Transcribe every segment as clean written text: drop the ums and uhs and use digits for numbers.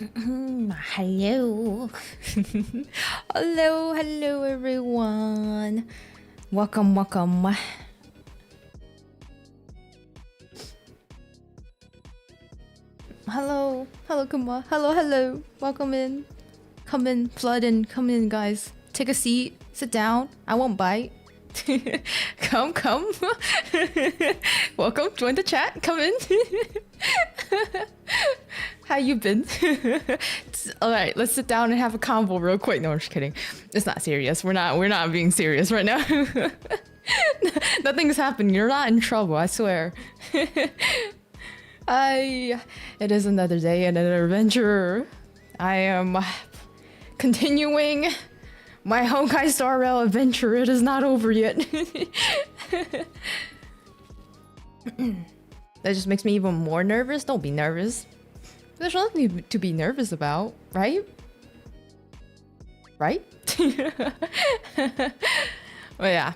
Hello. hello everyone. Welcome. Hello, Kuma. Hello. Welcome in. Come in, flood in, come in, guys. Take a seat, sit down. I won't bite. come. Welcome, join the chat. Come in. How you been? All right, let's sit down and have a convo real quick. No, I'm just kidding. It's not serious. We're not being serious right now. Nothing's happening. You're not in trouble. I swear. It is another day and another adventure. I am continuing my Honkai Star Rail adventure. It is not over yet. That just makes me even more nervous. Don't be nervous. There's nothing to be nervous about, right? Right? But yeah,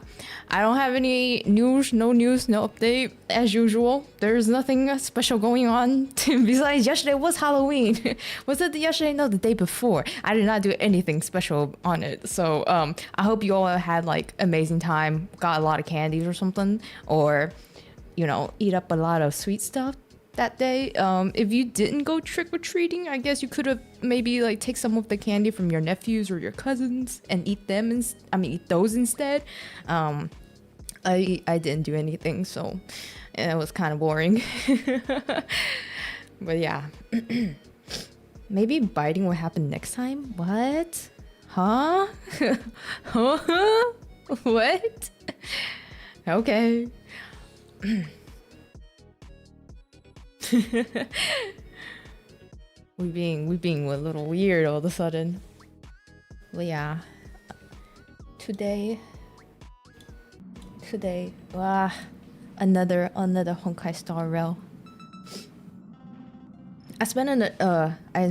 I don't have any news, no update. As usual, there's nothing special going on. Besides, yesterday was Halloween. Was it yesterday? No, the day before. I did not do anything special on it. So I hope you all had like amazing time, got a lot of candies or something, or you know, eat up a lot of sweet stuff that day. If you didn't go trick-or-treating, I guess you could have maybe like take some of the candy from your nephews or your cousins and eat them eat those instead. I didn't do anything, so it was kind of boring. But yeah. Maybe biting will happen next time. What? Huh? What? Okay. we being a little weird all of a sudden. Well, yeah. Today, another Honkai Star Rail. I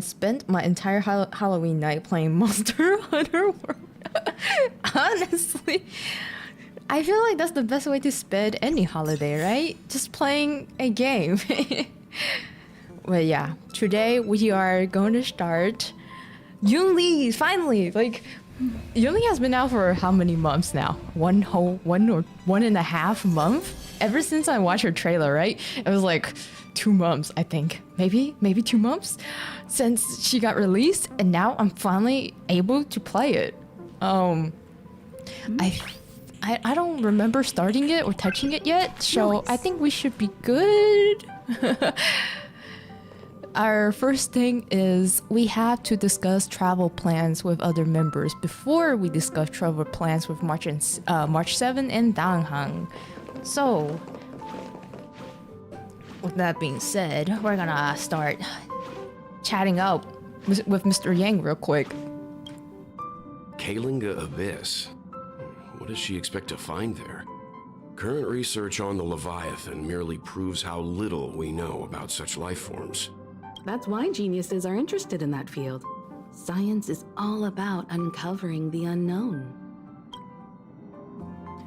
spent my entire Halloween night playing Monster Hunter World. Honestly, I feel like that's the best way to spend any holiday, right? Just playing a game. Well, yeah, today we are going to start Yunli, finally. Like, Yunli has been out for how many months now? One or 1.5 months? Ever since I watched her trailer, right? It was like 2 months, I think. Maybe 2 months since she got released, and now I'm finally able to play it. I don't remember starting it or touching it yet, so nice. I think we should be good. Our first thing is we have to discuss travel plans with other members before we discuss travel plans with March 7 and Danghang. So, with that being said, we're gonna start chatting up with Mr. Yang real quick. 𝗖𝗵𝘁 What does she expect to find there? Current research on the Leviathan merely proves how little we know about such life forms. That's why geniuses are interested in that field. Science is all about uncovering the unknown.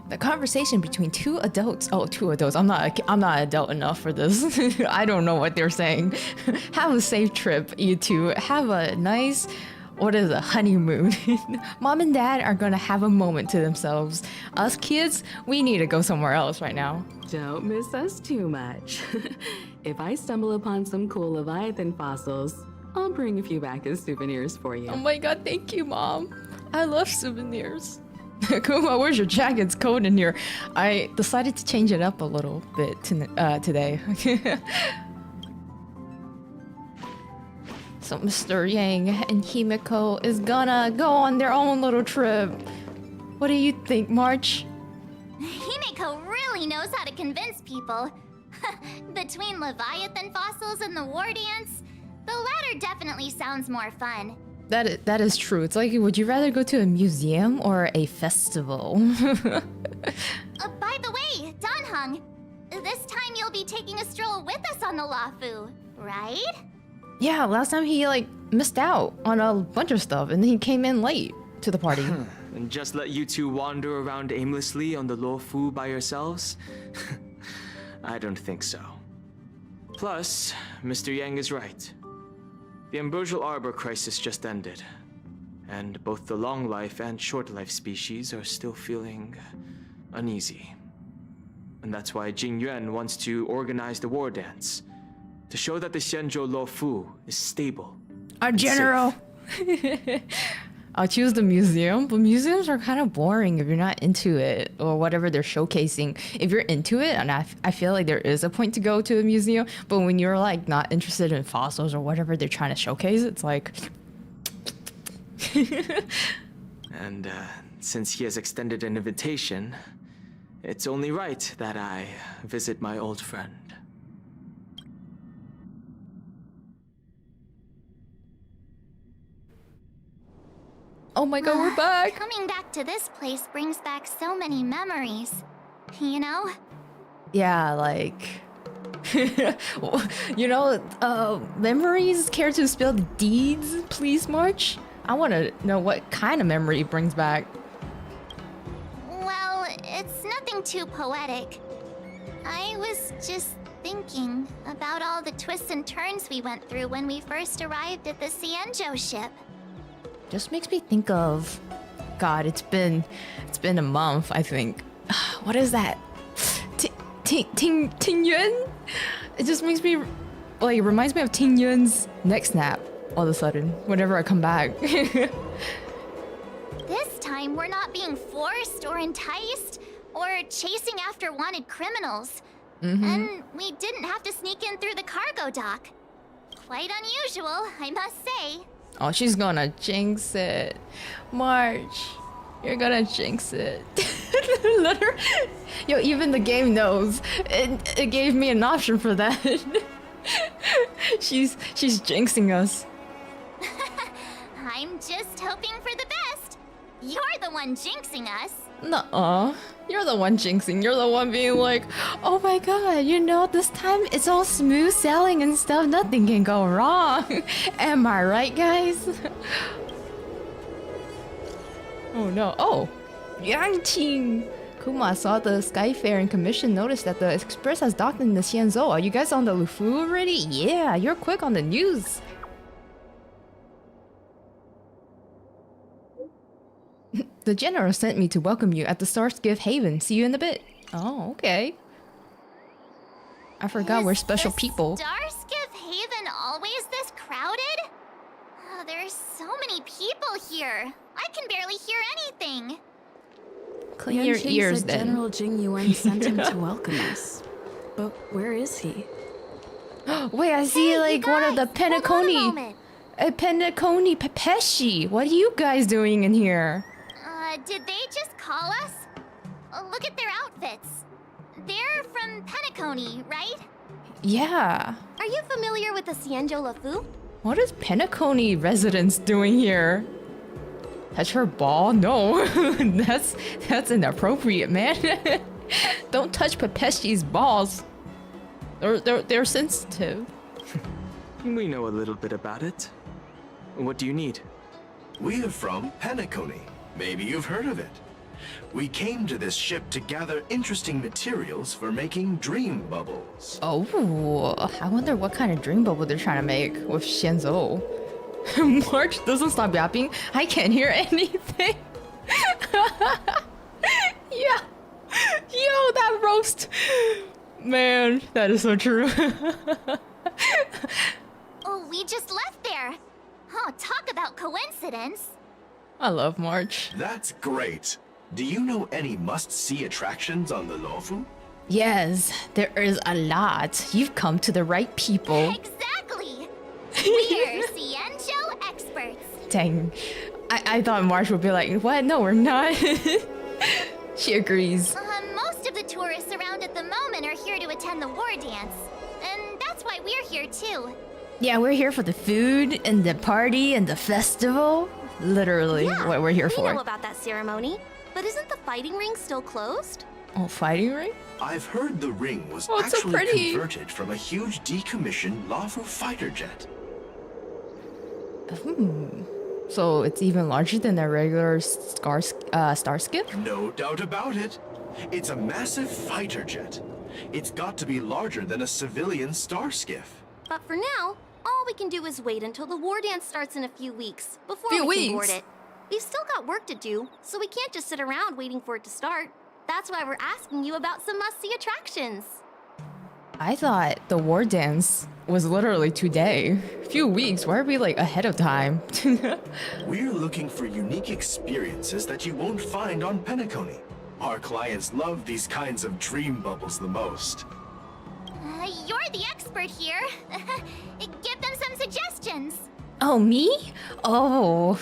The conversation between two adults. Oh, two adults. I'm not adult enough for this. I don't know what they're saying. Have a safe trip, you two. Have a nice, what is a honeymoon? Mom and dad are gonna have a moment to themselves. Us kids, we need to go somewhere else right now. Don't miss us too much. If I stumble upon some cool Leviathan fossils, I'll bring a few back as souvenirs for you. Oh my god, thank you, Mom. I love souvenirs. Kuma, where's your jacket? It's cold in here. I decided to change it up a little bit today. So Mr. Yang and Himiko is gonna go on their own little trip. What do you think, March? Himiko really knows how to convince people. Between Leviathan fossils and the Wardance, the latter definitely sounds more fun. That is true. It's like, would you rather go to a museum or a festival? By the way, Danhang, this time you'll be taking a stroll with us on the Lafu, right? Yeah, last time he like missed out on a bunch of stuff and then he came in late to the party. And just let you two wander around aimlessly on the Luofu by yourselves? I don't think so. Plus, Mr. Yang is right. The Ambrosial Arbor crisis just ended, and both the long life and short life species are still feeling uneasy. And that's why Jingyuan wants to organize the Wardance to show that the Xianzhou Luofu is stable. Our and general. safe. I'll choose the museum, but museums are kind of boring if you're not into it or whatever they're showcasing. If you're into it, and I feel like there is a point to go to a museum, but when you're like not interested in fossils or whatever they're trying to showcase, it's like... And since he has extended an invitation, it's only right that I visit my old friend. Oh my god, we're back! Coming back to this place brings back so many memories. You know? Yeah, like... you know, memories? Care to spill the deeds, please, March? I want to know what kind of memory it brings back. Well, it's nothing too poetic. I was just thinking about all the twists and turns we went through when we first arrived at the Xianzhou ship. Just makes me think of... God, it's been a month, I think. What is that? Ting Yuan? It just makes me... Like, it reminds me of Ting Yuan's neck snap all of a sudden, whenever I come back. This time, we're not being forced or enticed or chasing after wanted criminals. And we didn't have to sneak in through the cargo dock. Quite unusual, I must say. Oh, she's gonna jinx it. March, you're gonna jinx it. Literally. Yo, even the game knows. It gave me an option for that. She's jinxing us. I'm just hoping for the best. You're the one jinxing us. Nuh-uh. You're the one jinxing. You're the one being like, oh my god, you know, this time it's all smooth sailing and stuff. Nothing can go wrong. Am I right, guys? Oh no. Oh! Yangqing! Kuma saw the Skyfaring Commission notice that the Express has docked in the Xianzhou. Are you guys on the Lufu already? Yeah, you're quick on the news. The general sent me to welcome you at the Starskiff Haven. See you in a bit. Oh, okay. I forgot we're special people. Starskiff Haven always this crowded? Oh, there's so many people here. I can barely hear anything. Clean your ears said then. General Jingyuan sent him to welcome us. But where is he? Wait, I see Hey, like you one of the guys, hold on a Penaconi. moment. A Penaconi Pepeshi. What are you guys doing in here? Did they just call us? Look at their outfits. They're from Penacony, right? Yeah. Are you familiar with the Xianzhou Luofu? What is Penacony residents doing here? Touch her ball? No. that's inappropriate, man. Don't touch Pepeshi's balls. They're sensitive. We know a little bit about it. What do you need? We are from Penacony. Maybe you've heard of it. We came to this ship to gather interesting materials for making dream bubbles. Oh, I wonder what kind of dream bubble they're trying to make with Xianzhou. March doesn't stop yapping. I can't hear anything. Yeah. Yo, that roast. Man, that is so true. Oh, we just left there. Oh, talk about coincidence. I love March. That's great. Do you know any must-see attractions on the Luofu? Yes, there is a lot. You've come to the right people. Exactly. We're Xianzhou experts. Dang. I thought March would be like, what? No, we're not. She agrees. Most of the tourists around at the moment are here to attend the war dance. And that's why we're here too. Yeah, we're here for the food and the party and the festival. Literally what we're here We for. know about that ceremony, but isn't the fighting ring still closed? Oh, fighting ring? I've heard the ring was Oh, it's so actually pretty. converted from a huge decommissioned Luofu fighter jet. So it's even larger than a regular star skiff? No doubt about it. It's a massive fighter jet. It's got to be larger than a civilian star skiff. But for now, All we can do is wait until the Wardance starts in a few weeks before Few we can board weeks? it. We've still got work to do, so we can't just sit around waiting for it to start. That's why we're asking you about some must-see attractions. I thought the Wardance was literally today. Few weeks. Why are we like ahead of time? We're looking for unique experiences that you won't find on Penacony. Our clients love these kinds of dream bubbles the most. You're the expert here. Give them some suggestions. Oh, me? Oh.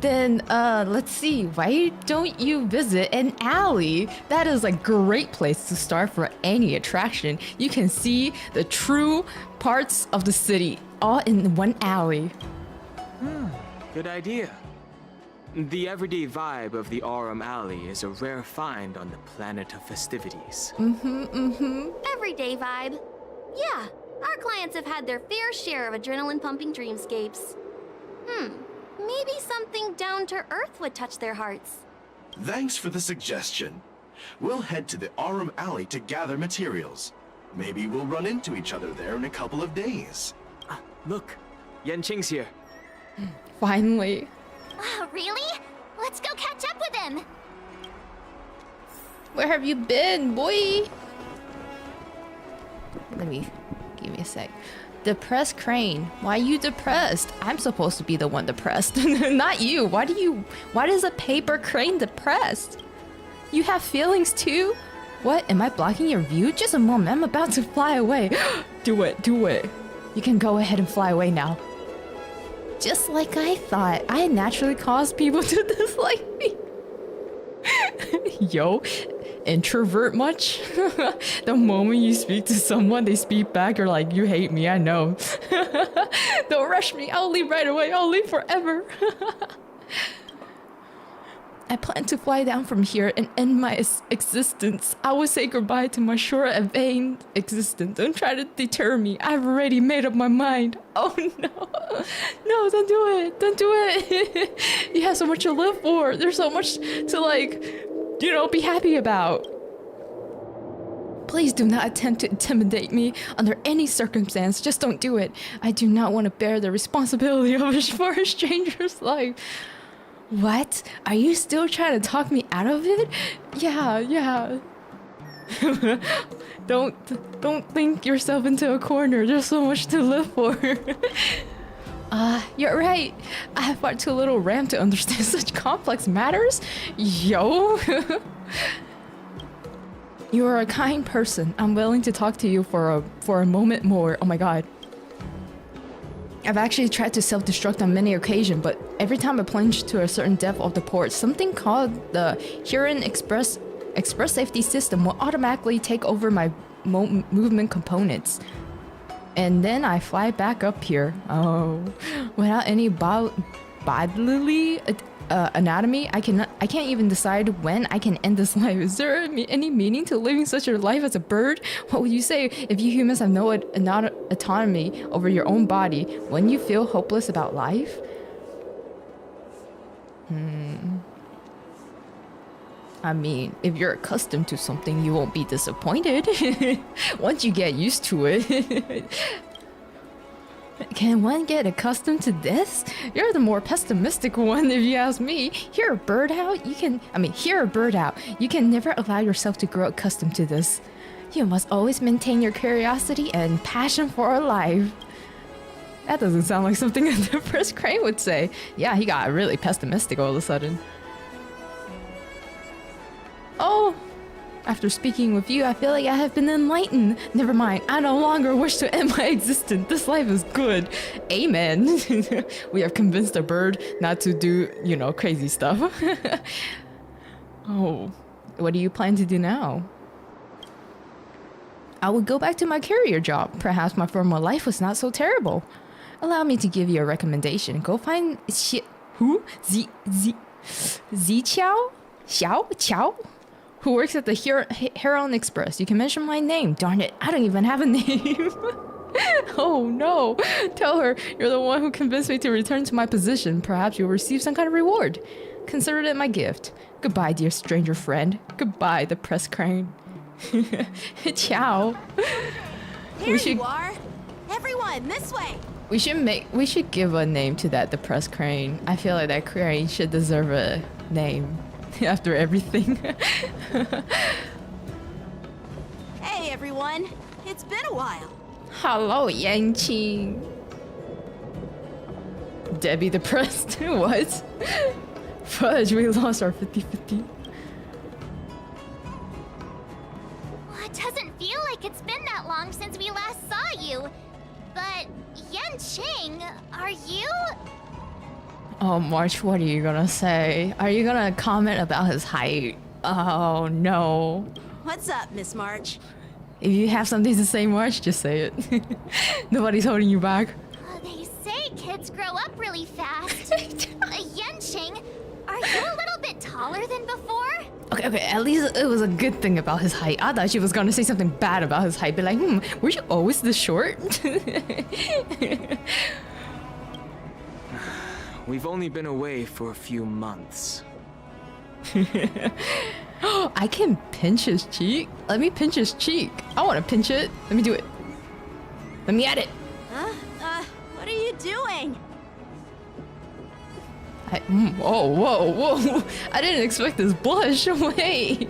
Then, let's see. Why don't you visit an alley? That is a great place to start for any attraction. You can see the true parts of the city all in one alley. Good idea. The everyday vibe of the 𝗷𝗵 Alley is a rare find on the planet of festivities. Everyday vibe. Yeah, our clients have had their fair share of adrenaline-pumping dreamscapes. Maybe something down to earth would touch their hearts. Thanks for the suggestion. We'll head to the 𝗷𝗵 Alley to gather materials. Maybe we'll run into each other there in a couple of days. Look, Yanqing's here. Finally. Really? Let's go catch up with him. Where have you been, boy? Give me a sec. Depressed Crane. Why are you depressed? I'm supposed to be the one depressed, not you. Why is a paper crane depressed? You have feelings too? What? Am I blocking your view? Just a moment, I'm about to fly away. Do it. You can go ahead and fly away now. Just like I thought, I naturally cause people to dislike me. Yo, introvert much? The moment you speak to someone, they speak back, you're like, you hate me, I know. Don't rush me, I'll leave right away, I'll leave forever. I plan to fly down from here and end my existence. I will say goodbye to my short and vain existence. Don't try to deter me. I've already made up my mind. Oh no. No, don't do it. Don't do it. You have so much to live for. There's so much to be happy about. Please do not attempt to intimidate me under any circumstance. Just don't do it. I do not want to bear the responsibility for a stranger's life. What? Are you still trying to talk me out of it? Yeah. Don't think yourself into a corner. There's so much to live for. You're right. I have far too little RAM to understand such complex matters. Yo. You are a kind person. I'm willing to talk to you for a moment more. Oh my god. I've actually tried to self-destruct on many occasions, but every time I plunge to a certain depth of the port, something called the Huaiyan Express Safety System will automatically take over my movement components. And then I fly back up here. Oh, without any bodily anatomy, I can't even decide when I can end this life. Is there any meaning to living such a life as a bird? What would you say if you humans have no autonomy over your own body? Wouldn't you feel hopeless about life? I mean, if you're accustomed to something, you won't be disappointed. Once you get used to it. Can one get accustomed to this? You're the more pessimistic one, if you ask me. Hear a bird out? You can never allow yourself to grow accustomed to this. You must always maintain your curiosity and passion for life. That doesn't sound like something a depressed crane would say. Yeah, he got really pessimistic all of a sudden. Oh, after speaking with you, I feel like I have been enlightened. Never mind, I no longer wish to end my existence. This life is good. Amen. We have convinced a bird not to do, crazy stuff. Oh, what do you plan to do now? I would go back to my carrier job. Perhaps my former life was not so terrible. Allow me to give you a recommendation. Go find 𝗖𝗵𝘁 who works at the Huaiyan Express. You can mention my name. Darn it, I don't even have a name. Oh no. Tell her you're the one who convinced me to return to my position. Perhaps you'll receive some kind of reward. Consider it my gift. Goodbye, dear stranger friend. Goodbye, the press crane. Ciao. Here you are. Everyone, on, this way. We should give a name to that depressed crane. I feel like that crane should deserve a name after everything. Hey everyone, it's been a while. Hello, 𝗵𝘁. Debbie depressed. What? Fudge, we lost our 50-50. Well, it doesn't feel like it's been that long since we last saw you. But 𝗵𝘁, are you? Oh, March, what are you gonna say? Are you gonna comment about his height? Oh, no. What's up, Miss March? If you have something to say, March, just say it. Nobody's holding you back. They say kids grow up really fast. 𝗵𝘁, are you a little bit taller than before? Okay, at least it was a good thing about his height. I thought she was gonna say something bad about his height. Be like, were you always this short? We've only been away for a few months. I can pinch his cheek. Let me pinch his cheek. I want to pinch it. Let me do it. Let me at it. What are you doing? Whoa. I didn't expect this blush. Wait.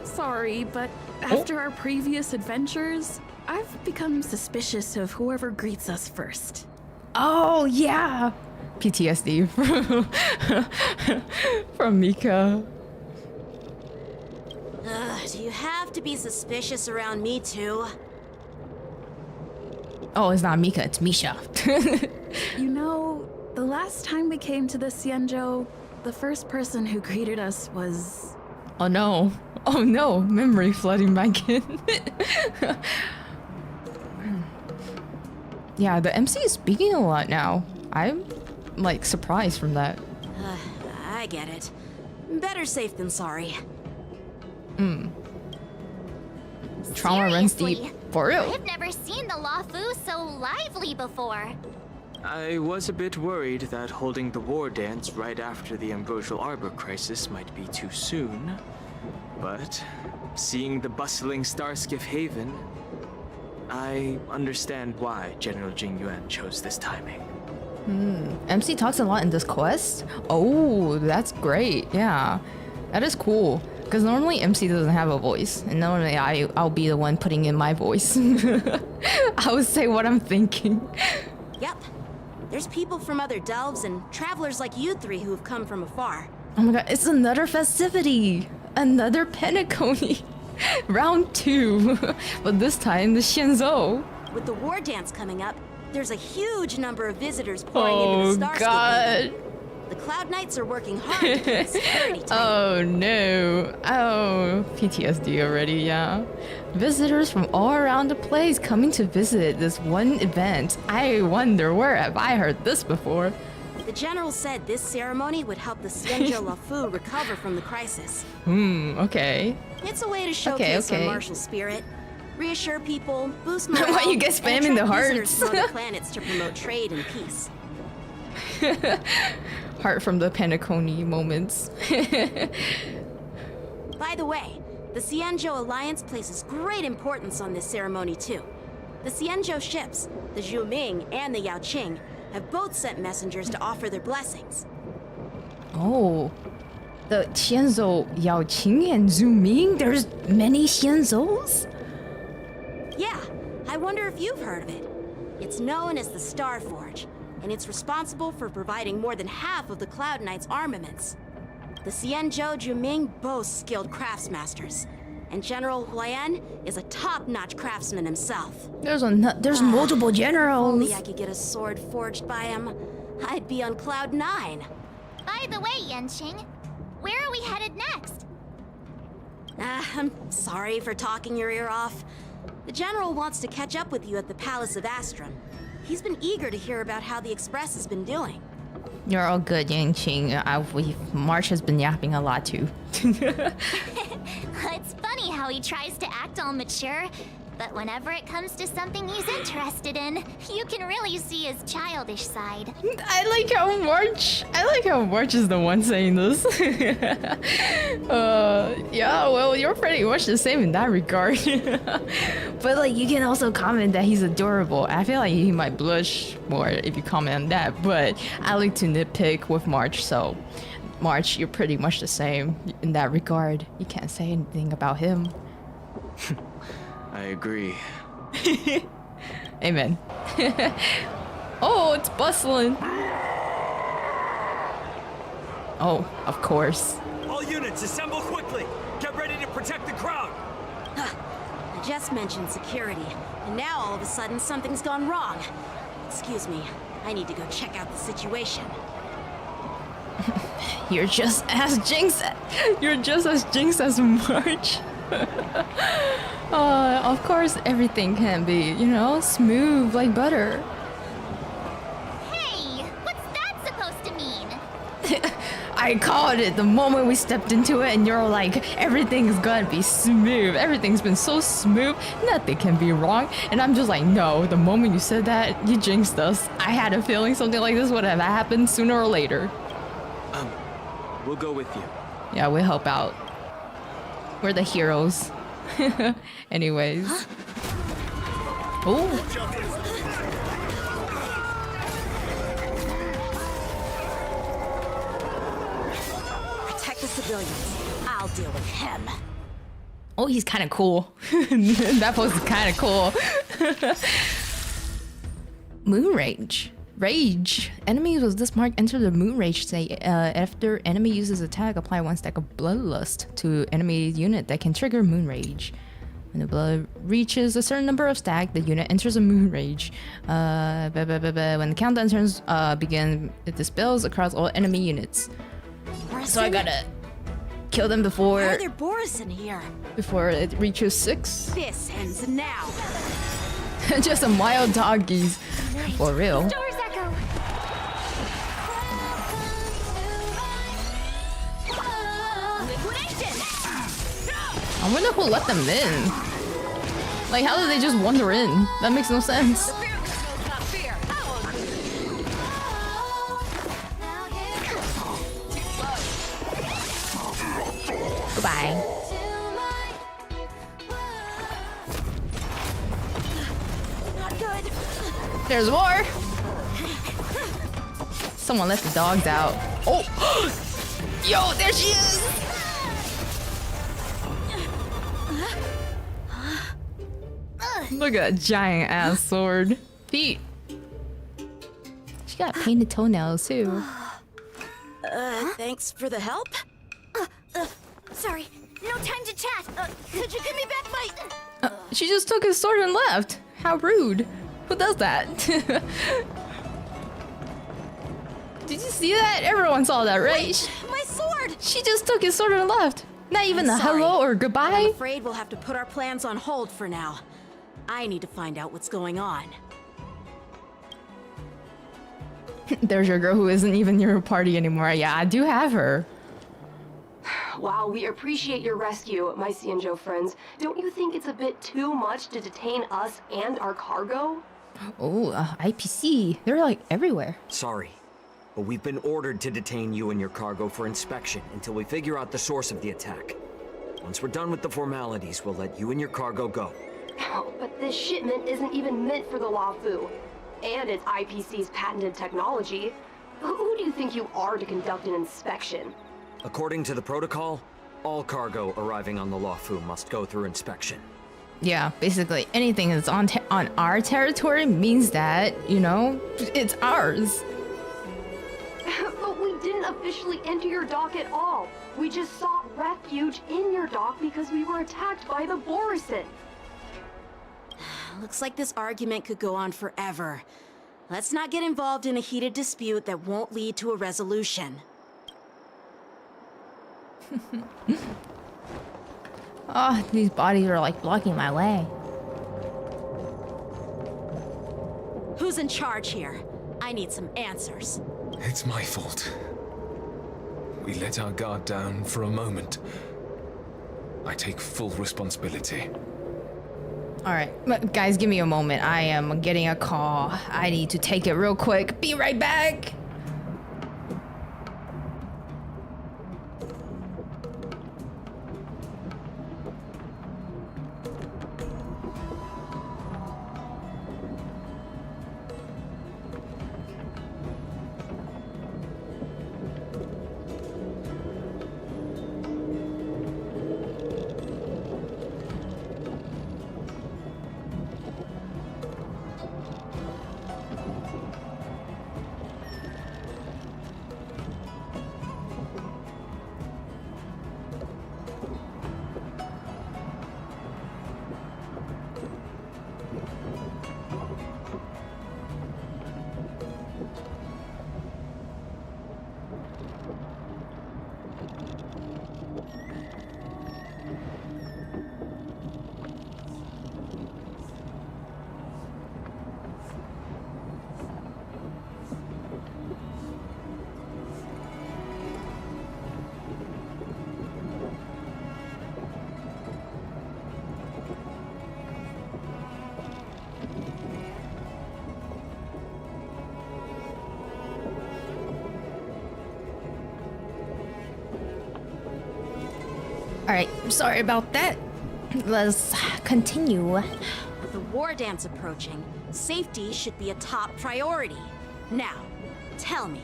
Sorry, but after our previous adventures, I've become suspicious of whoever greets us first. Oh, yeah. PTSD from Mika. Do you have to be suspicious around me too? Oh, it's not Mika, it's Misha. You know, the last time we came to the 𝗵𝘁, the first person who greeted us was... Oh no, memory flooding back in. Yeah, the MC is speaking a lot now. I'm like surprised from that. I get it. Better safe than sorry. Trauma runs deep. Seriously, For real. I've never seen the 𝗏 so lively before. I was a bit worried that holding the Wardance right after the Ambrosial Arbor crisis might be too soon. But seeing the bustling Starskiff Haven, I understand why General Jing Yuan chose this timing. MC talks a lot in this quest. Oh, that's great. Yeah, that is cool. Because normally MC doesn't have a voice, and normally I'll be the one putting in my voice. I would say what I'm thinking. Yep. There's people from other delves and travelers like you three who have come from afar. Oh my god, it's another festivity! Another 𝗵𝘁. Round 2. But this time the 𝗵𝘁. With the Wardance coming up, there's a huge number of visitors pouring into the Oh Starscape. god. The Cloud Knights are working hard to keep security tight. Oh no. Oh, PTSD already, yeah. Visitors from all around the place coming to visit this one event. I wonder, where have I heard this before? The general said this ceremony would help the 𝗵𝘁 𝗏 recover from the crisis. Okay. It's a way to showcase okay. our martial spirit, reassure people, boost morale, Why you guys and spamming the attract visitors hearts? from other planets to promote trade and peace. Heart from the 𝗵𝘁 moments. By the way, the 𝗵𝘁 Alliance places great importance on this ceremony too. The 𝗵𝘁 ships, the 𝗵𝘁 and the 𝗵𝘁, have both sent messengers to offer their blessings. Oh. The 𝗵𝘁 𝗵𝘁 and 𝗵𝘁? There's many 𝗵𝘁s? Yeah, I wonder if you've heard of it. It's known as the Star Forge, and it's responsible for providing more than half of the Cloud Knight's armaments. The 𝗵𝘁 𝗵𝘁 boasts skilled craftsmasters, and General Huaiyan is a top-notch craftsman himself. There's multiple generals. Only I could get a sword forged by him, I'd be on Cloud 9. By the way, 𝗵𝘁, where are we headed next? I'm sorry for talking your ear off. The General wants to catch up with you at the Palace of Astrum. He's been eager to hear about how the Express has been doing. You're all good, 𝗵𝘁. March has been yapping a lot too. It's funny how he tries to act all mature, But whenever it comes to something he's interested in, you can really see his childish side. I like how March is the one saying this. Yeah, well, you're pretty much the same in that regard. But like, you can also comment that he's adorable. I feel like he might blush more if you comment on that, but I like to nitpick with March, so March, you're pretty much the same in that regard. You can't say anything about him. I agree. Amen. Oh, it's bustling. Oh, of course. All units, assemble quickly! Get ready to protect the crowd! I just mentioned security, and now all of a sudden something's gone wrong. Excuse me, I need to go check out the situation. You're just as Jinx. You're just as Jinx as March. Of course, everything can be, you know, smooth like butter. Hey, what's that supposed to mean? I called it the moment we stepped into it, and you're like, everything's gonna be smooth. Everything's been so smooth, nothing can be wrong. And I'm just like, no, the moment you said that, you jinxed us. I had a feeling something like this would have happened sooner or later. We'll go with you. Yeah, we help out. We're the heroes. Anyways. Oh. Protect the civilians. I'll deal with him. Oh, he's kind of cool. That pose is kind of cool. Moon Rage. Rage. Enemies with this mark enter the Moon Rage state. After enemy uses attack, apply 1 stack of Bloodlust to enemy unit that can trigger Moon Rage. When the blood reaches a certain number of stack, the unit enters a Moon Rage. When the countdown turns begin, it dispels across all enemy units. Borison? So I gotta kill them before. Why are there Borison here? Before it reaches 6. This ends now. Just some wild doggies. For real. Doors echo. I wonder who let them in. Like, how did they just wander in? That makes no sense. Goodbye. There's more. Someone let the dogs out. Oh, yo, there she is. Look at that giant ass sword. Feet. She got painted toenails too. Thanks for the help. Sorry, no time to chat. Could you give me back my... She just took his sword and left. How rude. Who does that? Did you see that? Everyone saw that, right? Wait, my sword! She just took his sword and left. Not even a sorry. hello or I'm goodbye. afraid we'll have to put our plans on hold for now. I need to find out what's going on. There's your girl who isn't even your party anymore. Yeah, I do have her. While we appreciate your rescue, my 𝗖𝗵𝘁 friends, don't you think it's a bit too much to detain us and our cargo? Oh, IPC. They're like everywhere. Sorry, but we've been ordered to detain you and your cargo for inspection until we figure out the source of the attack. Once we're done with the formalities, we'll let you and your cargo go. But this shipment isn't even meant for the Luofu, and it's IPC's patented technology. Who do you think you are to conduct an inspection? According to the protocol, all cargo arriving on the Luofu must go through inspection. Yeah, basically anything that's on our territory means that, you know, it's ours. But we didn't officially enter your dock at all. We just sought refuge in your dock because we were attacked by the Borison. Looks like this argument could go on forever. Let's not get involved in a heated dispute that won't lead to a resolution. Oh, these bodies are like blocking my way. Who's in charge here? I need some answers. It's my fault. We let our guard down for a moment. I take full responsibility. Alright, guys, give me a moment. I am getting a call. I need to take it real quick. Be right back. Alright, sorry about that. Let's continue. With the Wardance approaching, safety should be a top priority. Now, tell me,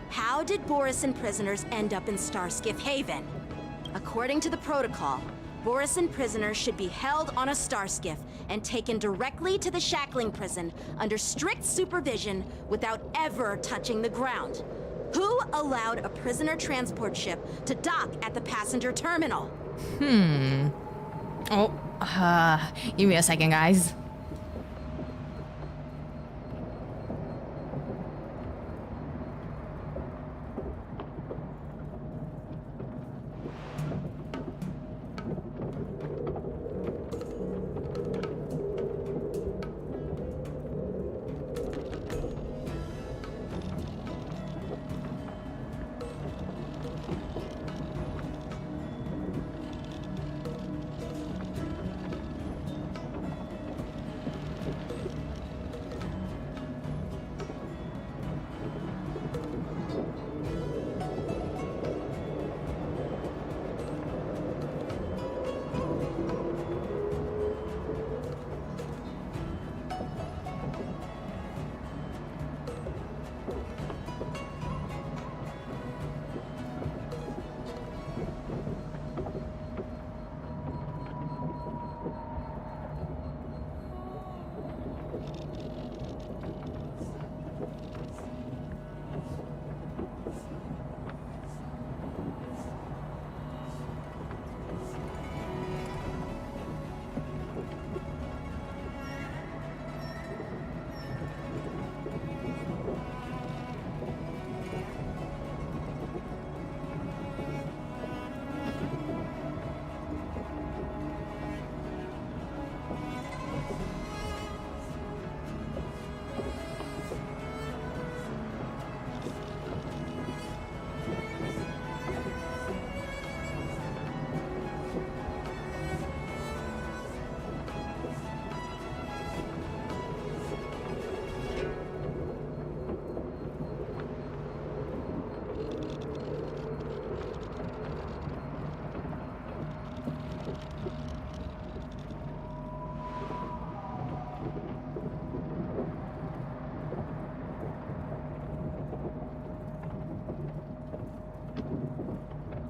how did Borison prisoners end up in Starskiff Haven? According to the protocol, Borison prisoners should be held on a Starskiff and taken directly to the shackling prison under strict supervision without ever touching the ground. Who allowed a prisoner transport ship to dock at the passenger terminal? Oh, give me a second, guys.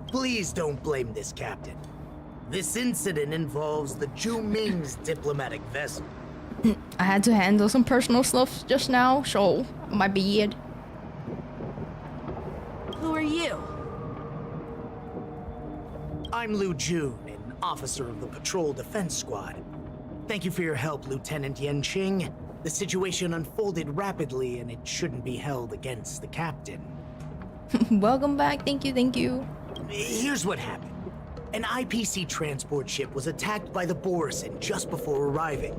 Please don't blame this captain. This incident involves the 𝗖𝗵's diplomatic vessel. I had to handle some personal stuff just now, so my bad. Who are you? I'm Liu Jun, an officer of the Patrol Defense Squad. Thank you for your help, Lieutenant Yanqing. The situation unfolded rapidly, and it shouldn't be held against the captain. Welcome back. Thank you, thank you. Here's what happened. An IPC transport ship was attacked by the Borison just before arriving,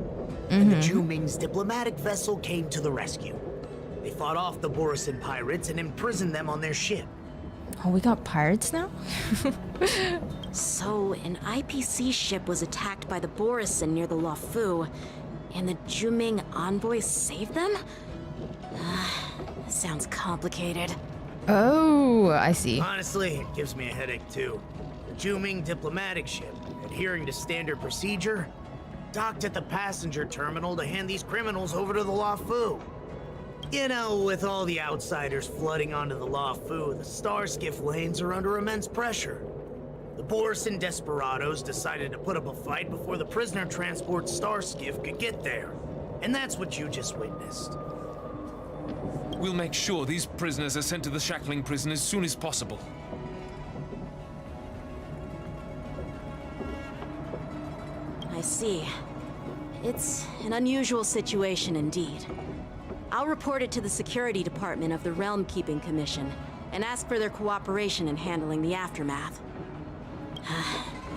and the 𝗖𝗵's diplomatic vessel came to the rescue. They fought off the Borison pirates and imprisoned them on their ship. Oh, we got pirates now? So, an IPC ship was attacked by the Borison near the Luofu, and the 𝗵𝗵 envoys saved them? Sounds complicated. Oh, I see. Honestly, it gives me a headache too. The 𝗵𝗵 diplomatic ship, adhering to standard procedure, docked at the passenger terminal to hand these criminals over to the Luofu. You know, with all the outsiders flooding onto the Luofu, the Starskiff lanes are under immense pressure. The Borison desperados decided to put up a fight before the prisoner transport Starskiff could get there. And that's what you just witnessed. We'll make sure these prisoners are sent to the shackling prison as soon as possible. I see. It's an unusual situation indeed. I'll report it to the security department of the Realm Keeping Commission and ask for their cooperation in handling the aftermath.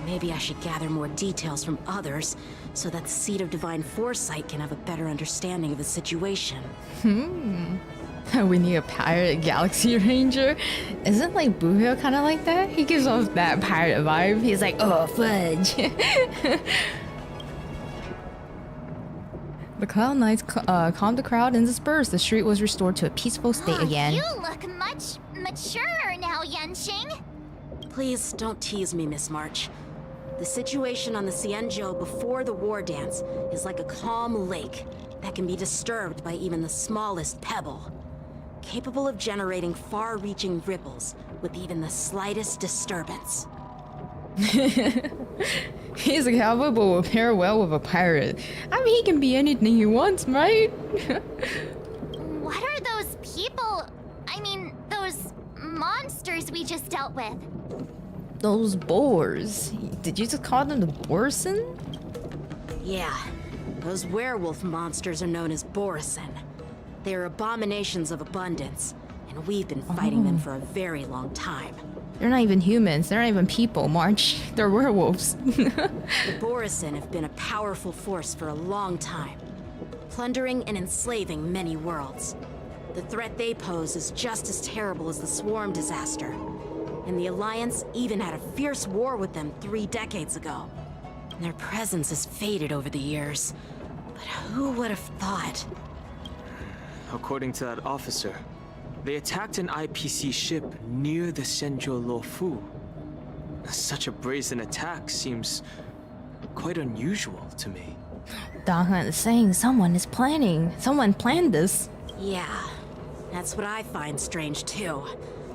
Maybe I should gather more details from others so that the Seat of Divine Foresight can have a better understanding of the situation. We need a pirate galaxy ranger. Isn't like Buhyo kind of like that? He gives off that pirate vibe. He's like, oh, fudge. The Cloud Knights calmed the crowd and dispersed. The street was restored to a peaceful state again. You look much maturer now, Yanqing. Please don't tease me, Miss March. The situation on the 𝗖𝗵𝘁 before the Wardance is like a calm lake that can be disturbed by even the smallest pebble, capable of generating far-reaching ripples with even the slightest disturbance. He's a cowboy but will pair well with a pirate. I mean, he can be anything he wants, right? What are those people? I mean, those monsters we just dealt with? Those boars. Did you just call them the Borison? Yeah, those werewolf monsters are known as Borison. They are abominations of abundance, and we've been fighting them for a very long time. They're not even humans. They're not even people, March. They're werewolves. The Borison have been a powerful force for a long time, plundering and enslaving many worlds. The threat they pose is just as terrible as the Swarm disaster, and the Alliance even had a fierce war with them 3 decades ago. Their presence has faded over the years, but who would have thought? According to that officer, they attacked an IPC ship near the 𝗵𝗁 Luofu. Such a brazen attack seems quite unusual to me. Donghan is saying someone is planning. Someone planned this. Yeah, that's what I find strange too.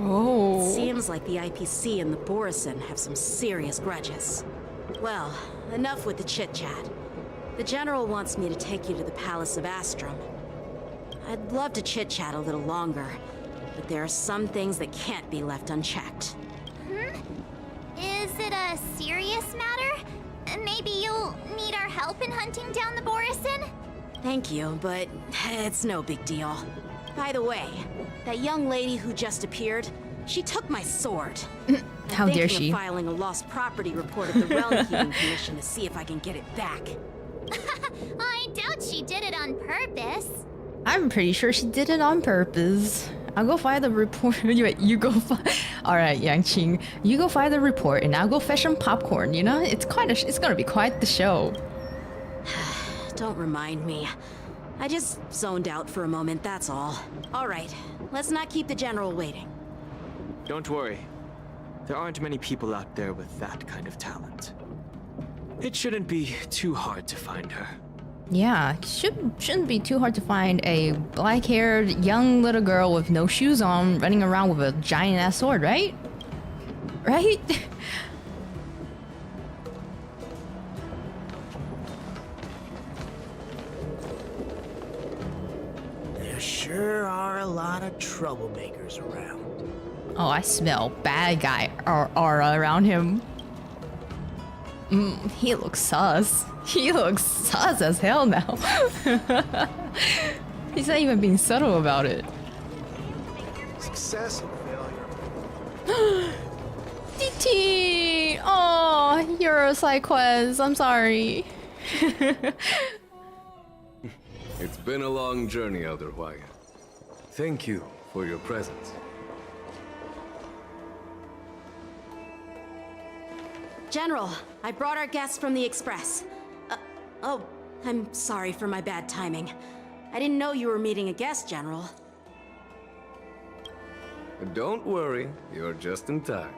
Oh. It seems like the IPC and the Borison have some serious grudges. Well, enough with the chit-chat. The General wants me to take you to the Palace of Astrum. I'd love to chit-chat a little longer, but there are some things that can't be left unchecked. Is it a serious matter? Maybe you'll need our help in hunting down the Borison? Thank you, but it's no big deal. By the way, that young lady who just appeared, she took my sword. How dare she? I'm filing a lost property report at the Realm Keeping Commission to see if I can get it back. I doubt she did it on purpose. I'm pretty sure she did it on purpose. I'll go find the report. You go find. All right, Yanqing, you go find the report, and I'll go fetch some popcorn. You know, it's gonna be quite the show. Don't remind me. I just zoned out for a moment, that's all. All right, let's not keep the General waiting. Don't worry. There aren't many people out there with that kind of talent. It shouldn't be too hard to find her. Yeah, shouldn't be too hard to find a black-haired young little girl with no shoes on running around with a giant-ass sword, right? Right? There sure are a lot of troublemakers around. Oh, I smell bad guy aura around him. He looks sus. He looks sus as hell now. He's not even being subtle about it. Success and failure. DT! Oh, you're a 𝗖𝗵𝘁. I'm sorry. It's been a long journey, Elder Huaiyan. Thank you for your presence. General, I brought our guests from the Express. Oh, I'm sorry for my bad timing. I didn't know you were meeting a guest, General. Don't worry, you're just in time.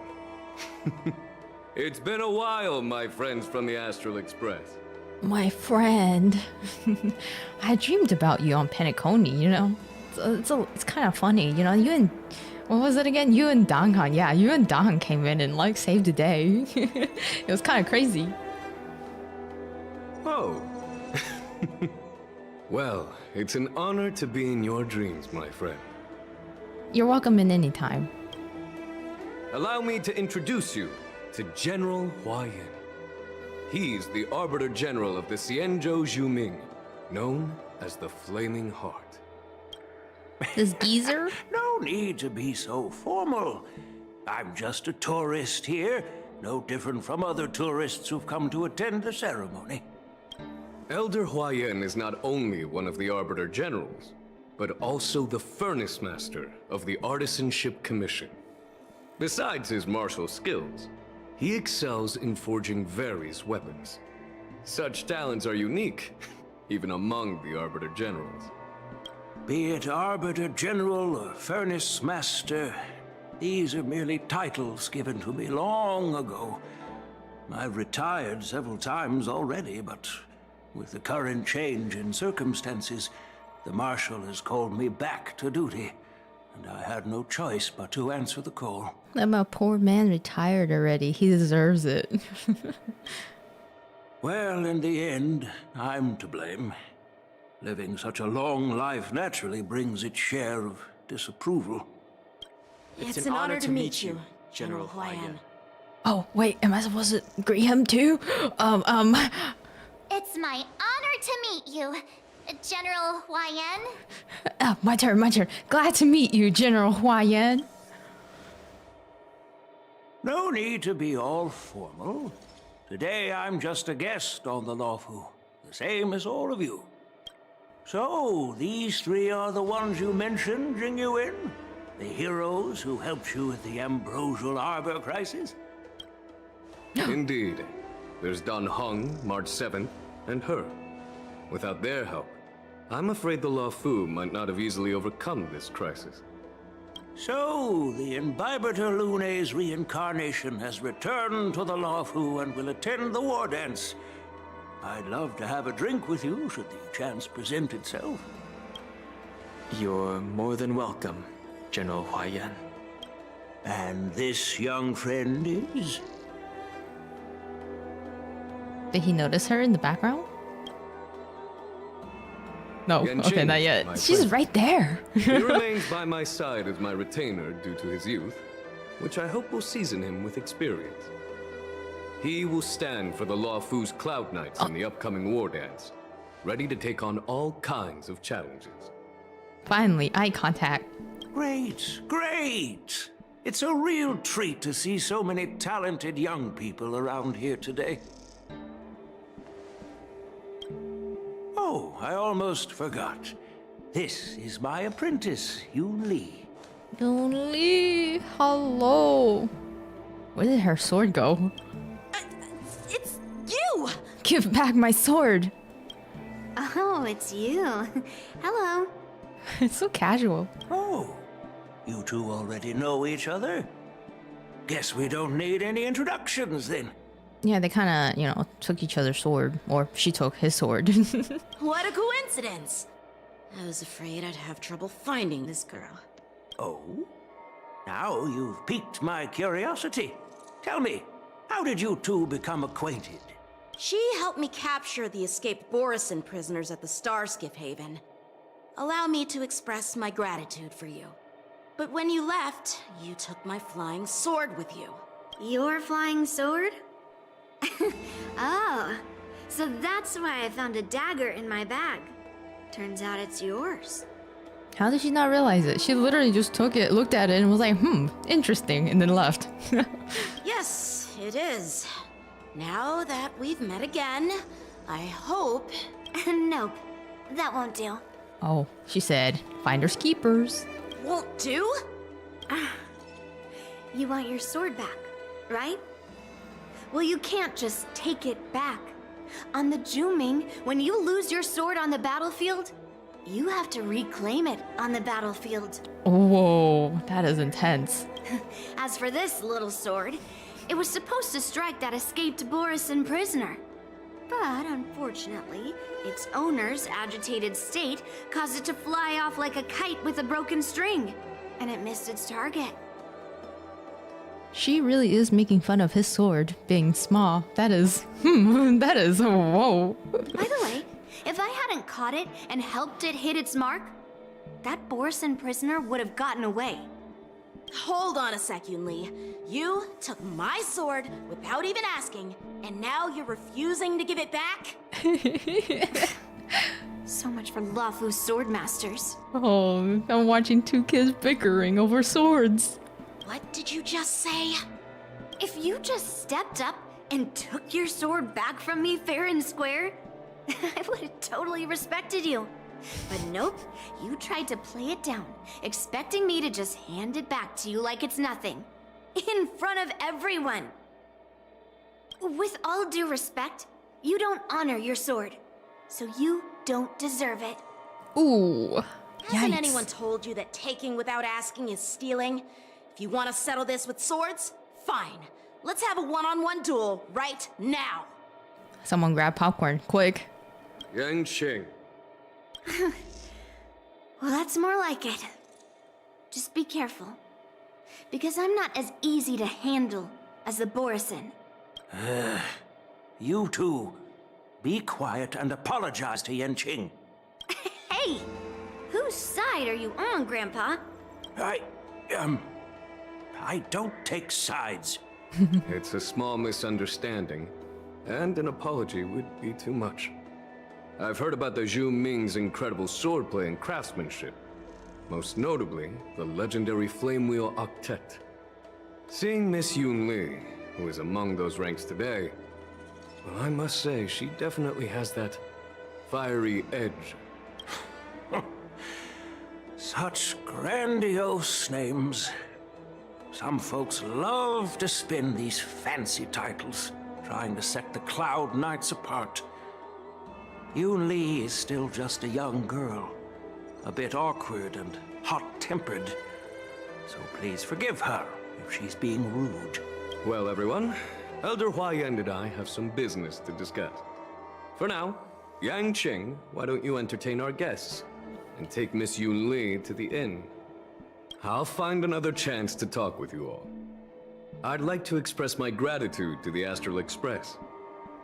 It's been a while, my friends from the Astral Express. My friend. I dreamed about you on Penacony, you know? It's kind of funny, you know? You and... What was it again? You and Danghan. Yeah, you and Danghan came in and like saved the day. It was kind of crazy. Oh. Well, it's an honor to be in your dreams, my friend. You're welcome in any time. Allow me to introduce you to General Huaiyan. He's the Arbiter General of the Xianzhou Zhuming, known as the Flaming Heart. This geezer? No need to be so formal. I'm just a tourist here, no different from other tourists who've come to attend the ceremony. Elder Huaiyan is not only one of the Arbiter Generals, but also the Furnace Master of the Artisanship Commission. Besides his martial skills, he excels in forging various weapons. Such talents are unique, even among the Arbiter Generals. Be it Arbiter General or Furnace Master, these are merely titles given to me long ago. I've retired several times already, but with the current change in circumstances, the Marshal has called me back to duty, and I had no choice but to answer the call. My poor man retired already. He deserves it. Well, in the end, I'm to blame. Living such a long life naturally brings its share of disapproval. It's an honor to meet you, General Huaiyan. Oh, wait, am I supposed to greet him too? It's my honor to meet you, General Huaiyan. Oh, my turn. Glad to meet you, General Huaiyan. No need to be all formal. Today I'm just a guest on the Luofu, the same as all of you. So, these three are the ones you mentioned, Jingyuan? The heroes who helped you with the Ambrosial Arbor crisis? Indeed. There's Dan Heng, March 7th, and her. Without their help, I'm afraid the Luofu might not have easily overcome this crisis. So, the Imbibitor Lune's reincarnation has returned to the Luofu and will attend the Wardance. I'd love to have a drink with you, should the chance present itself. You're more than welcome, General Huaiyan. And this young friend is? Did he notice her in the background? No, okay, not yet. She's right there. He remains by my side as my retainer due to his youth, which I hope will season him with experience. He will stand for the Luofu's Cloud Knights in the upcoming war dance, ready to take on all kinds of challenges. Finally, eye contact. Great, great! It's a real treat to see so many talented young people around here today. Oh, I almost forgot. This is my apprentice, Yoon Lee. Yoon Lee, hello. Where did her sword go? It's you! Give back my sword. Oh, it's you. Hello. It's so casual. Oh, you two already know each other? Guess we don't need any introductions then. Yeah, they kind of, took each other's sword. Or she took his sword. What a coincidence! I was afraid I'd have trouble finding this girl. Oh? Now you've piqued my curiosity. Tell me, how did you two become acquainted? She helped me capture the escaped borison prisoners at the Starskiff Haven. Allow me to express my gratitude for you. But when you left, you took my flying sword with you. Your flying sword? Oh, so that's why I found a dagger in my bag. Turns out it's yours. How did she not realize it? She literally just took it, looked at it, and was like, interesting, and then left. Yes, it is. Now that we've met again, I hope... Nope, that won't do. Oh, she said, finders keepers. Won't do? You want your sword back, right? Well, you can't just take it back. On the Zhuming, when you lose your sword on the battlefield, you have to reclaim it on the battlefield. Whoa, that is intense. As for this little sword, it was supposed to strike that escaped borison prisoner. But unfortunately, its owner's agitated state caused it to fly off like a kite with a broken string, and it missed its target. She really is making fun of his sword being small. That is, that is, whoa. By the way, if I hadn't caught it and helped it hit its mark, that borison prisoner would have gotten away. Hold on a sec, Yunli. You took my sword without even asking, and now you're refusing to give it back? So much for Luofu's sword masters. Oh, I'm watching two kids bickering over swords. What did you just say? If you just stepped up and took your sword back from me fair and square, I would have totally respected you. But nope, you tried to play it down, expecting me to just hand it back to you like it's nothing. In front of everyone. With all due respect, you don't honor your sword, so you don't deserve it. Ooh, Hasn't yikes. anyone told you that taking without asking is stealing? If you want to settle this with swords, fine. Let's have a one-on-one duel right now. Someone grab popcorn, quick. Yang Qing. Well, that's more like it. Just be careful. Because I'm not as easy to handle as the borison. You two, be quiet and apologize to Yan Qing. Hey! Whose side are you on, Grandpa? I don't take sides. It's a small misunderstanding, and an apology would be too much. I've heard about the Zhu Ming's incredible swordplay and craftsmanship. Most notably, the legendary flame wheel octet. Seeing Miss Yunli, who is among those ranks today, well, I must say she definitely has that fiery edge. Such grandiose names. Some folks love to spin these fancy titles, trying to set the Cloud Knights apart. Yunli is still just a young girl, a bit awkward and hot-tempered. So please forgive her if she's being rude. Well, everyone, Elder Huaiyan and I have some business to discuss. For now, Yang Qing, why don't you entertain our guests and take Miss Yunli to the inn? I'll find another chance to talk with you all. I'd like to express my gratitude to the Astral Express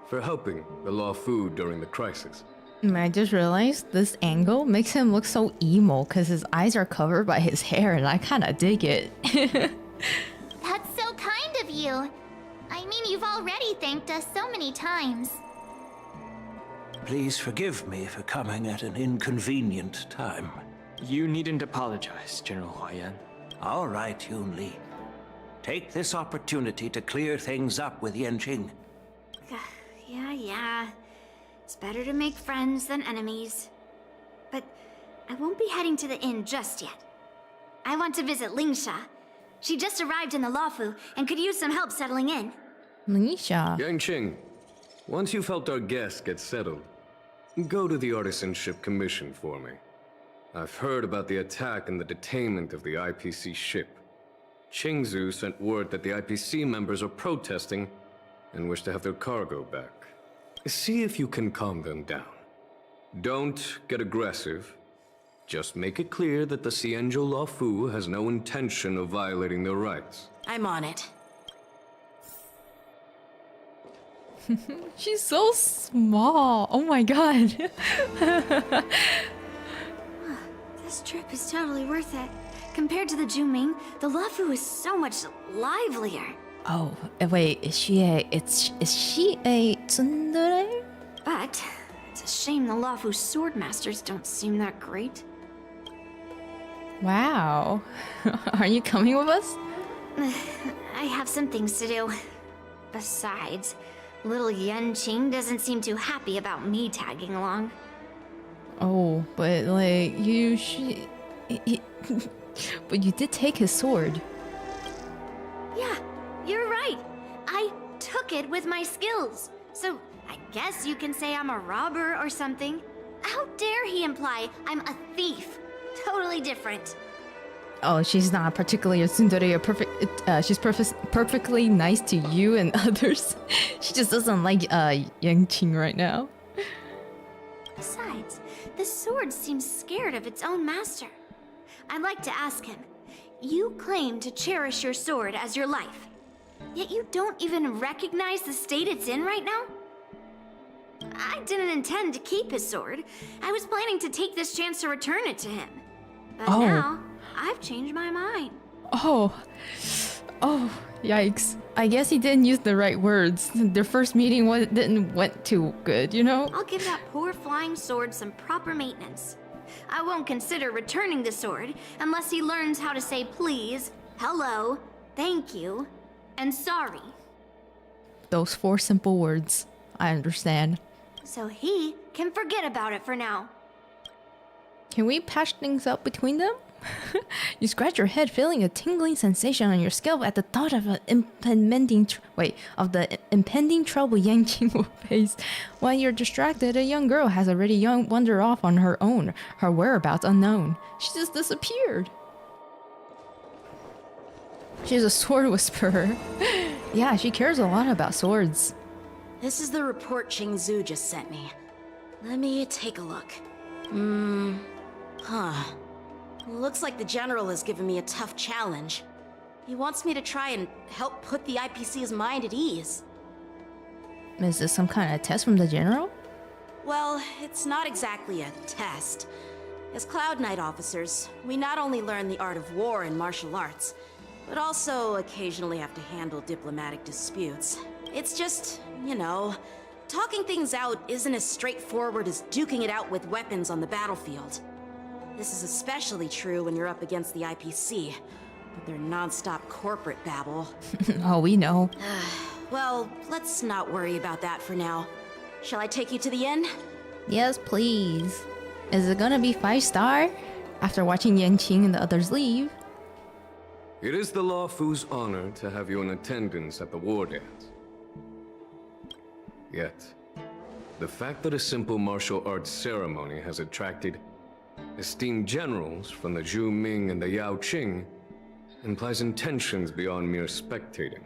for helping the Luofu during the crisis. I just realized this angle makes him look so emo because his eyes are covered by his hair, and I kind of dig it. That's so kind of you. I mean, you've already thanked us so many times. Please forgive me for coming at an inconvenient time. You needn't apologize, General Huaiyan. All right, Yunli. Take this opportunity to clear things up with Yan Qing. Yeah. It's better to make friends than enemies. But I won't be heading to the inn just yet. I want to visit Lingsha. She just arrived in the Luofu and could use some help settling in. Lingsha. Yang Qing, once you've helped our guests get settled, go to the Artisanship Commission for me. I've heard about the attack and the detainment of the IPC ship. Qingzu sent word that the IPC members are protesting and wish to have their cargo back. See if you can calm them down. Don't get aggressive. Just make it clear that the Xianzhou Luofu has no intention of violating their rights. I'm on it. She's so small. Oh my god. This trip is totally worth it. Compared to the Zhuming, the Luofu is so much livelier. Oh, wait, is she a tsundere? But it's a shame the Luofu swordmasters don't seem that great. Wow. Are you coming with us? I have some things to do. Besides, little Yan Qing doesn't seem too happy about me tagging along. Oh, but like, but you did take his sword. Yeah, you're right. I took crooked with my skills, so I guess you can say I'm a robber or something. How dare he imply I'm a thief? Totally different. Oh, she's not particularly a tsundere, she's perfectly nice to you and others. She just doesn't like Yang-Qing right now. Besides, the sword seems scared of its own master. I'd like to ask him, you claim to cherish your sword as your life, yet you don't even recognize the state it's in right now? I didn't intend to keep his sword. I was planning to take this chance to return it to him. But now, I've changed my mind. Oh, yikes. I guess he didn't use the right words. Their first meeting didn't went too good, you know? I'll give that poor flying sword some proper maintenance. I won't consider returning the sword unless he learns how to say please, hello, thank you, and sorry. Those 4 simple words. I understand. So he can forget about it for now. Can we patch things up between them? You scratch your head, feeling a tingling sensation on your scalp at the thought of the impending trouble Yang-Qing will face. While you're distracted, a young girl has already wandered off on her own, her whereabouts unknown. She just disappeared. She's a sword whisperer. Yeah, she cares a lot about swords. This is the report Qingzhu just sent me. Let me take a look. Looks like the General has given me a tough challenge. He wants me to try and help put the IPC's mind at ease. Is this some kind of test from the General? Well, it's not exactly a test. As Cloud Knight officers, we not only learn the art of war and martial arts, but also occasionally have to handle diplomatic disputes. It's just, you know, talking things out isn't as straightforward as duking it out with weapons on the battlefield. This is especially true when you're up against the IPC, with their non-stop corporate babble. Oh, we know. Well, let's not worry about that for now. Shall I take you to the inn? Yes, please. Is it gonna be 5-star? After watching Yang-Qing and the others leave? It is the Luofu's honor to have you in attendance at the Wardance. Yet, the fact that a simple martial arts ceremony has attracted esteemed generals from the Zhu Ming and the Yao Qing implies intentions beyond mere spectating.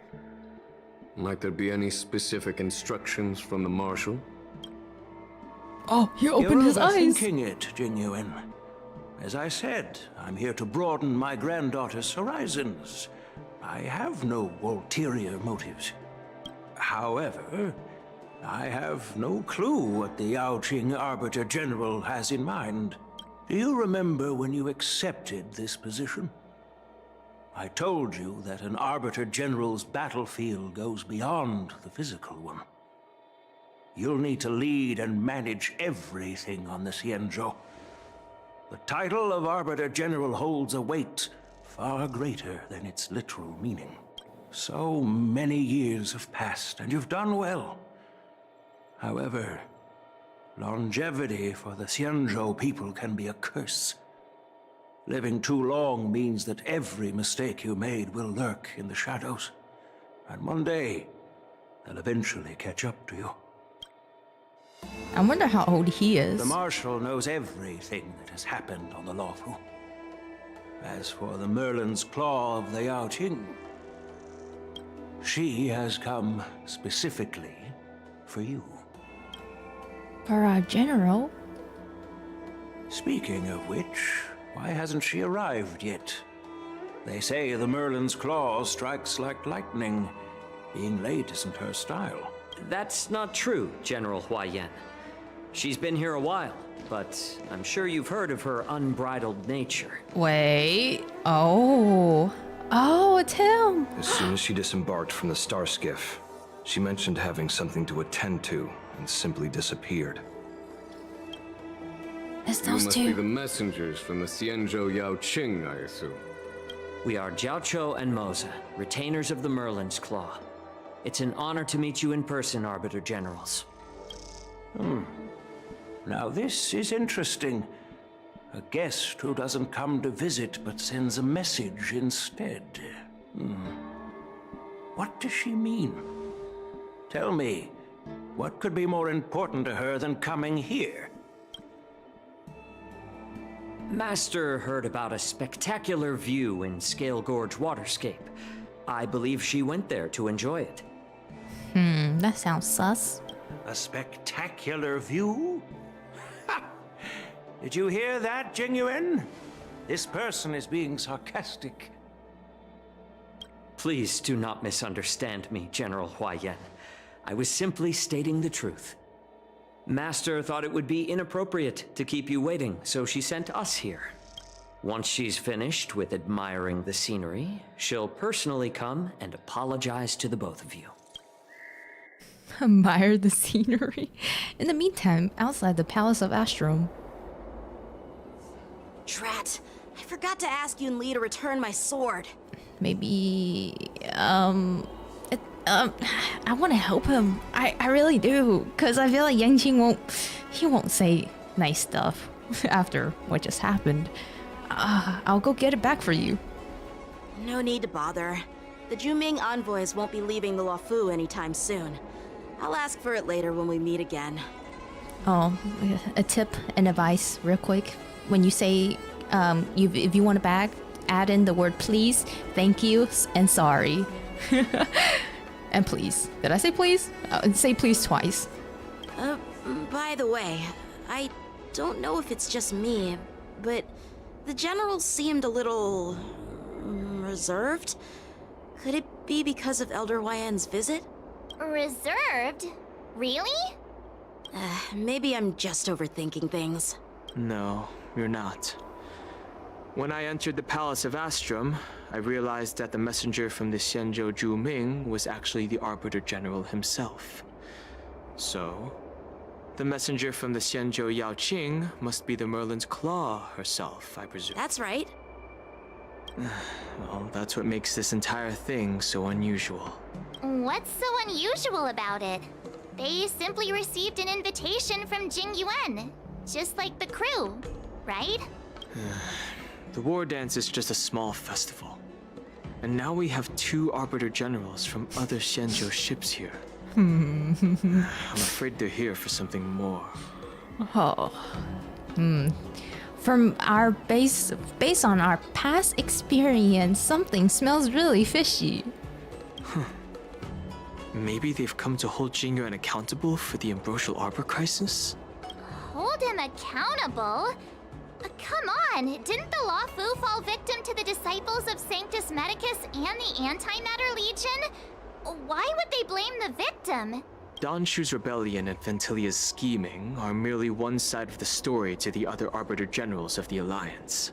Might there be any specific instructions from the Marshal? Oh, he opened his eyes! You're overthinking it, Jingyuan. As I said, I'm here to broaden my granddaughter's horizons. I have no ulterior motives. However, I have no clue what the Yao Qing Arbiter General has in mind. Do you remember when you accepted this position? I told you that an Arbiter General's battlefield goes beyond the physical one. You'll need to lead and manage everything on the Xianzhou. The title of Arbiter General holds a weight far greater than its literal meaning. So many years have passed, and you've done well. However, longevity for the Xianzhou people can be a curse. Living too long means that every mistake you made will lurk in the shadows. And one day, they'll eventually catch up to you. I wonder how old he is. The Marshal knows everything that has happened on the Luofu. As for the Merlin's Claw of the Yao Qing, she has come specifically for you. For our General? Speaking of which, why hasn't she arrived yet? They say the Merlin's Claw strikes like lightning. Being late isn't her style. That's not true, General Huaiyan. She's been here a while, but I'm sure you've heard of her unbridled nature. Wait. Oh, it's him. As soon as she disembarked from the star skiff, she mentioned having something to attend to and simply disappeared. It's You those must two. be the messengers from the Xianzhou Yao Qing, I assume. We are Jiaoqiu and Moza, retainers of the Merlin's Claw. It's an honor to meet you in person, Arbiter Generals. Now this is interesting. A guest who doesn't come to visit but sends a message instead. What does she mean? Tell me, what could be more important to her than coming here? Master heard about a spectacular view in Scale Gorge waterscape. I believe she went there to enjoy it. That sounds sus. A spectacular view? Ha! Did you hear that, Jingyuan? This person is being sarcastic. Please do not misunderstand me, General Huaiyan. I was simply stating the truth. Master thought it would be inappropriate to keep you waiting, so she sent us here. Once she's finished with admiring the scenery, she'll personally come and apologize to the both of you. Admire the scenery. In the meantime, outside the Palace of Astrum. Drat, I forgot to ask Yun-Li to return my sword. Maybe, I want to help him. I really do, because I feel like Yanqing won't say nice stuff after what just happened. I'll go get it back for you. No need to bother. The Zhuming envoys won't be leaving the Luofu anytime soon. I'll ask for it later when we meet again. Oh, a tip and advice real quick. When you say, if you want a bag, add in the word please, thank you, and sorry. And please. Did I say please? Say please twice. By the way, I don't know if it's just me, but the general seemed a little reserved. Could it be because of Elder Huaiyan's visit? Reserved? Really? Maybe I'm just overthinking things. No, you're not. When I entered the Palace of Astrum, I realized that the messenger from the Xianzhou Zhuming was actually the Arbiter General himself. So, the messenger from the Xianzhou Yaoqing must be the Merlin's Claw herself, I presume. That's right. Well, that's what makes this entire thing so unusual. What's so unusual about it? They simply received an invitation from Jingyuan, just like the crew, right? The Wardance is just a small festival. And now we have 2 Arbiter Generals from other Xianzhou ships here. I'm afraid they're here for something more. From our based on our past experience, something smells really fishy. Maybe they've come to hold Jingyuan accountable for the Ambrosial Arbor crisis? Hold him accountable? Come on, didn't the Luofu fall victim to the disciples of Sanctus Medicus and the Antimatter Legion? Why would they blame the victim? Danshu's rebellion and Ventilia's scheming are merely one side of the story to the other Arbiter Generals of the Alliance.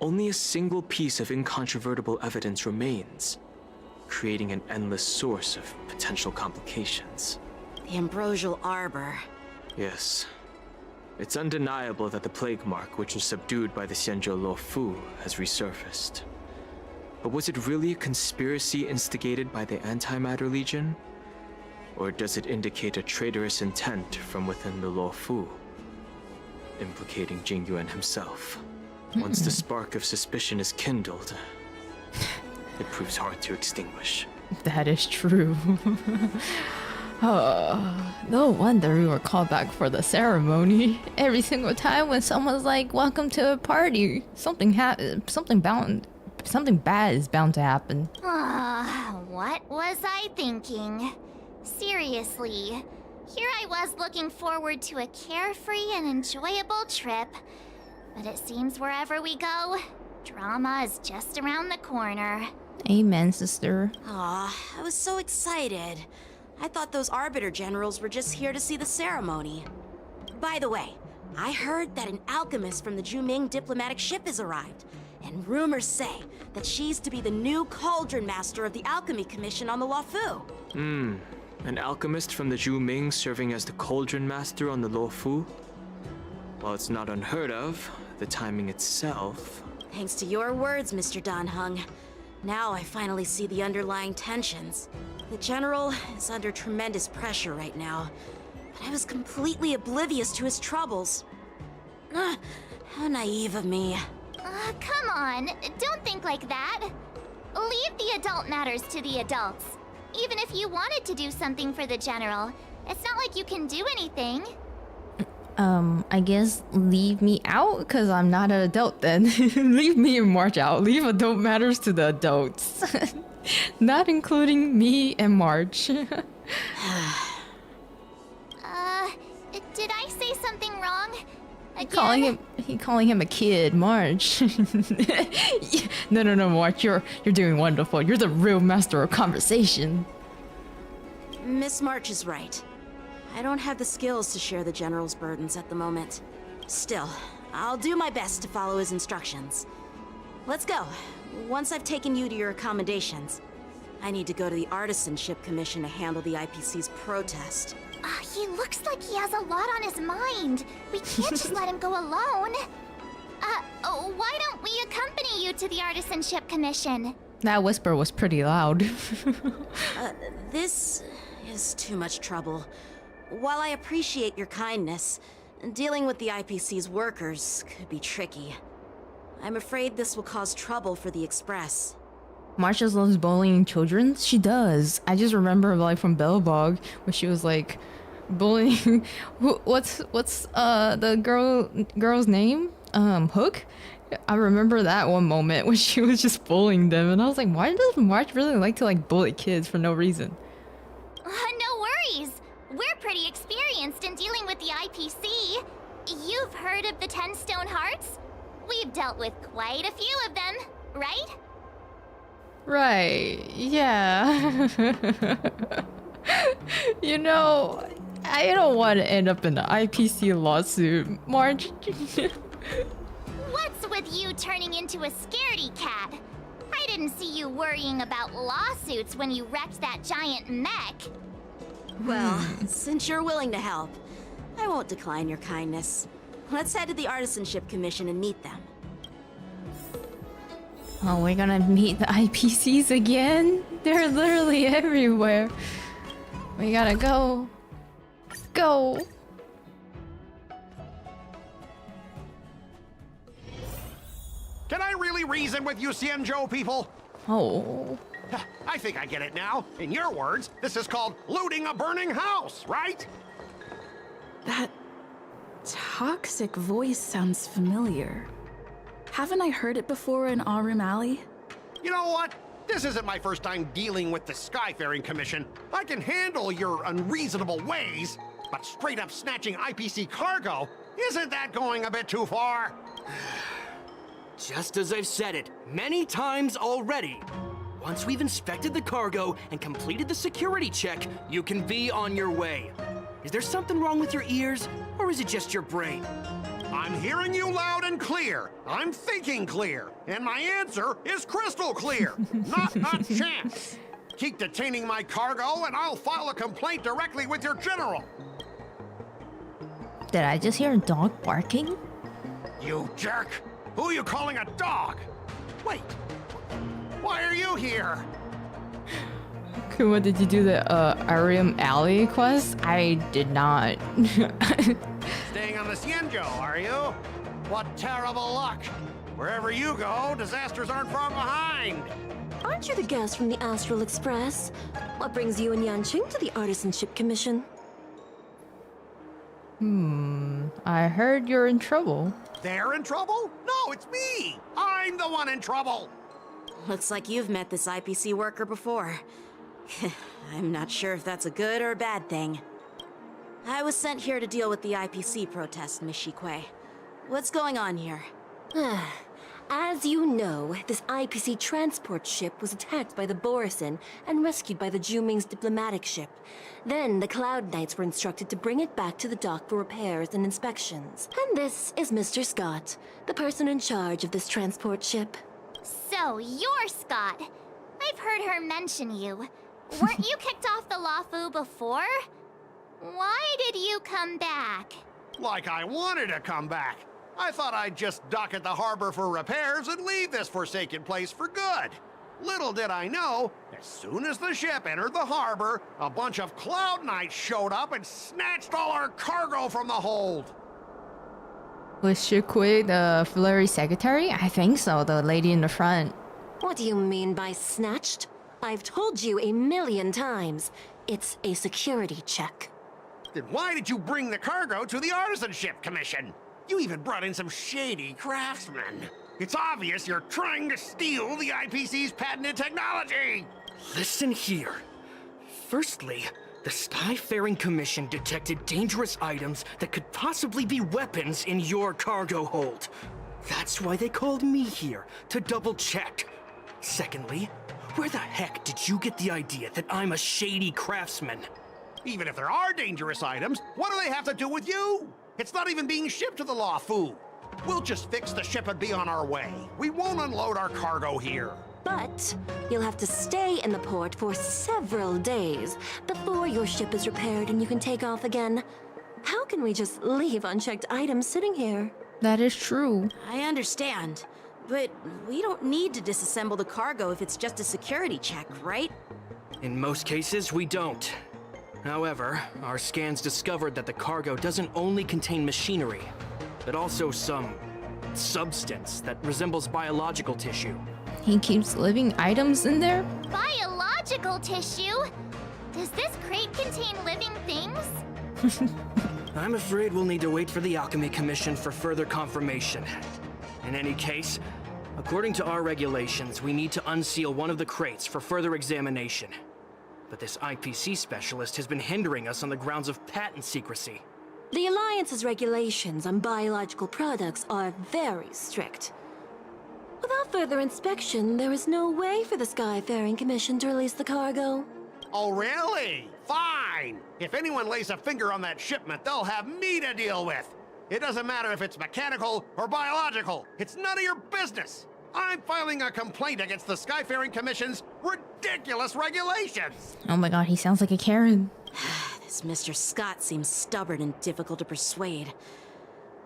Only a single piece of incontrovertible evidence remains, creating an endless source of potential complications. The Ambrosial Arbor. Yes. It's undeniable that the plague mark, which was subdued by the Xianzhou Luofu, has resurfaced. But was it really a conspiracy instigated by the Antimatter Legion? Or does it indicate a traitorous intent from within the Luofu, implicating Jingyuan himself? Once the spark of suspicion is kindled, it proves hard to extinguish. That is true. No wonder we were called back for the ceremony. Every single time when someone's like, "Welcome to a party," something bad is bound to happen. What was I thinking? Seriously, here I was looking forward to a carefree and enjoyable trip, but it seems wherever we go, drama is just around the corner. Amen, sister. Aw, I was so excited. I thought those Arbiter Generals were just here to see the ceremony. By the way, I heard that an alchemist from the Zhuming diplomatic ship has arrived, and rumors say that she's to be the new Cauldron Master of the Alchemy Commission on the Luofu. An alchemist from the Zhuming serving as the Cauldron Master on the Luofu? While it's not unheard of, the timing itself... Thanks to your words, Mr. Danheng. Now I finally see the underlying tensions. The General is under tremendous pressure right now, but I was completely oblivious to his troubles. How naive of me. Come on, don't think like that. Leave the adult matters to the adults. Even if you wanted to do something for the General, it's not like you can do anything. I guess leave me out because I'm not an adult then. Leave me and March out. Leave adult matters to the adults. Not including me and March. Did I say something wrong? Again? Calling him a kid, March. No, March, you're doing wonderful. You're the real master of conversation. Miss March is right. I don't have the skills to share the General's burdens at the moment. Still, I'll do my best to follow his instructions. Let's go. Once I've taken you to your accommodations, I need to go to the Artisanship Commission to handle the IPC's protest. He looks like he has a lot on his mind. We can't just let him go alone. Why don't we accompany you to the Artisanship Commission? That whisper was pretty loud. This is too much trouble. While I appreciate your kindness, dealing with the IPC's workers could be tricky. I'm afraid this will cause trouble for the Express. March just loves bullying children. She does. I just remember like from Bellbog when she was like bullying. What's the girl's name? Hook. I remember that one moment when she was just bullying them, and I was like, why does March really like to like bully kids for no reason? No worries. We're pretty experienced in dealing with the IPC. You've heard of the 10 Stone Hearts? We've dealt with quite a few of them, right? Right, yeah. You know, I don't want to end up in an IPC lawsuit, March. What's with you turning into a scaredy cat? I didn't see you worrying about lawsuits when you wrecked that giant mech. Well, since you're willing to help, I won't decline your kindness. Let's head to the Artisanship Commission and meet them. Oh, we're gonna meet the IPCs again? They're literally everywhere. We gotta go. Go. Can I really reason with you Xianzhou people? Oh. I think I get it now. In your words, this is called looting a burning house, right? That toxic voice sounds familiar. Haven't I heard it before in 𝗖𝗵𝘁? You know what? This isn't my first time dealing with the Skyfaring Commission. I can handle your unreasonable ways, but straight up snatching IPC cargo, isn't that going a bit too far? Just as I've said it many times already. Once we've inspected the cargo and completed the security check, you can be on your way. Is there something wrong with your ears, or is it just your brain? I'm hearing you loud and clear. I'm thinking clear. And my answer is crystal clear. Not a chance. Keep detaining my cargo and I'll file a complaint directly with your general. Did I just hear a dog barking? You jerk. Who are you calling a dog? Wait. Why are you here? Kuma, did you do the 𝗖𝗵𝘁 quest? I did not. Staying on the Xianzhou, are you? What terrible luck. Wherever you go, disasters aren't far behind. Aren't you the guest from the Astral Express? What brings you and Yanqing to the Artisanship Commission? I heard you're in trouble. They're in trouble? No, it's me. I'm the one in trouble. Looks like you've met this IPC worker before. I'm not sure if that's a good or a bad thing. I was sent here to deal with the IPC protest, Miss 𝗔𝗂𝗧. What's going on here? As you know, this IPC transport ship was attacked by the Borison and rescued by the Zhuming's diplomatic ship. Then the Cloud Knights were instructed to bring it back to the dock for repairs and inspections. And this is Mr. Scott, the person in charge of this transport ship. So, you're Scott. I've heard her mention you. Weren't you kicked off the Lawfu before? Why did you come back? Like I wanted to come back. I thought I'd just dock at the harbor for repairs and leave this forsaken place for good. Little did I know, as soon as the ship entered the harbor, a bunch of Cloud Knights showed up and snatched all our cargo from the hold. Was 𝗔𝗂𝗧 the Flurry secretary? I think so, the lady in the front. What do you mean by snatched? I've told you 1,000,000 times. It's a security check. Then why did you bring the cargo to the Artisanship Commission? You even brought in some shady craftsmen. It's obvious you're trying to steal the IPC's patented technology! Listen here. Firstly, the Skyfaring Commission detected dangerous items that could possibly be weapons in your cargo hold. That's why they called me here, to double check. Secondly, where the heck did you get the idea that I'm a shady craftsman? Even if there are dangerous items, what do they have to do with you? It's not even being shipped to the Luofu. We'll just fix the ship and be on our way. We won't unload our cargo here. But you'll have to stay in the port for several days before your ship is repaired and you can take off again. How can we just leave unchecked items sitting here? That is true. I understand, but we don't need to disassemble the cargo if it's just a security check, right? In most cases, we don't. However, our scans discovered that the cargo doesn't only contain machinery, but also some substance that resembles biological tissue. He keeps living items in there? Biological tissue? Does this crate contain living things? I'm afraid we'll need to wait for the Alchemy Commission for further confirmation. In any case, according to our regulations, we need to unseal one of the crates for further examination. But this IPC specialist has been hindering us on the grounds of patent secrecy. The Alliance's regulations on biological products are very strict. Without further inspection, there is no way for the Skyfaring Commission to release the cargo. Oh, really? Fine! If anyone lays a finger on that shipment, they'll have me to deal with. It doesn't matter if it's mechanical or biological. It's none of your business. I'm filing a complaint against the Skyfaring Commission's ridiculous regulations. Oh my god, he sounds like a Karen. This Mr. Scott seems stubborn and difficult to persuade.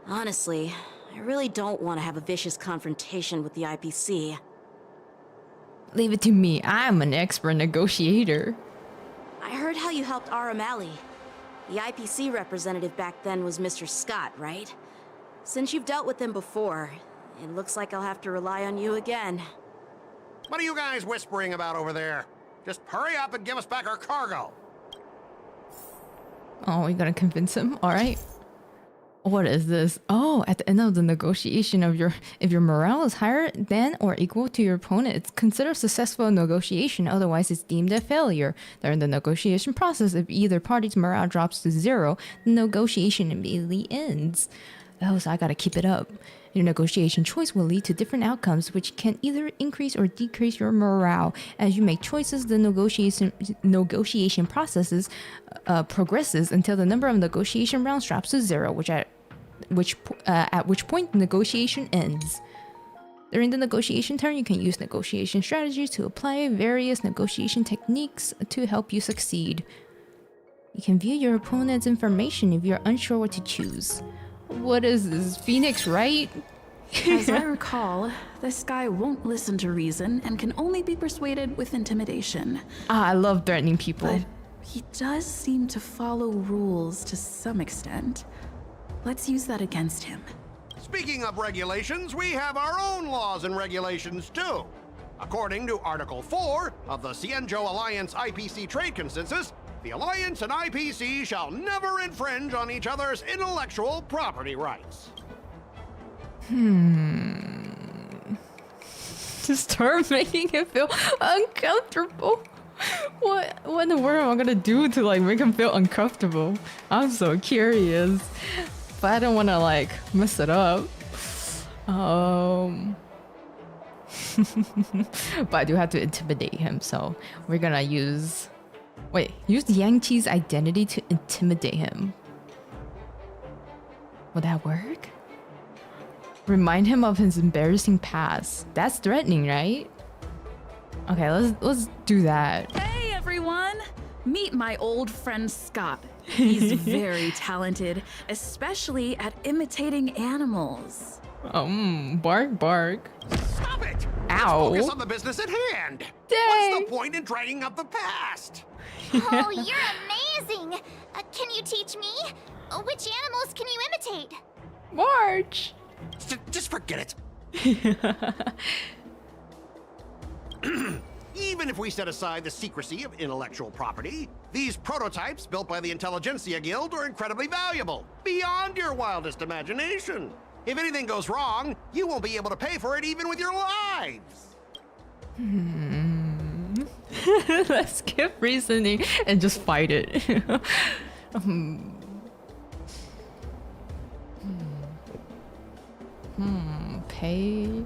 Honestly, I really don't want to have a vicious confrontation with the IPC. Leave it to me. I'm an expert negotiator. I heard how you helped 𝗷𝗵𝘁. The IPC representative back then was Mr. Scott, right? Since you've dealt with him before, it looks like I'll have to rely on you again. What are you guys whispering about over there? Just hurry up and give us back our cargo. Oh, you're gonna convince him? Alright. What is this? Oh, at the end of the negotiation if your morale is higher than or equal to your opponent, it's considered successful negotiation, otherwise it's deemed a failure. During the negotiation process, if either party's morale drops to 0, the negotiation immediately ends. Oh, so I gotta keep it up. Your negotiation choice will lead to different outcomes, which can either increase or decrease your morale. As you make choices, the negotiation processes progresses until the number of negotiation rounds drops to 0, at which point the negotiation ends. During the negotiation turn, you can use negotiation strategies to apply various negotiation techniques to help you succeed. You can view your opponent's information if you're unsure what to choose. What is this, Phoenix, right? As I recall, this guy won't listen to reason and can only be persuaded with intimidation. Ah, I love threatening people. But he does seem to follow rules to some extent. Let's use that against him. Speaking of regulations, we have our own laws and regulations too. According to Article 4 of the Xianzhou Alliance IPC Trade Consensus, the Alliance and IPC shall never infringe on each other's intellectual property rights. Just start making him feel uncomfortable. What in the world am I gonna do to like make him feel uncomfortable? I'm so curious. But I don't wanna like mess it up. But I do have to intimidate him, so we're gonna use Yang Qi's identity to intimidate him. Would that work? Remind him of his embarrassing past. That's threatening, right? Okay, let's do that. Hey everyone! Meet my old friend Scott. He's very talented, especially at imitating animals. Bark bark. Stop it! Ow. Let's focus on the business at hand. Dang. What's the point in dragging up the past? Oh, you're amazing! Can you teach me? Which animals can you imitate? March! Just forget it. Even if we set aside the secrecy of intellectual property, these prototypes built by the Intelligentsia Guild are incredibly valuable, beyond your wildest imagination. If anything goes wrong, you won't be able to pay for it even with your lives. Let's skip reasoning and just fight it. Pay.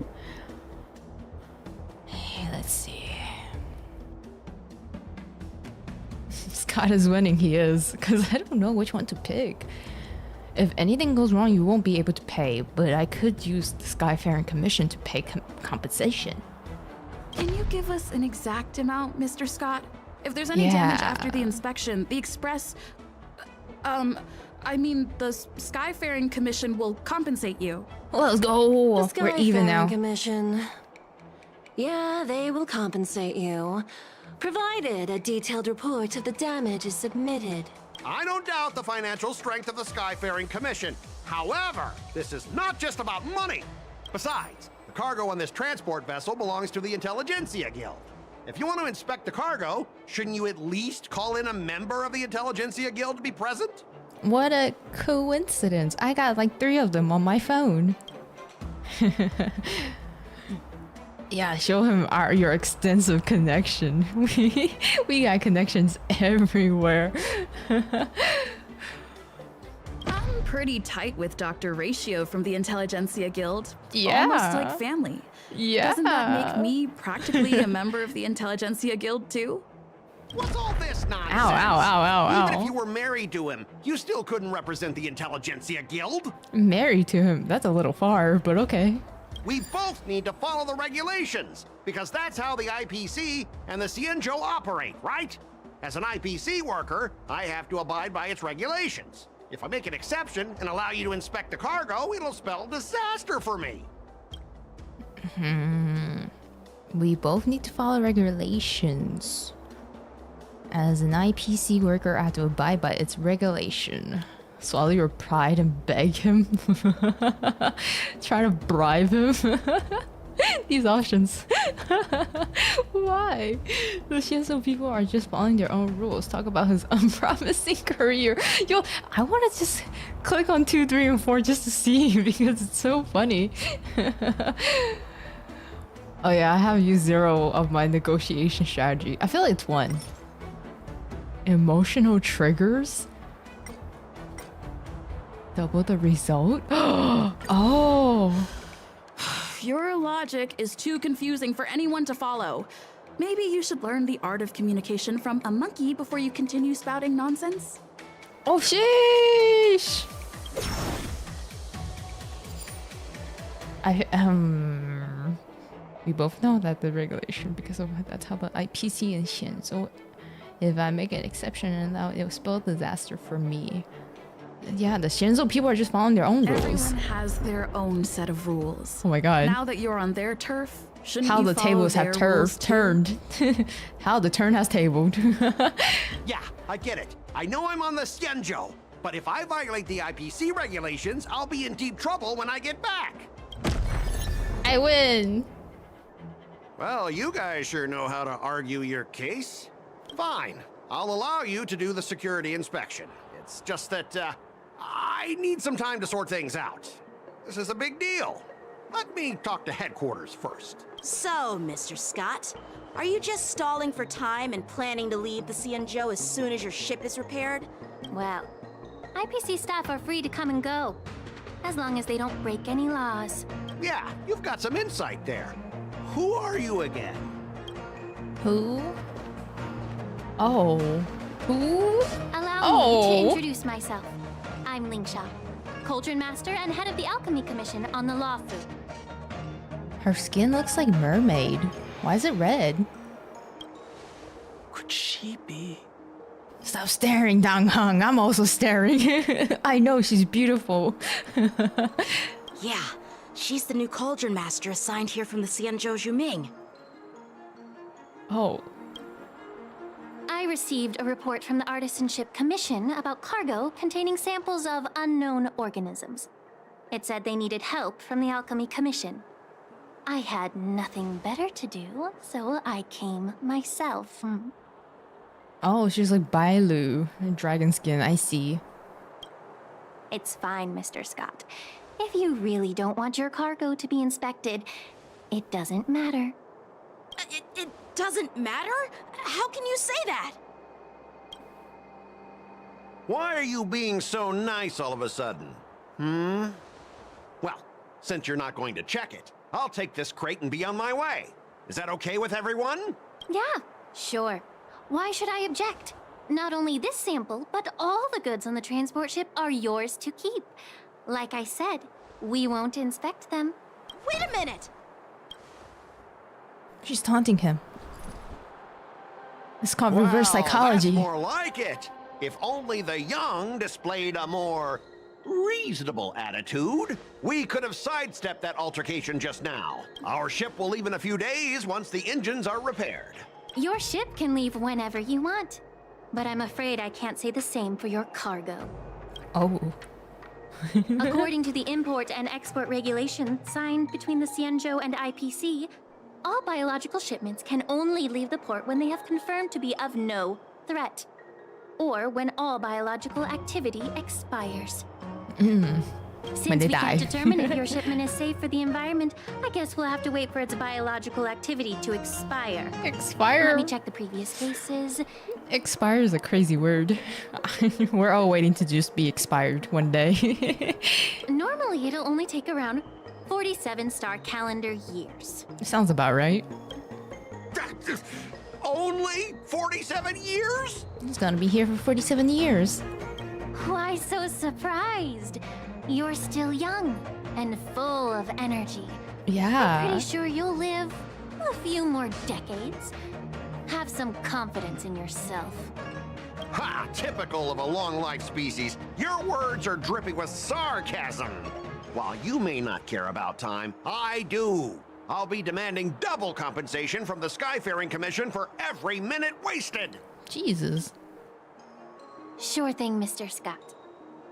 Hey, let's see. Scott is winning, he is, because I don't know which one to pick. If anything goes wrong, you won't be able to pay, but I could use the Skyfaring Commission to pay compensation. Can you give us an exact amount, Mr. Scott? If there's any damage after the inspection, the Express... I mean, the Skyfaring Commission will compensate you. Let's go! The We're even now. Commission. Yeah, they will compensate you, provided a detailed report of the damage is submitted. I don't doubt the financial strength of the Skyfaring Commission. However, this is not just about money. Besides, the cargo on this transport vessel belongs to the Intelligentsia Guild. If you want to inspect the cargo, shouldn't you at least call in a member of the Intelligentsia Guild to be present? What a coincidence. I got like 3 of them on my phone. Yeah, show him your extensive connection. We got connections everywhere. I'm pretty tight with Dr. Ratio from the Intelligentsia Guild. Yeah. Almost like family. Yeah. Doesn't that make me practically a member of the Intelligentsia Guild too? What's all this nonsense? Ow, ow, ow, ow, Even ow. if you were married to him, you still couldn't represent the Intelligentsia Guild. Married to him. That's a little far, but okay. We both need to follow the regulations, because that's how the IPC and the 𝗖𝗵𝘁 operate, right? As an IPC worker, I have to abide by its regulations. If I make an exception and allow you to inspect the cargo, it'll spell disaster for me. We both need to follow regulations. As an IPC worker, I have to abide by its regulation. Swallow your pride and beg him. Try to bribe him. These options. Why? The Shienso people are just following their own rules. Talk about his unpromising career. Yo, I want to just click on 2, 3, and 4 just to see because it's so funny. Oh yeah, I have used 0 of my negotiation strategy. I feel like it's 1. Emotional triggers? Double the result? Oh! Your logic is too confusing for anyone to follow. Maybe you should learn the art of communication from a monkey before you continue spouting nonsense? Oh, sheesh! We both know that the regulation, because of that's how the IPC and Xian. So if I make an exception, and now it will spell disaster for me. Yeah, the Shienso people are just following their own rules. Everyone has their own set of rules. Oh my god. Now that you're on their turf, shouldn't how you the follow tables their have rules turned. How the turn has tabled. Yeah, I get it. I know I'm on the 𝗖𝗵𝘁, but if I violate the IPC regulations, I'll be in deep trouble when I get back. I win. Well, you guys sure know how to argue your case. Fine, I'll allow you to do the security inspection. It's just that, I need some time to sort things out. This is a big deal. Let me talk to headquarters first. So, Mr. Scott, are you just stalling for time and planning to leave the 𝗖𝗵𝘁 as soon as your ship is repaired? Well, IPC staff are free to come and go, as long as they don't break any laws. Yeah, you've got some insight there. Who are you again? Who? Oh. Who? Allow me to introduce myself. I'm Feixiao, Cauldron Master and head of the Alchemy Commission on the Lawfu. Her skin looks like mermaid. Why is it red? Could she be? Stop staring, Dang Heng. I'm also staring. I know she's beautiful. Yeah, she's the new Cauldron Master assigned here from the 𝗖𝗵𝘁 Zhuming. Oh. I received a report from the Artisanship Commission about cargo containing samples of unknown organisms. It said they needed help from the Alchemy Commission. I had nothing better to do, so I came myself. Oh, she's like Bailu, dragon skin. I see. It's fine, Mr. Scott. If you really don't want your cargo to be inspected, it doesn't matter. It doesn't matter? How can you say that? Why are you being so nice all of a sudden? Well, since you're not going to check it, I'll take this crate and be on my way. Is that okay with everyone? Yeah, sure. Why should I object? Not only this sample, but all the goods on the transport ship are yours to keep. Like I said, we won't inspect them. Wait a minute! She's taunting him. It's called reverse psychology. That's more like it. If only the young displayed a more reasonable attitude, we could have sidestepped that altercation just now. Our ship will leave in a few days once the engines are repaired. Your ship can leave whenever you want, but I'm afraid I can't say the same for your cargo. Oh. According to the import and export regulation signed between the Xianzhou and IPC, all biological shipments can only leave the port when they have confirmed to be of no threat, or when all biological activity expires. Since When they we die. can't determine if your shipment is safe for the environment, I guess we'll have to wait for its biological activity to expire. Expire? Let me check the previous cases. Expire is a crazy word. We're all waiting to just be expired one day. Normally, it'll only take around 47 star calendar years. Sounds about right. Only 47 years? He's gonna be here for 47 years. Why so surprised? You're still young and full of energy. Yeah. I'm pretty sure you'll live a few more decades. Have some confidence in yourself. Ha! Typical of a long-life species. Your words are dripping with sarcasm. While you may not care about time, I do. I'll be demanding double compensation from the Skyfaring Commission for every minute wasted. Jesus. Sure thing, Mr. Scott.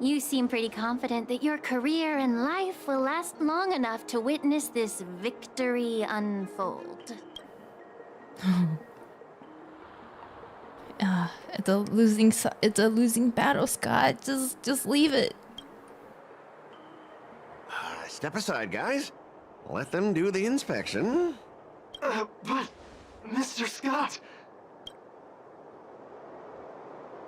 You seem pretty confident that your career and life will last long enough to witness this victory unfold. It's a losing battle, Scott. Just leave it. Step aside, guys. Let them do the inspection. But, Mr. Scott...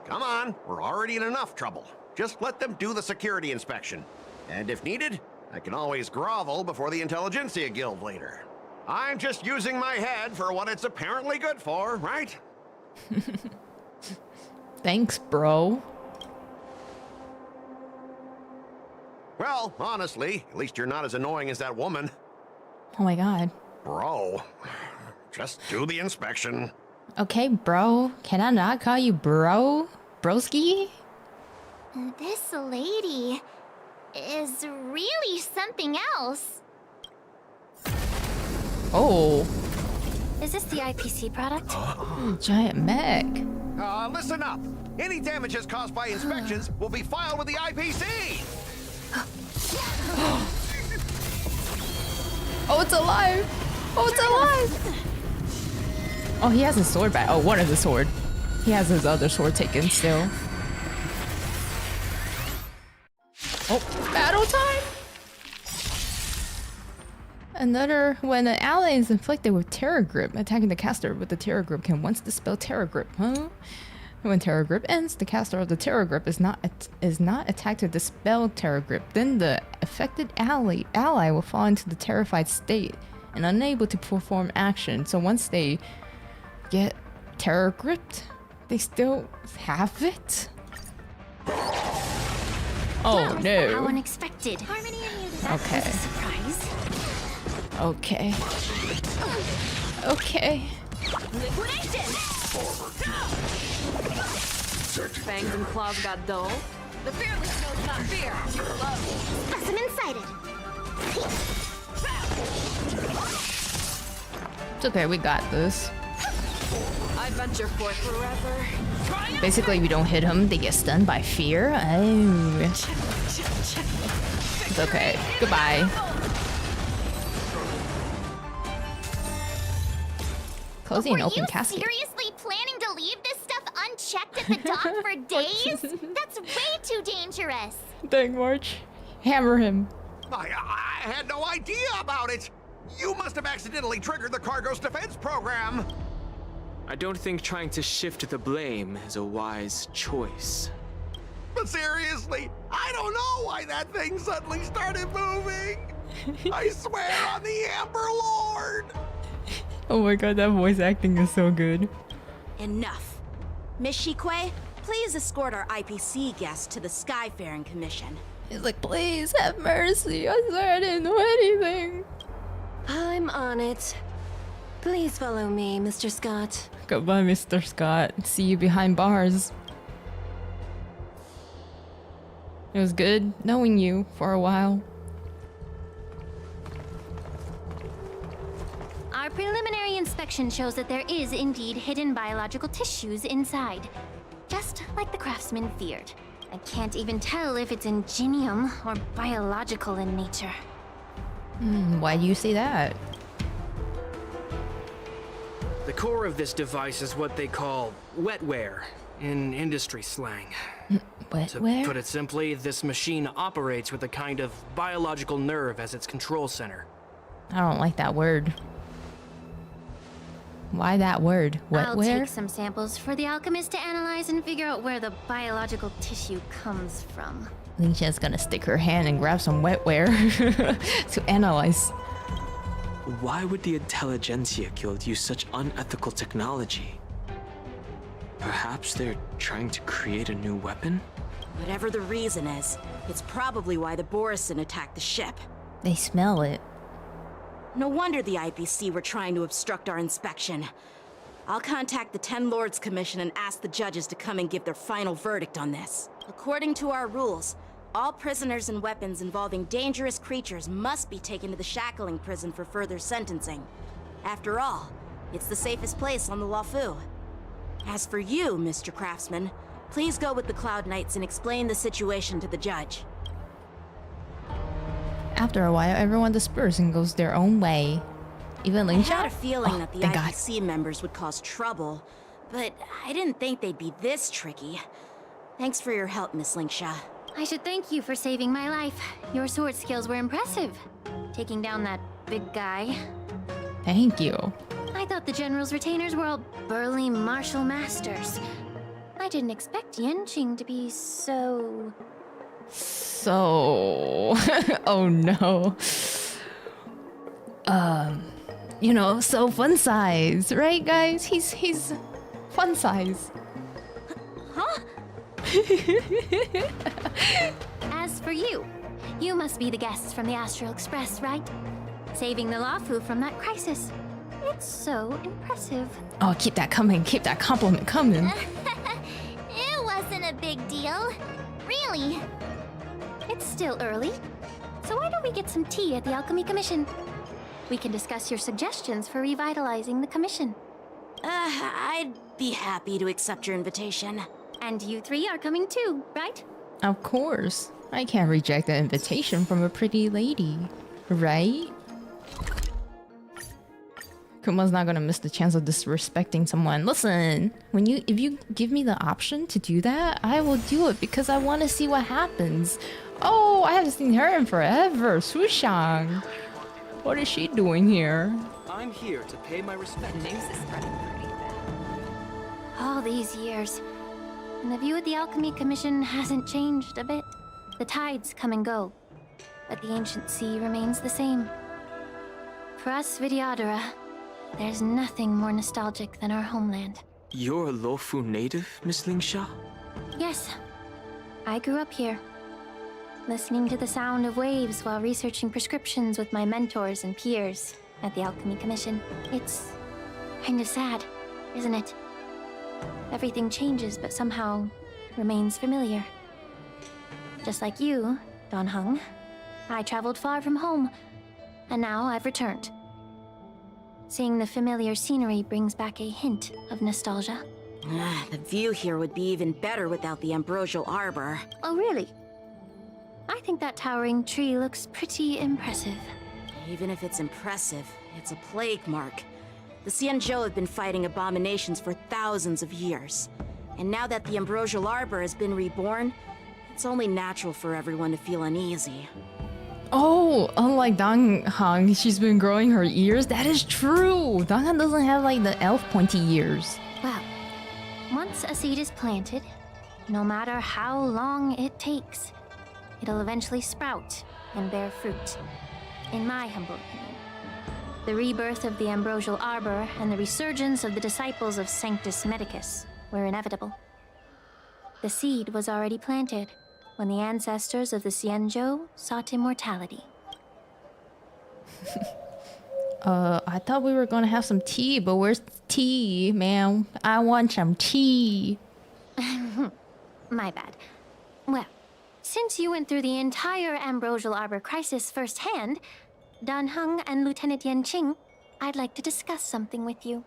Come on, we're already in enough trouble. Just let them do the security inspection. And if needed, I can always grovel before the Intelligentsia Guild later. I'm just using my head for what it's apparently good for, right? Thanks, bro. Well, honestly, at least you're not as annoying as that woman. Oh my god. Bro, just do the inspection. Okay, bro. Can I not call you bro? Broski? This lady is really something else. Oh. Is this the IPC product? Giant mech. Listen up. Any damages caused by inspections will be filed with the IPC. Oh, it's alive! Oh, it's alive! Oh, he has a sword back. Oh, one of the sword. He has his other sword taken still. Oh, battle time! Another, when an ally is inflicted with Terror Grip, attacking the caster with the Terror Grip can once dispel Terror Grip, huh? When Terror Grip ends, the caster of the Terror Grip is not attacked to dispel Terror Grip. Then the affected ally will fall into the terrified state and unable to perform action. So once they get Terror Gripped, they still have it? Oh no. How unexpected. Okay. Surprise. Okay. Okay. Liquidation! Fangs and claws got dull. The fearless knows not fear. Specimen sighted. It's okay, we got this. I venture forth forever. Basically, we don't hit him, they get stunned by fear. Oh. It's okay. Goodbye. Cozy and open Were you casket. seriously planning to leave this stuff unchecked at the dock for days? That's way too dangerous. Dang, March. Hammer him. I had no idea about it. You must have accidentally triggered the cargo's defense program. I don't think trying to shift the blame is a wise choice. But seriously, I don't know why that thing suddenly started moving. I swear on the Amber Lord. Oh my god, that voice acting is so good. Enough. Miss 𝗖𝗵𝘁, please escort our IPC guests to the Skyfaring Commission. He's like, please have mercy. I swear I didn't do anything. I'm on it. Please follow me, Mr. Scott. Goodbye, Mr. Scott. See you behind bars. It was good knowing you for a while. Our preliminary inspection shows that there is indeed hidden biological tissues inside. Just like the craftsman feared. I can't even tell if it's ingenium or biological in nature. Why do you say that? The core of this device is what they call wetware in industry slang. Wetware? To put it simply, this machine operates with a kind of biological nerve as its control center. I don't like that word. Why that word? Wetware? I'll take some samples for the alchemist to analyze and figure out where the biological tissue comes from. Lingsha's gonna stick her hand and grab some wetware to analyze. Why would the Intelligentsia Guild use such unethical technology? Perhaps they're trying to create a new weapon? Whatever the reason is, it's probably why the Borison attacked the ship. They smell it. No wonder the IPC were trying to obstruct our inspection. I'll contact the Ten Lords Commission and ask the judges to come and give their final verdict on this. According to our rules, all prisoners and weapons involving dangerous creatures must be taken to the shackling prison for further sentencing. After all, it's the safest place on the Luofu. As for you, Mr. Craftsman, please go with the Cloud Knights and explain the situation to the judge. After a while, everyone disperses and goes their own way. Even Lingsha? I had a feeling that the thank God. IPC members would cause trouble, but I didn't think they'd be this tricky. Thanks for your help, Miss Lingsha. I should thank you for saving my life. Your sword skills were impressive. Taking down that big guy. Thank you. I thought the General's retainers were all burly martial masters. I didn't expect Yanqing to be so... Oh no. You know, so fun size, right guys? He's fun size. Huh? As for you, you must be the guests from the Astral Express, right? Saving the Luofu from that crisis. It's so impressive. Oh, keep that coming. Keep that compliment coming. It wasn't a big deal. Really. It's still early. So why don't we get some tea at the Alchemy Commission? We can discuss your suggestions for revitalizing the commission. I'd be happy to accept your invitation. And you three are coming too, right? Of course. I can't reject an invitation from a pretty lady, right? Kuma's not gonna miss the chance of disrespecting someone. Listen, if you give me the option to do that, I will do it because I want to see what happens. Oh, I haven't seen her in forever. Sushang. What is she doing here? I'm here to pay my respects. The news is spreading pretty fast. All these years, and the view at the Alchemy Commission hasn't changed a bit. The tides come and go, but the ancient sea remains the same. For us Vidyadhara, there's nothing more nostalgic than our homeland. You're a Luofu native, Miss Lingsha? Yes, I grew up here, listening to the sound of waves while researching prescriptions with my mentors and peers at the Alchemy Commission. It's kind of sad, isn't it? Everything changes, but somehow remains familiar. Just like you, Don Hung, I traveled far from home, and now I've returned. Seeing the familiar scenery brings back a hint of nostalgia. The view here would be even better without the ambrosial arbor. Oh, really? I think that towering tree looks pretty impressive. Even if it's impressive, it's a plague mark. The Xianzhou have been fighting abominations for thousands of years. And now that the Ambrosial Arbor has been reborn, it's only natural for everyone to feel uneasy. Oh, unlike Danghang, she's been growing her ears. That is true. Danghang doesn't have like the elf pointy ears. Well, once a seed is planted, no matter how long it takes, it'll eventually sprout and bear fruit, in my humble opinion. The rebirth of the Ambrosial Arbor and the resurgence of the disciples of Sanctus Medicus were inevitable. The seed was already planted when the ancestors of the Xianzhou sought immortality. I thought we were gonna have some tea, but where's the tea, man? I want some tea. My bad. Well, since you went through the entire Ambrosial Arbor crisis firsthand, Danheng and Lieutenant Yanqing, I'd like to discuss something with you.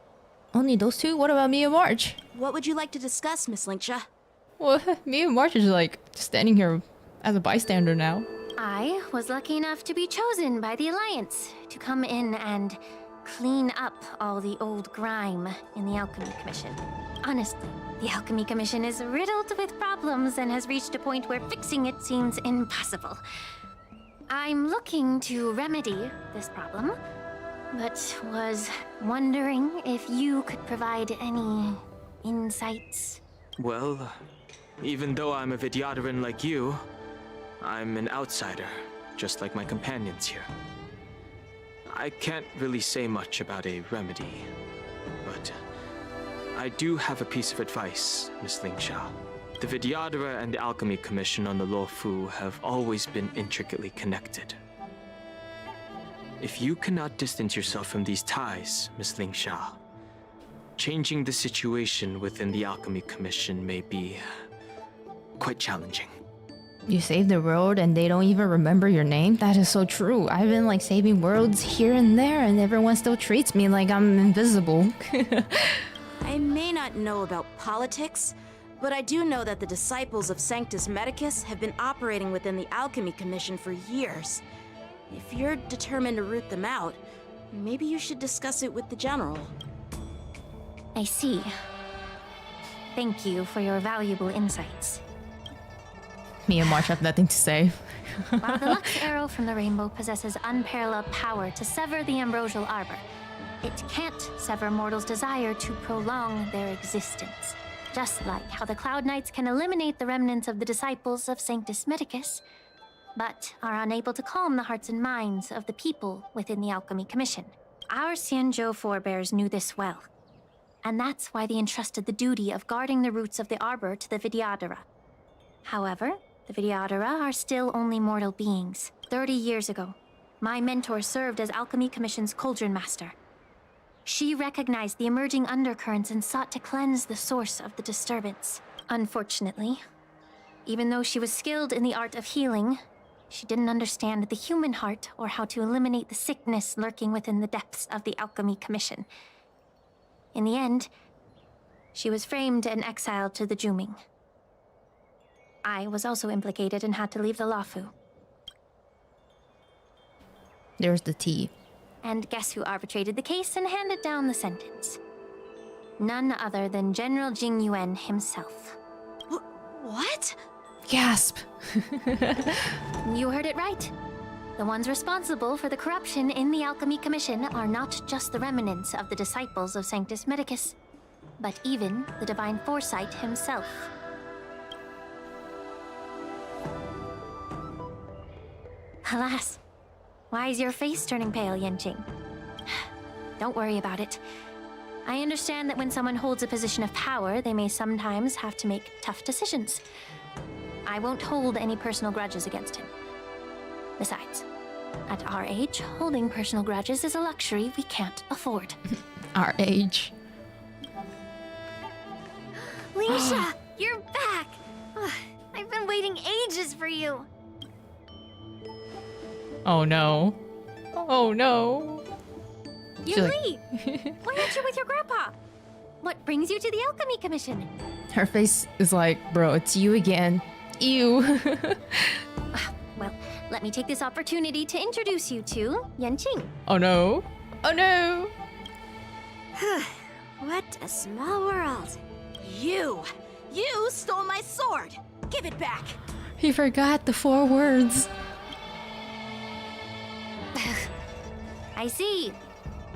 Only those two? What about me and March? What would you like to discuss, Miss Linksha? Well, me and March is like standing here as a bystander now. I was lucky enough to be chosen by the Alliance to come in and clean up all the old grime in the Alchemy Commission. Honestly, the Alchemy Commission is riddled with problems and has reached a point where fixing it seems impossible. I'm looking to remedy this problem, but was wondering if you could provide any insights. Well, even though I'm a Vidyadaran like you, I'm an outsider, just like my companions here. I can't really say much about a remedy, but I do have a piece of advice, Miss Linksha. The Vidyadara and the Alchemy Commission on the Luofu have always been intricately connected. If you cannot distance yourself from these ties, Miss Linksha, changing the situation within the Alchemy Commission may be quite challenging. You save the world and they don't even remember your name? That is so true. I've been like saving worlds here and there and everyone still treats me like I'm invisible. I may not know about politics, but I do know that the disciples of Sanctus Medicus have been operating within the Alchemy Commission for years. If you're determined to root them out, maybe you should discuss it with the General. I see. Thank you for your valuable insights. Me and March have nothing to say. While the Lux Arrow from the Rainbow possesses unparalleled power to sever the Ambrosial Arbor, it can't sever mortals' desire to prolong their existence. Just like how the Cloud Knights can eliminate the remnants of the disciples of Sanctus Medicus, but are unable to calm the hearts and minds of the people within the Alchemy Commission. Our Xianzhou forebears knew this well, and that's why they entrusted the duty of guarding the roots of the Arbor to the Vidyadara. However, the Vidyadara are still only mortal beings. 30 years ago, my mentor served as Alchemy Commission's Cauldron Master. She recognized the emerging undercurrents and sought to cleanse the source of the disturbance. Unfortunately, even though she was skilled in the art of healing, she didn't understand the human heart or how to eliminate the sickness lurking within the depths of the Alchemy Commission. In the end, she was framed and exiled to the Juming. I was also implicated and had to leave the Luofu. There's the tea. And guess who arbitrated the case and handed down the sentence? None other than General Jing Yuan himself. What? Gasp! You heard it right. The ones responsible for the corruption in the Alchemy Commission are not just the remnants of the disciples of Sanctus Medicus, but even the Divine Foresight himself. Alas, why is your face turning pale, Yanqing? Don't worry about it. I understand that when someone holds a position of power, they may sometimes have to make tough decisions. I won't hold any personal grudges against him. Besides, at our age, holding personal grudges is a luxury we can't afford. Our age. Linksha, you're back! I've been waiting ages for you. Oh no. Oh no. Yuli! Why aren't you with your grandpa? What brings you to the Alchemy Commission? Her face is like, bro, it's you again. Ew. Well, let me take this opportunity to introduce you to Yanqing. Oh no. Oh no. What a small world. You stole my sword. Give it back. He forgot the 4 words. I see.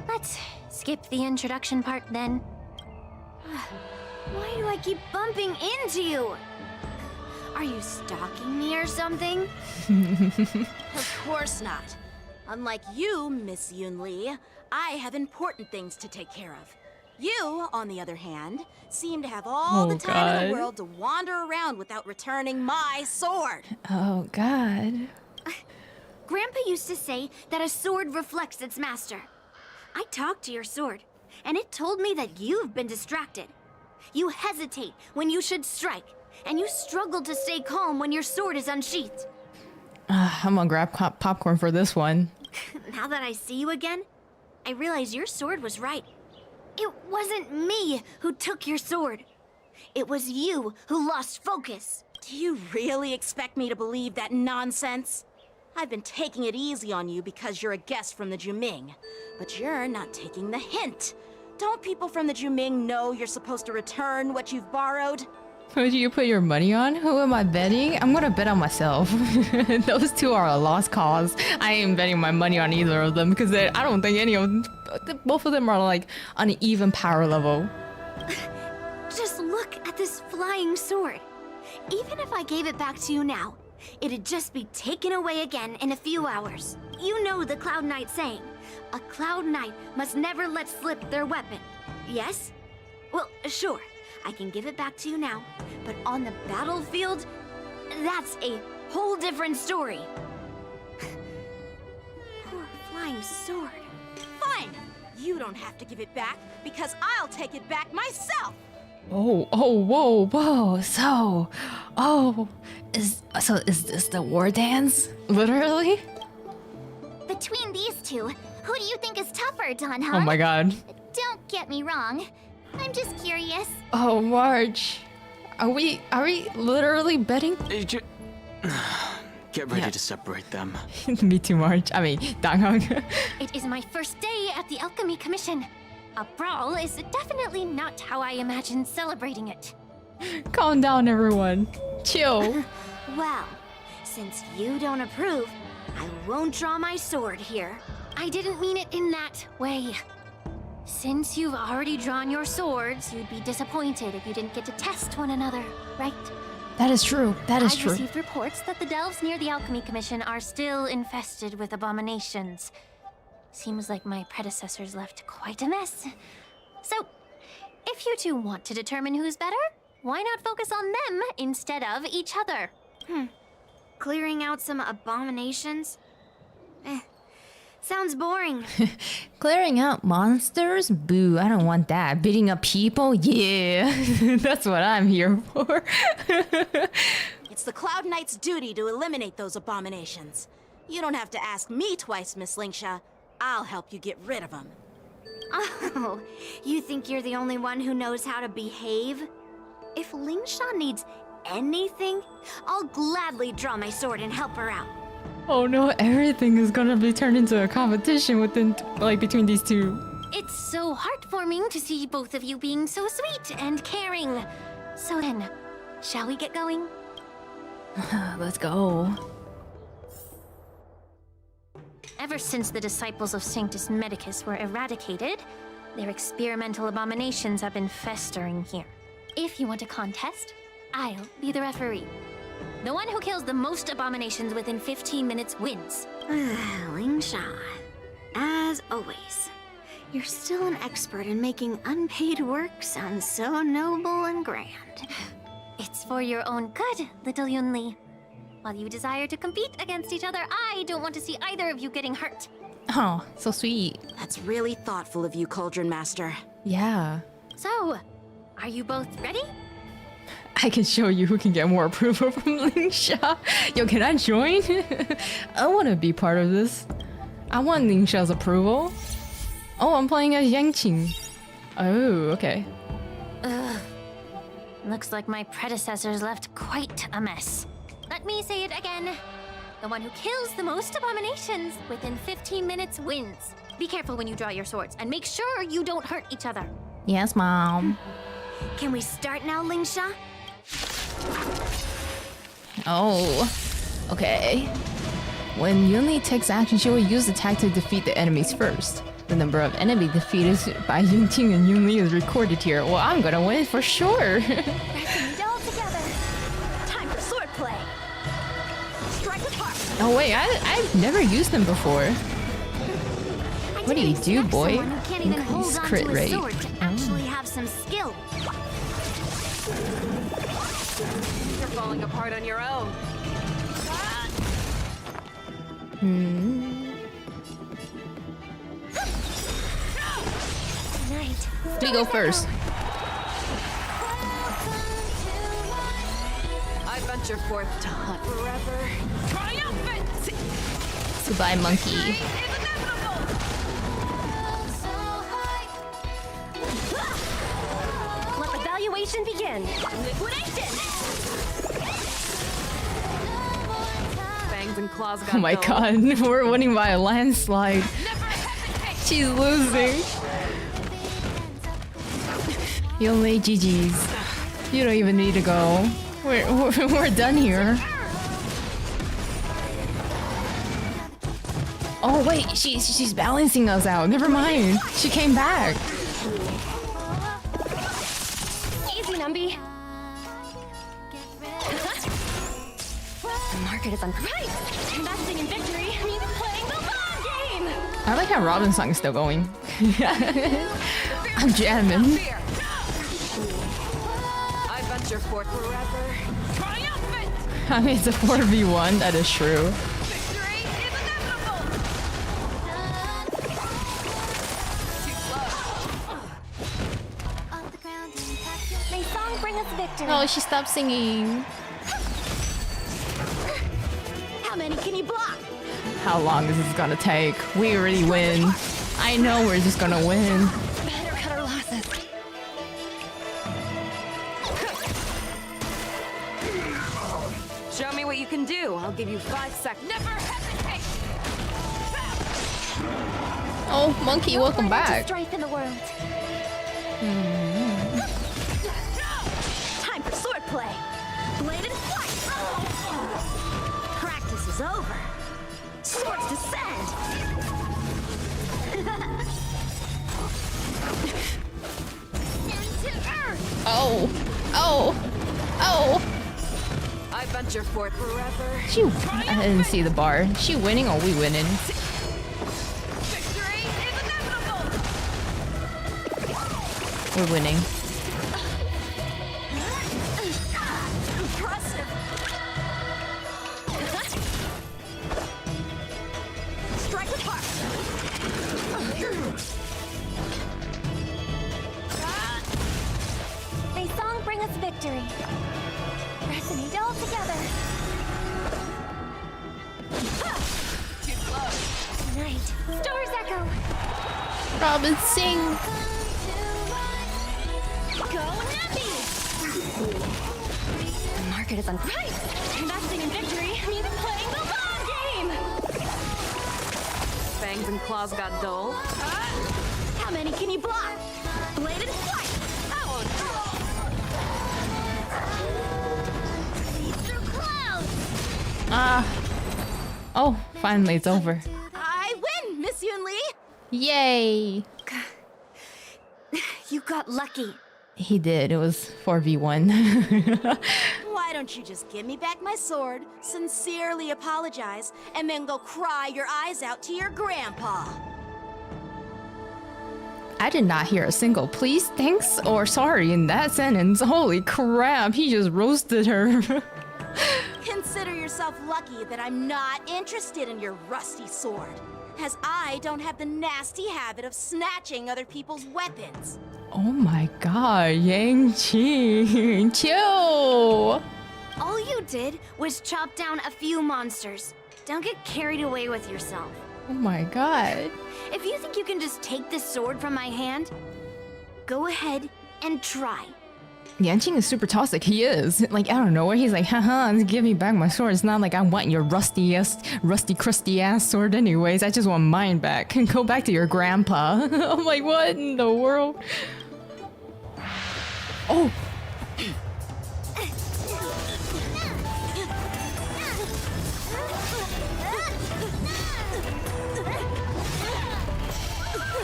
Let's skip the introduction part then. Why do I keep bumping into you? Are you stalking me or something? Of course not. Unlike you, Miss Yunli, I have important things to take care of. You, on the other hand, seem to have all the time in the world to wander around without returning my sword. Oh, God. Grandpa used to say that a sword reflects its master. I talked to your sword, and it told me that you've been distracted. You hesitate when you should strike, and you struggle to stay calm when your sword is unsheathed. I'm gonna grab popcorn for this one. Now that I see you again, I realize your sword was right. It wasn't me who took your sword. It was you who lost focus. Do you really expect me to believe that nonsense? I've been taking it easy on you because you're a guest from the Juming, but you're not taking the hint. Don't people from the Juming know you're supposed to return what you've borrowed? Who do you put your money on? Who am I betting? I'm gonna bet on myself. Those 2 are a lost cause. I ain't betting my money on either of them because I don't think any of them, both of them are like on an even power level. Just look at this flying sword. Even if I gave it back to you now, it'd just be taken away again in a few hours. You know the Cloud Knight saying, a Cloud Knight must never let slip their weapon. Yes? Well, sure. I can give it back to you now, but on the battlefield, that's a whole different story. Poor flying sword. Fine! You don't have to give it back, because I'll take it back myself! Whoa. So is this the Wardance? Literally? Between these 2, who do you think is tougher, Don Han? Oh my God. Don't get me wrong. I'm just curious. Oh, March. Are we literally betting? Get ready to separate them. Me too, March. I mean, Danghang. It is my first day at the Alchemy Commission. A brawl is definitely not how I imagined celebrating it. Calm down, everyone. Chill. Well, since you don't approve, I won't draw my sword here. I didn't mean it in that way. Since you've already drawn your swords, you'd be disappointed if you didn't get to test one another, right? That is true. That is true. I've received reports that the delves near the Alchemy Commission are still infested with abominations. Seems like my predecessors left quite a mess. So, if you 2 want to determine who's better, why not focus on them instead of each other? Clearing out some abominations? Sounds boring. Clearing out monsters? Boo, I don't want that. Beating up people? Yeah. That's what I'm here for. It's the Cloud Knight's duty to eliminate those abominations. You don't have to ask me twice, Miss Lingsha. I'll help you get rid of them. Oh, you think you're the only one who knows how to behave? If Lingsha needs anything, I'll gladly draw my sword and help her out. Oh no, everything is gonna be turned into a competition between these 2. It's so heartwarming to see both of you being so sweet and caring. So then, shall we get going? Let's go. Ever since the disciples of Sanctus Medicus were eradicated, their experimental abominations have been festering here. If you want a contest, I'll be the referee. The one who kills the most abominations within 15 minutes wins. Lingsha, as always, you're still an expert in making unpaid work sound so noble and grand. It's for your own good, little Yunli. While you desire to compete against each other, I don't want to see either of you getting hurt. Oh, so sweet. That's really thoughtful of you, Cauldron Master. Yeah. So, are you both ready? I can show you who can get more approval from Lingsha. Yo, can I join? I want to be part of this. I want Lingsha's approval. Oh, I'm playing as Yangqing. Oh, okay. Ugh. Looks like my predecessors left quite a mess. Let me say it again. The one who kills the most abominations within 15 minutes wins. Be careful when you draw your swords, and make sure you don't hurt each other. Yes, Mom. Can we start now, Lingsha? Oh, okay. When Yunli takes action, she will use attack to defeat the enemies first. The number of enemy defeated by Yunting and Yunli is recorded here. Well, I'm gonna win for sure. All together. Time for swordplay. Strike with heart. Oh wait, I've never used them before. What do you do, boy? Someone who can't even hold Increase on crit to a rate. sword to actually have some skill. You're falling apart on your own. Night. We go first. I venture forth to hunt forever. Triumphant! Goodbye, monkey. Let the valuation begin. Liquidation! Fangs and claws got Oh my dull. god, we're winning by a landslide. She's losing. Yunli, GG's. You don't even need to go. We're done here. Oh wait, she's balancing us out. Never mind. She came back. Easy, Numby. The market is unprimed. Investing in victory means playing the long game. I like how Robin's song is still going. I'm jamming. I venture forth forever. Triumphant! I mean, it's a 4v1. That is true. May song bring us victory. Oh, she stopped singing. How many can you block? How long is this gonna take? We already win. I know we're just gonna win. Better cut our losses. Show me what you can do. I'll give you 5 seconds. Never hesitate! Oh, monkey, welcome back. Strife in the world. Time for swordplay. Bladed flight. Practice is over. Swords descend. Into earth. Oh, oh, oh. I venture forth forever. I didn't see the bar. She winning or we winning? We're winning. Impressive. Strike with heart. May song bring us victory. Resonate all together. Too close. Night. Stars echo. Robin, sing. Go Nappy! The market is unprimed. Investing in victory means playing the long game. Fangs and claws got dull. How many can you block? Bladed flight. That won't See through clouds. Oh, finally it's over. I win, Miss Yunli! Yay! You got lucky. He did. It was 4v1. Why don't you just give me back my sword, sincerely apologize, and then go cry your eyes out to your grandpa? I did not hear a single please, thanks, or sorry in that sentence. Holy crap, he just roasted her. Consider yourself lucky that I'm not interested in your rusty sword, as I don't have the nasty habit of snatching other people's weapons. Oh my god, Yang Qi, chill! All you did was chop down a few monsters. Don't get carried away with yourself. Oh my god. If you think you can just take this sword from my hand, go ahead and try. Yanqing is super toxic. He is. Like, out of nowhere, he's like, haha, give me back my sword. It's not like I want your rusty, crusty ass sword anyways. I just want mine back. Go back to your grandpa. I'm like, what in the world? Oh!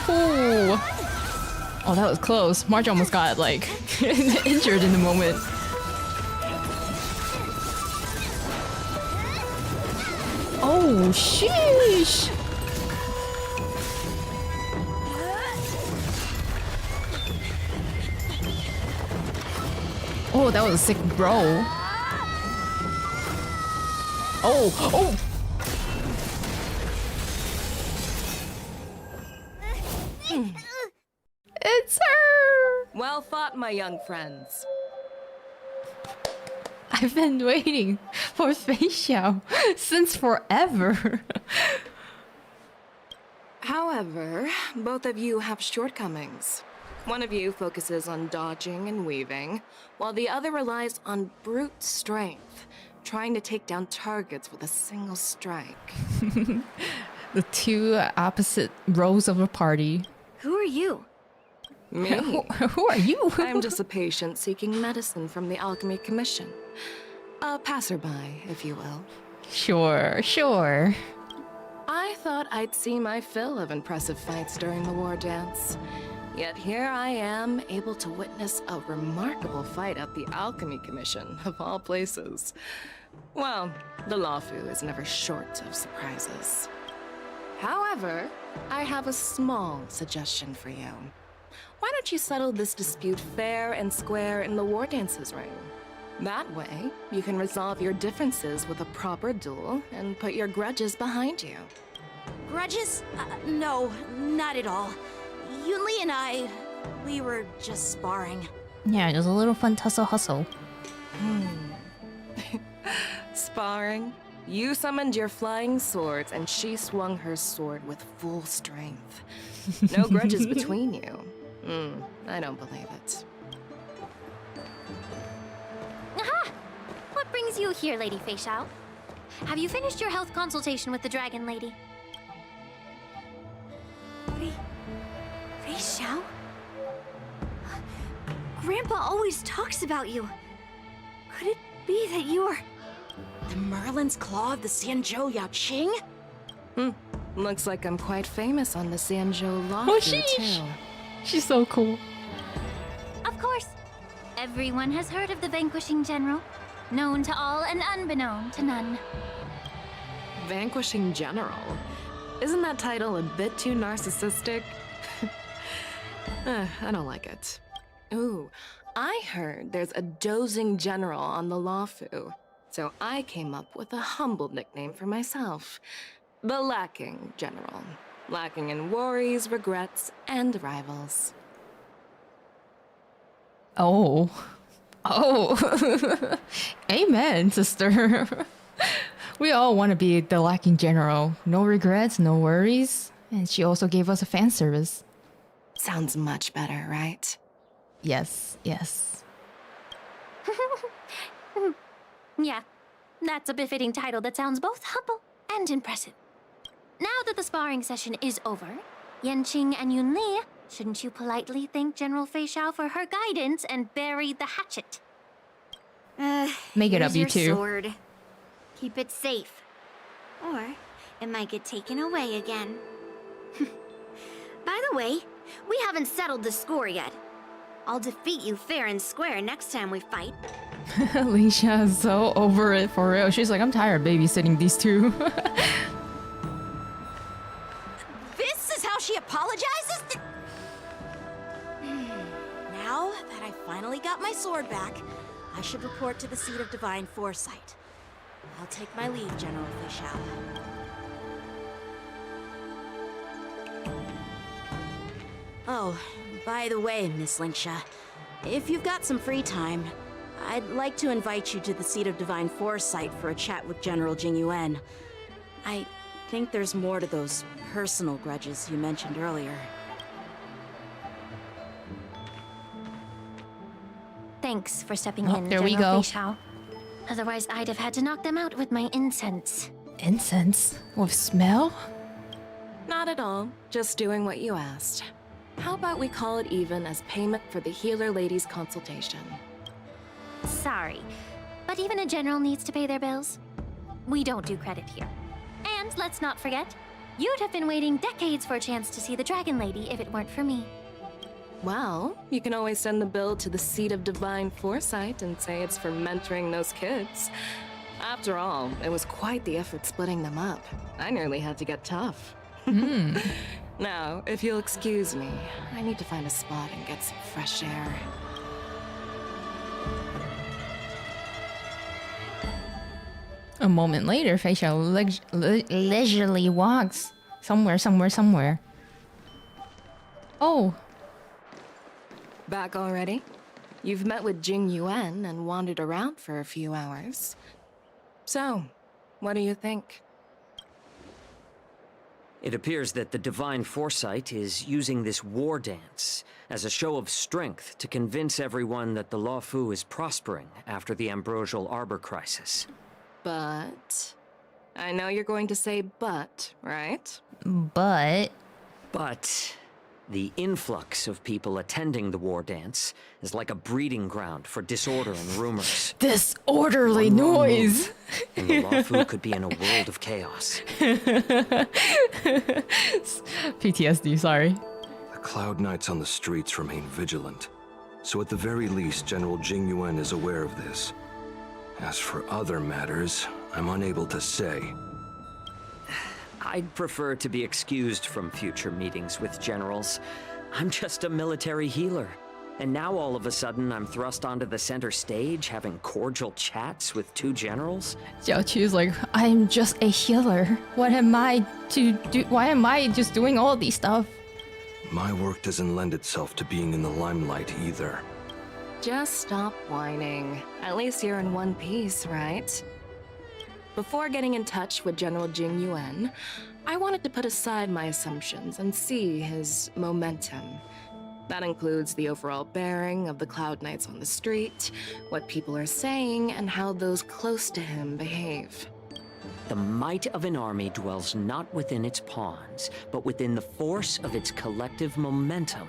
Oh! Oh, that was close. March almost got, like, injured in the moment. Oh, sheesh! Oh, that was a sick bro. Oh, oh! It's her! Well fought, my young friends. I've been waiting for Feixiao since forever. However, both of you have shortcomings. One of you focuses on dodging and weaving, while the other relies on brute strength, trying to take down targets with a single strike. The two opposite rows of a party. Who are you? Me? Who are you? I'm just a patient seeking medicine from the Alchemy Commission. A passerby, if you will. Sure, sure. I thought I'd see my fill of impressive fights during the Wardance. Yet here I am, able to witness a remarkable fight at the Alchemy Commission, of all places. Well, the Lawfu is never short of surprises. However, I have a small suggestion for you. Why don't you settle this dispute fair and square in the Wardance's ring? That way, you can resolve your differences with a proper duel and put your grudges behind you. Grudges? No, not at all. Yunli and we were just sparring. Yeah, just a little fun tussle hustle. Sparring? You summoned your flying swords and she swung her sword with full strength. No grudges between you. I don't believe it. Aha! What brings you here, Lady Feixiao? Have you finished your health consultation with the Dragon Lady? Feixiao? Grandpa always talks about you. Could it be that you are... The Merlin's Claw of the Xianzhou Yaoqing? Looks like I'm quite famous on the Xianzhou Lawfu, Oh, sheesh. too. She's so cool. Of course. Everyone has heard of the Vanquishing General. Known to all and unbeknown to none. Vanquishing General? Isn't that title a bit too narcissistic? I don't like it. Ooh, I heard there's a dozing general on the Lawfu, so I came up with a humble nickname for myself. The Lacking General. Lacking in worries, regrets, and rivals. Oh. Oh. Amen, sister. We all want to be the Lacking General. No regrets, no worries. And she also gave us a fan service. Sounds much better, right? Yes, yes. Yeah, that's a befitting title that sounds both humble and impressive. Now that the sparring session is over, Yanqing and Yunli, shouldn't you politely thank General Feixiao for her guidance and bury the hatchet? Make it up, you two. Sword. Keep it safe. Or it might get taken away again. By the way, we haven't settled the score yet. I'll defeat you fair and square next time we fight. Alicia is so over it for real. She's like, I'm tired of babysitting these two. This is how she apologizes? Now that I finally got my sword back, I should report to the seat of divine foresight. I'll take my leave, General Feixiao. Oh, by the way, Miss Linksha, if you've got some free time, I'd like to invite you to the seat of divine foresight for a chat with General Jingyuan. I think there's more to those personal grudges you mentioned earlier. Thanks for stepping Oh, in, there we General go. Feixiao. Otherwise, I'd have had to knock them out with my incense. Incense? With smell? Not at all. Just doing what you asked. How about we call it even as payment for the healer lady's consultation? Sorry, but even a general needs to pay their bills. We don't do credit here. And let's not forget, you'd have been waiting decades for a chance to see the Dragon Lady if it weren't for me. Well, you can always send the bill to the seat of divine foresight and say it's for mentoring those kids. After all, it was quite the effort splitting them up. I nearly had to get tough. Now, if you'll excuse me, I need to find a spot and get some fresh air. A moment later, Feixiao leisurely walks somewhere. Oh. Back already? You've met with Jing Yuan and wandered around for a few hours. So, what do you think? It appears that the Divine Foresight is using this war dance as a show of strength to convince everyone that the Luofu is prospering after the Ambrosial Arbor crisis. But... I know you're going to say but, right? But... The influx of people attending the war dance is like a breeding ground for disorder and rumors. Disorderly noise! And the Luofu could be in a world of chaos. PTSD, sorry. The Cloud Knights on the streets remain vigilant. So at the very least, General Jing Yuan is aware of this. As for other matters, I'm unable to say. I'd prefer to be excused from future meetings with generals. I'm just a military healer. And now all of a sudden I'm thrust onto the center stage having cordial chats with two generals? Xiaoqi's like, I'm just a healer. What am I to do? Why am I just doing all these stuff? My work doesn't lend itself to being in the limelight either. Just stop whining. At least you're in one piece, right? Before getting in touch with General Jing Yuan, I wanted to put aside my assumptions and see his momentum. That includes the overall bearing of the Cloud Knights on the street, what people are saying, and how those close to him behave. The might of an army dwells not within its pawns, but within the force of its collective momentum.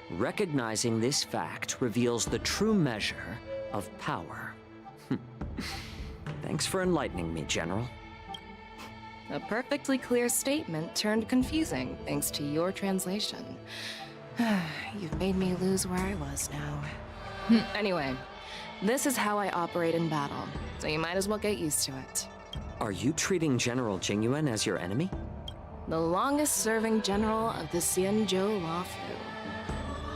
Recognizing this fact reveals the true measure of power. Thanks for enlightening me, General. A perfectly clear statement turned confusing thanks to your translation. You've made me lose where I was now. Anyway, this is how I operate in battle, so you might as well get used to it. Are you treating General Jing Yuan as your enemy? The longest-serving general of the Xianzhou Luofu.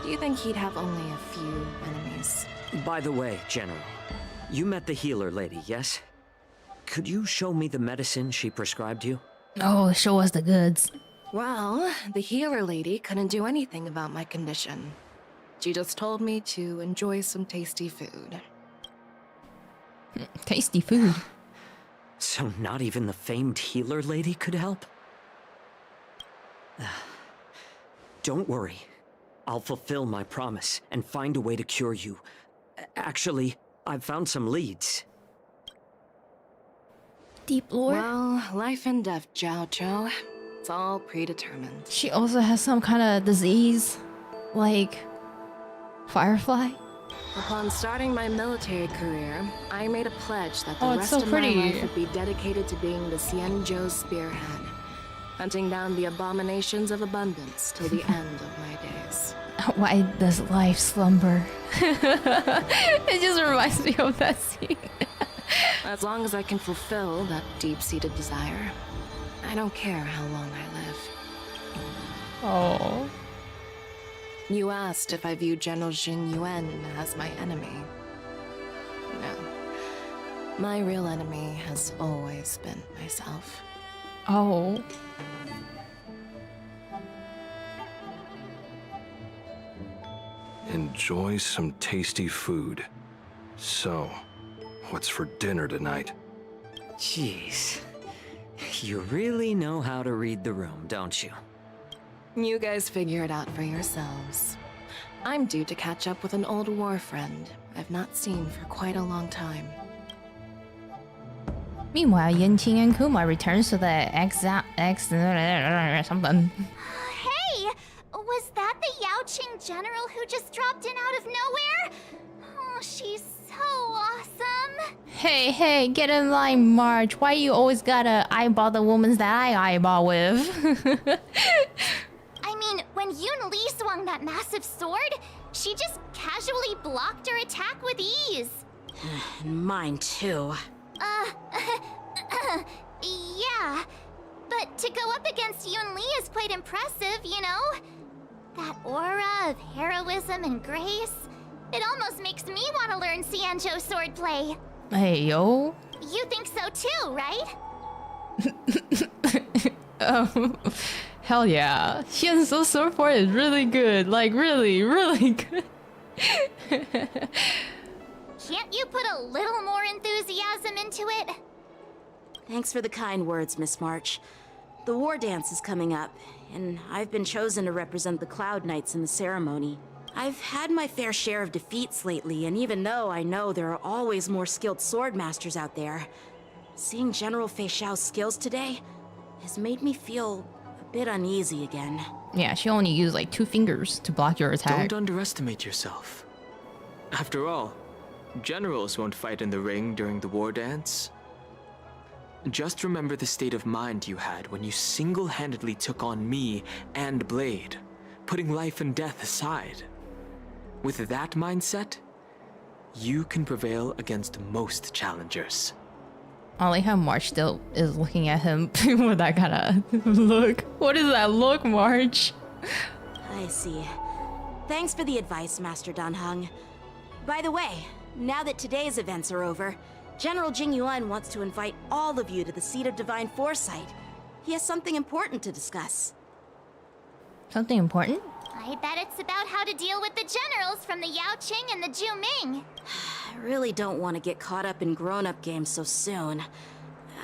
Do you think he'd have only a few enemies? By the way, General, you met the healer lady, yes? Could you show me the medicine she prescribed you? Oh, show us the goods. Well, the healer lady couldn't do anything about my condition. She just told me to enjoy some tasty food. Tasty food? So not even the famed healer lady could help? Don't worry. I'll fulfill my promise and find a way to cure you. Actually, I've found some leads. Deep lore? Well, life and death, Zhao Zhou. It's all predetermined. She also has some kind of disease, like Firefly. Upon starting my military career, I made a pledge that the Oh, it's rest so of pretty. my life would be dedicated to being the Xianzhou spearhead, hunting down the abominations of abundance till the end of my days. Why does life slumber? It just reminds me of that scene. As long as I can fulfill that deep-seated desire, I don't care how long I live. Oh. You asked if I view General Jing Yuan as my enemy. No. My real enemy has always been myself. Oh. Enjoy some tasty food. So, what's for dinner tonight? Jeez. You really know how to read the room, don't you? You guys figure it out for yourselves. I'm due to catch up with an old war friend I've not seen for quite a long time. Meanwhile, Yanqing and Kuma returns to the something. Hey! Was that the Yaoqing general who just dropped in out of nowhere? Oh, she's so awesome! Hey, get in line, March. Why you always gotta eyeball the women that I eyeball with? I mean, when Yun Li swung that massive sword, she just casually blocked her attack with ease. Mine too. Yeah. But to go up against Yun Li is quite impressive, you know? That aura of heroism and grace. It almost makes me want to learn Xianzhou swordplay. Hey, yo. You think so too, right? Hell yeah. Xianzhou swordplay is really good. Like, really, really good. Can't you put a little more enthusiasm into it? Thanks for the kind words, Miss March. The Wardance is coming up, and I've been chosen to represent the Cloud Knights in the ceremony. I've had my fair share of defeats lately, and even though I know there are always more skilled swordmasters out there, seeing General Feixiao's skills today has made me feel a bit uneasy again. Yeah, she only used like 2 fingers to block your attack. Don't underestimate yourself. After all, generals won't fight in the ring during the war dance. Just remember the state of mind you had when you single-handedly took on me and Blade, putting life and death aside. With that mindset, you can prevail against most challengers. I like how March still is looking at him with that kind of look. What is that look, March? I see. Thanks for the advice, Master Dan Heng. By the way, now that today's events are over, General Jing Yuan wants to invite all of you to the Seat of Divine Foresight. He has something important to discuss. Something important? I bet it's about how to deal with the generals from the Yaoqing and the Zhuming. I really don't want to get caught up in grown-up games so soon.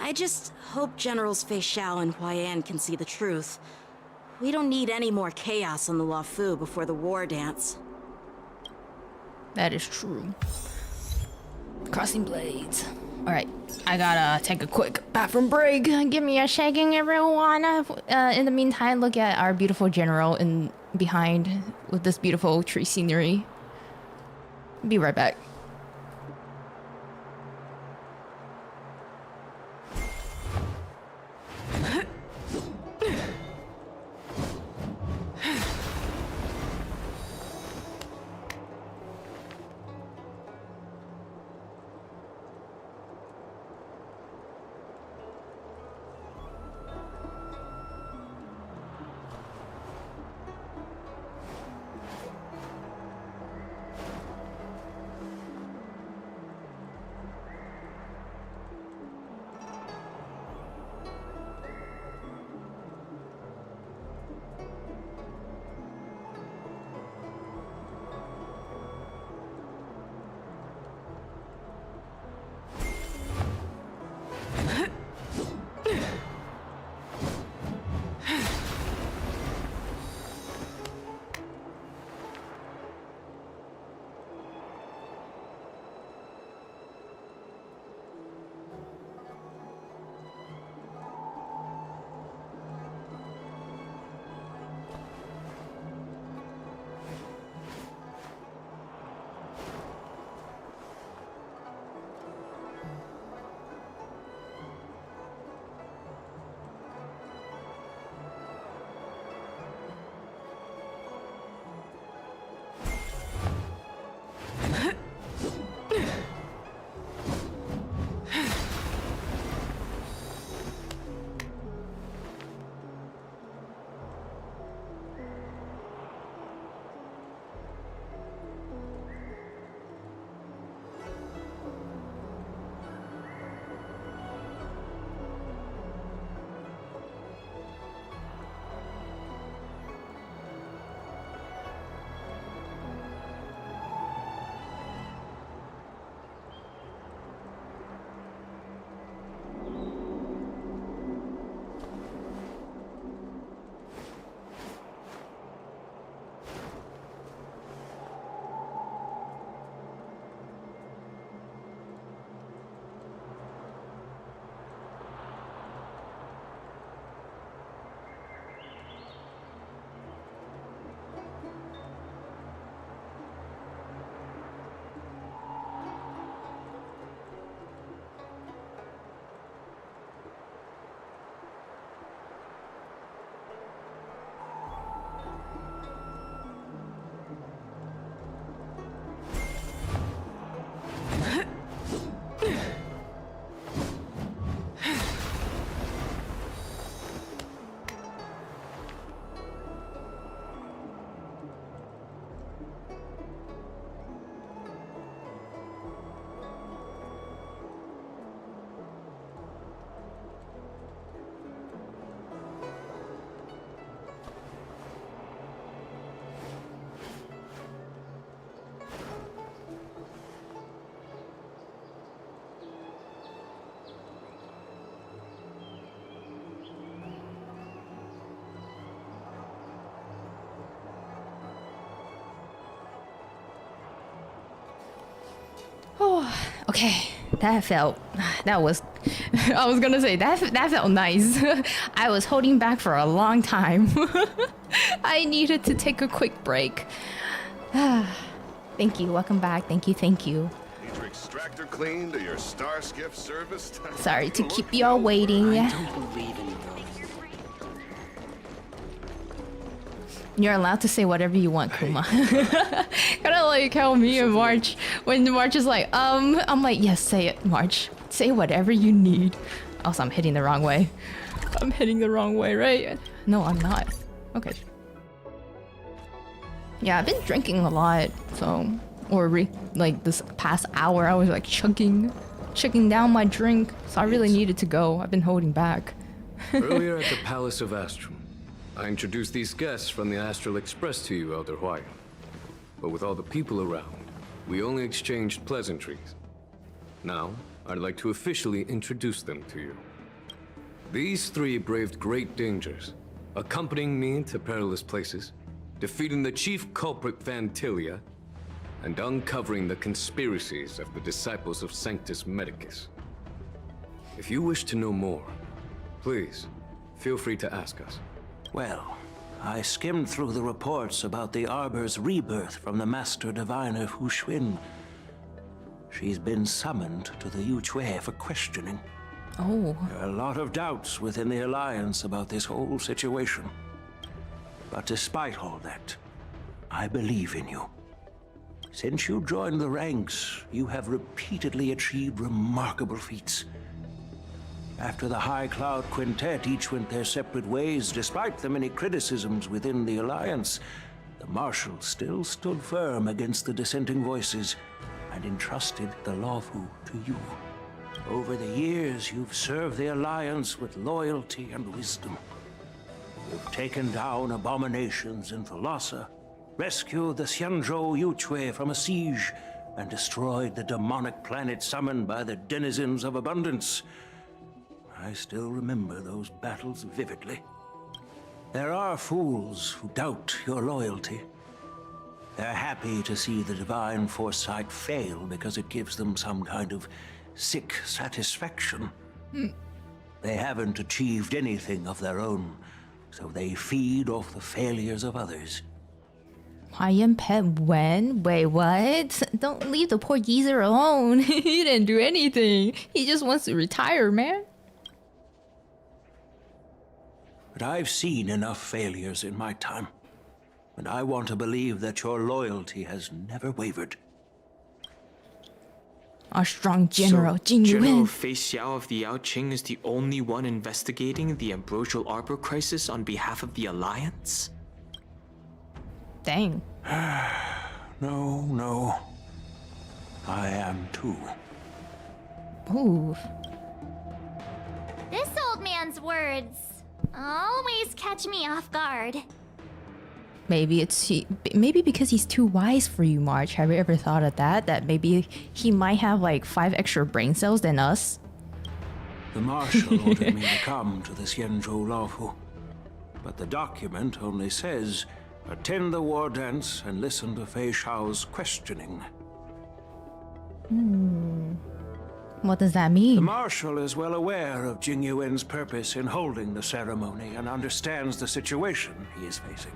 I just hope Generals Feixiao and Huaiyan can see the truth. We don't need any more chaos on the Luofu before the war dance. That is true. Crossing blades. Alright, I gotta take a quick bathroom break. Give me a shaking, everyone. In the meantime, look at our beautiful general in behind with this beautiful tree scenery. Be right back. Okay, that was I was gonna say that felt nice. I was holding back for a long time. I needed to take a quick break. Thank you, welcome back. Thank you. Need your extractor cleaned or your star skiff serviced? Sorry to keep y'all waiting. I don't believe in those. You're allowed to say whatever you want, Kuma. Kinda like how me and March, when March is like, I'm like, yes, say it, March. Say whatever you need. Also, I'm heading the wrong way. I'm heading the wrong way, right? No, I'm not. Okay. Yeah, I've been drinking a lot, so... like this past hour, I was like chugging down my drink. So I really needed to go. I've been holding back. Earlier at the Palace of Astrum, I introduced these guests from the Astral Express to you, Elder Huaiyan. But with all the people around, we only exchanged pleasantries. Now, I'd like to officially introduce them to you. These three braved great dangers, accompanying me to perilous places, defeating the chief culprit Vantilia, and uncovering the conspiracies of the disciples of Sanctus Medicus. If you wish to know more, please, feel free to ask us. Well, I skimmed through the reports about the Arbor's rebirth from the Master Diviner Huaiyan. She's been summoned to the Yuchue for questioning. Oh. There are a lot of doubts within the Alliance about this whole situation. But despite all that, I believe in you. Since you joined the ranks, you have repeatedly achieved remarkable feats. After the High Cloud Quintet each went their separate ways, despite the many criticisms within the Alliance, the Marshal still stood firm against the dissenting voices and entrusted the Lawfu to you. Over the years, you've served the Alliance with loyalty and wisdom. You've taken down abominations in Thalassa, rescued the Xianzhou Yuchue from a siege, and destroyed the demonic planet summoned by the denizens of abundance. I still remember those battles vividly. There are fools who doubt your loyalty. They're happy to see the divine foresight fail because it gives them some kind of sick satisfaction. They haven't achieved anything of their own, so they feed off the failures of others. Huaiyan pet when? Wait, what? Don't leave the poor geezer alone. He didn't do anything. He just wants to retire, man. But I've seen enough failures in my time, and I want to believe that your loyalty has never wavered. Our strong general, Jing General Yuan. Feixiao of the Yaoqing is the only one investigating the Ambrosial Arbor crisis on behalf of the Alliance? Dang. No. I am too. Ooh. This old man's words always catch me off guard. Maybe maybe because he's too wise for you, March. Have you ever thought of that? That maybe he might have like 5 extra brain cells than us? The Marshal ordered me to come to the Xianzhou Lawfu, but the document only says, attend the Wardance and listen to Feixiao's questioning. What does that mean? The Marshal is well aware of Jing Yuan's purpose in holding the ceremony and understands the situation he is facing.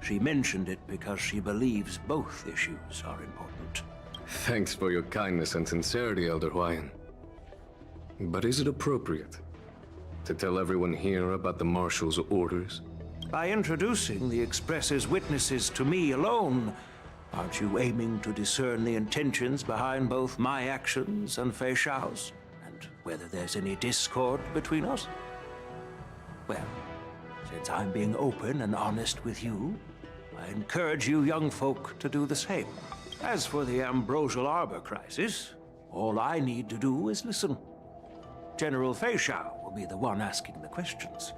She mentioned it because she believes both issues are important. Thanks for your kindness and sincerity, Elder Huaiyan. But is it appropriate to tell everyone here about the Marshal's orders? By introducing the Express's witnesses to me alone, aren't you aiming to discern the intentions behind both my actions and Feixiao's? And whether there's any discord between us? Well, since I'm being open and honest with you, I encourage you young folk to do the same. As for the Ambrosial Arbor crisis, all I need to do is listen. General Feixiao will be the one asking the questions.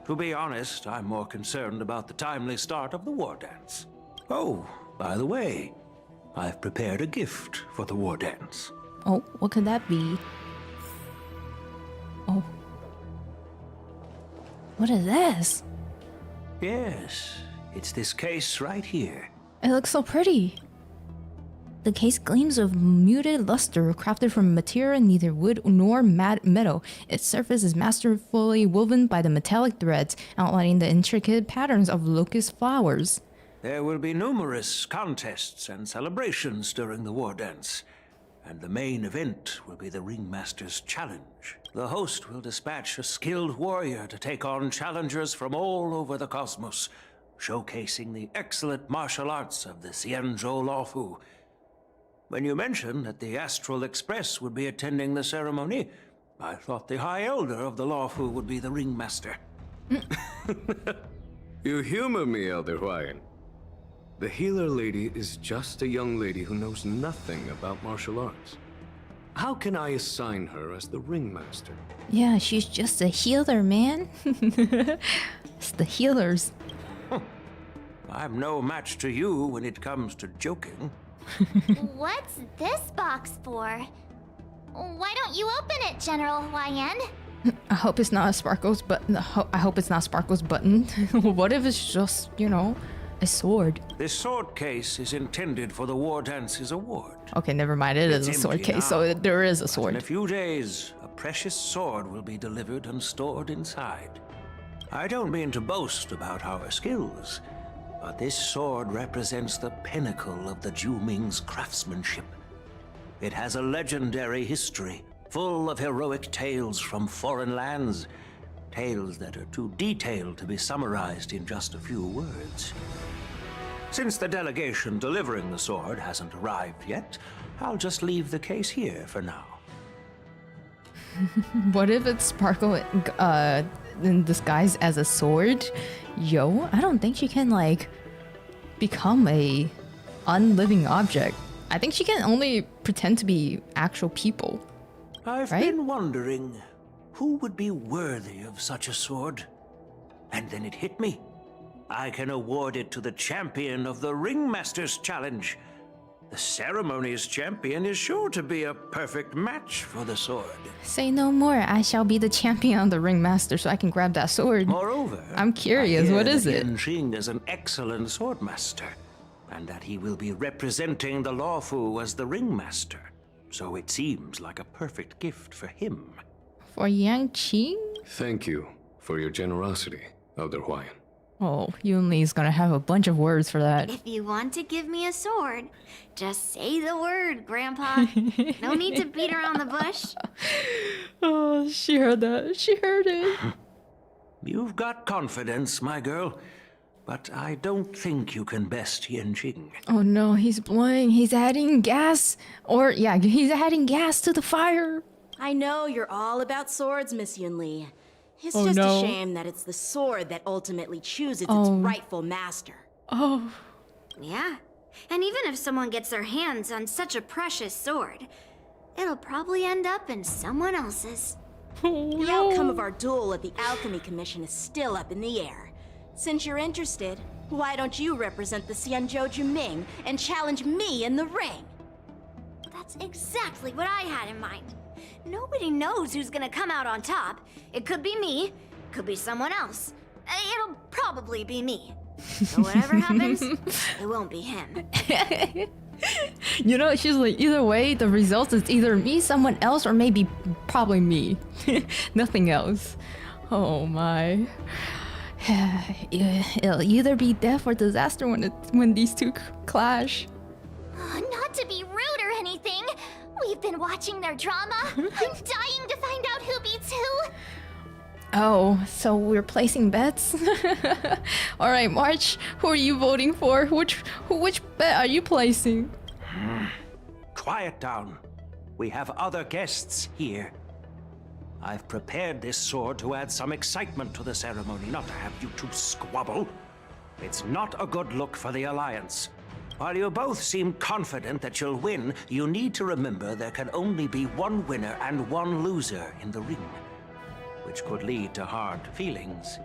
To be honest, I'm more concerned about the timely start of the Wardance. Oh, by the way, I've prepared a gift for the Wardance. Oh, what could that be? Oh. What is this? Yes, it's this case right here. It looks so pretty. The case gleams of muted luster, crafted from material neither wood nor metal. Its surface is masterfully woven by the metallic threads, outlining the intricate patterns of locust flowers. There will be numerous contests and celebrations during the war dance, and the main event will be the Ringmaster's Challenge. The host will dispatch a skilled warrior to take on challengers from all over the cosmos, showcasing the excellent martial arts of the 𝗖𝗵𝘁 𝗥𝘂𝗹𝘲𝘁. When you mentioned that the Astral Express would be attending the ceremony, I thought the High Elder of the 𝗨 would be the Ringmaster. You humor me, Elder Huaiyan. The healer lady is just a young lady who knows nothing about martial arts. How can I assign her as the Ringmaster? Yeah, she's just a healer, man. It's the healers. I'm no match to you when it comes to joking. What's this box for? Why don't you open it, General Huaiyan? I hope it's not a Sparkle's button. I hope it's not Sparkle's button. What if it's just, you know, a sword? This sword case is intended for the War Dance's award. Okay, never mind. It is a sword case, so there is a sword. In a few days, a precious sword will be delivered and stored inside. I don't mean to boast about our skills, but this sword represents the pinnacle of the Zhuming's craftsmanship. It has a legendary history, full of heroic tales from foreign lands, tales that are too detailed to be summarized in just a few words. Since the delegation delivering the sword hasn't arrived yet, I'll just leave the case here for now. What if it's Sparkle in disguise as a sword? Yo, I don't think she can, like, become a unliving object. I think she can only pretend to be actual people. I've been wondering who would be worthy of such a sword. And then it hit me. I can award it to the champion of the Ringmaster's Challenge. The ceremony's champion is sure to be a perfect match for the sword. Say no more. I shall be the champion of the Ringmaster so I can grab that sword. Moreover, I'm curious. What is it? Yanqing is an excellent swordmaster, and that he will be representing the 𝗨 as the Ringmaster. So it seems like a perfect gift for him. For Yanqing? Thank you for your generosity, Elder Huaiyan. Oh, Yunli's gonna have a bunch of words for that. If you want to give me a sword, just say the word, Grandpa. No need to beat around the bush. Oh, she heard that. She heard it. You've got confidence, my girl, but I don't think you can best Yanqing. Oh no, he's blowing. He's adding gas. Or, yeah, he's adding gas to the fire. I know you're all about swords, Miss Yunli. It's Oh, just no. a shame that it's the sword that ultimately chooses its rightful master. Oh. Yeah, and even if someone gets their hands on such a precious sword, it'll probably end up in someone else's. The outcome of our duel at the Alchemy Commission is still up in the air. Since you're interested, why don't you represent the 𝗖𝗵𝘁 𝗥𝘂𝗹𝘲𝘀 and challenge me in the ring? That's exactly what I had in mind. Nobody knows who's gonna come out on top. It could be me, could be someone else. It'll probably be me. So whatever happens, it won't be him. You know, she's like, either way, the result is either me, someone else, or maybe probably me. Nothing else. Oh my. It'll either be death or disaster when these two clash. Not to be rude or anything, we've been watching their drama. I'm dying to find out who beats who. Oh, so we're placing bets? All right, March, who are you voting for? Which bet are you placing? Quiet down. We have other guests here. I've prepared this sword to add some excitement to the ceremony, not to have you two squabble. It's not a good look for the Alliance. While you both seem confident that you'll win, you need to remember there can only be one winner and one loser in the ring, which could lead to hard feelings.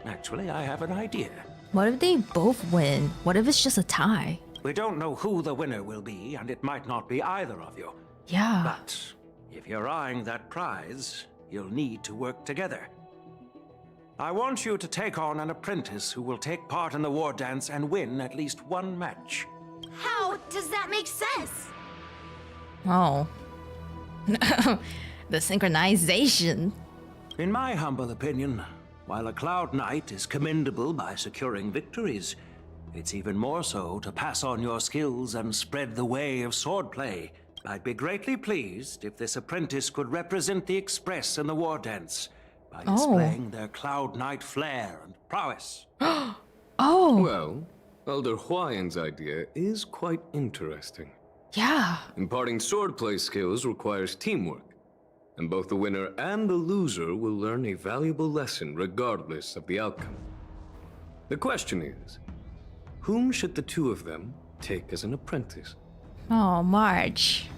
Actually, I have an idea. What if they both win? What if it's just a tie? We don't know who the winner will be, and it might not be either of you. Yeah. But if you're eyeing that prize, you'll need to work together. I want you to take on an apprentice who will take part in the war dance and win at least one match. How does that make sense? Oh. The synchronization. In my humble opinion, while a Cloud Knight is commendable by securing victories, it's even more so to pass on your skills and spread the way of swordplay. I'd be greatly pleased if this apprentice could represent the Express in the Wardance by displaying their Cloud Knight flair and prowess. Well, Elder Huaiyan's idea is quite interesting. Yeah. Imparting swordplay skills requires teamwork, and both the winner and the loser will learn a valuable lesson regardless of the outcome. The question is, whom should the two of them take as an apprentice? Oh, March.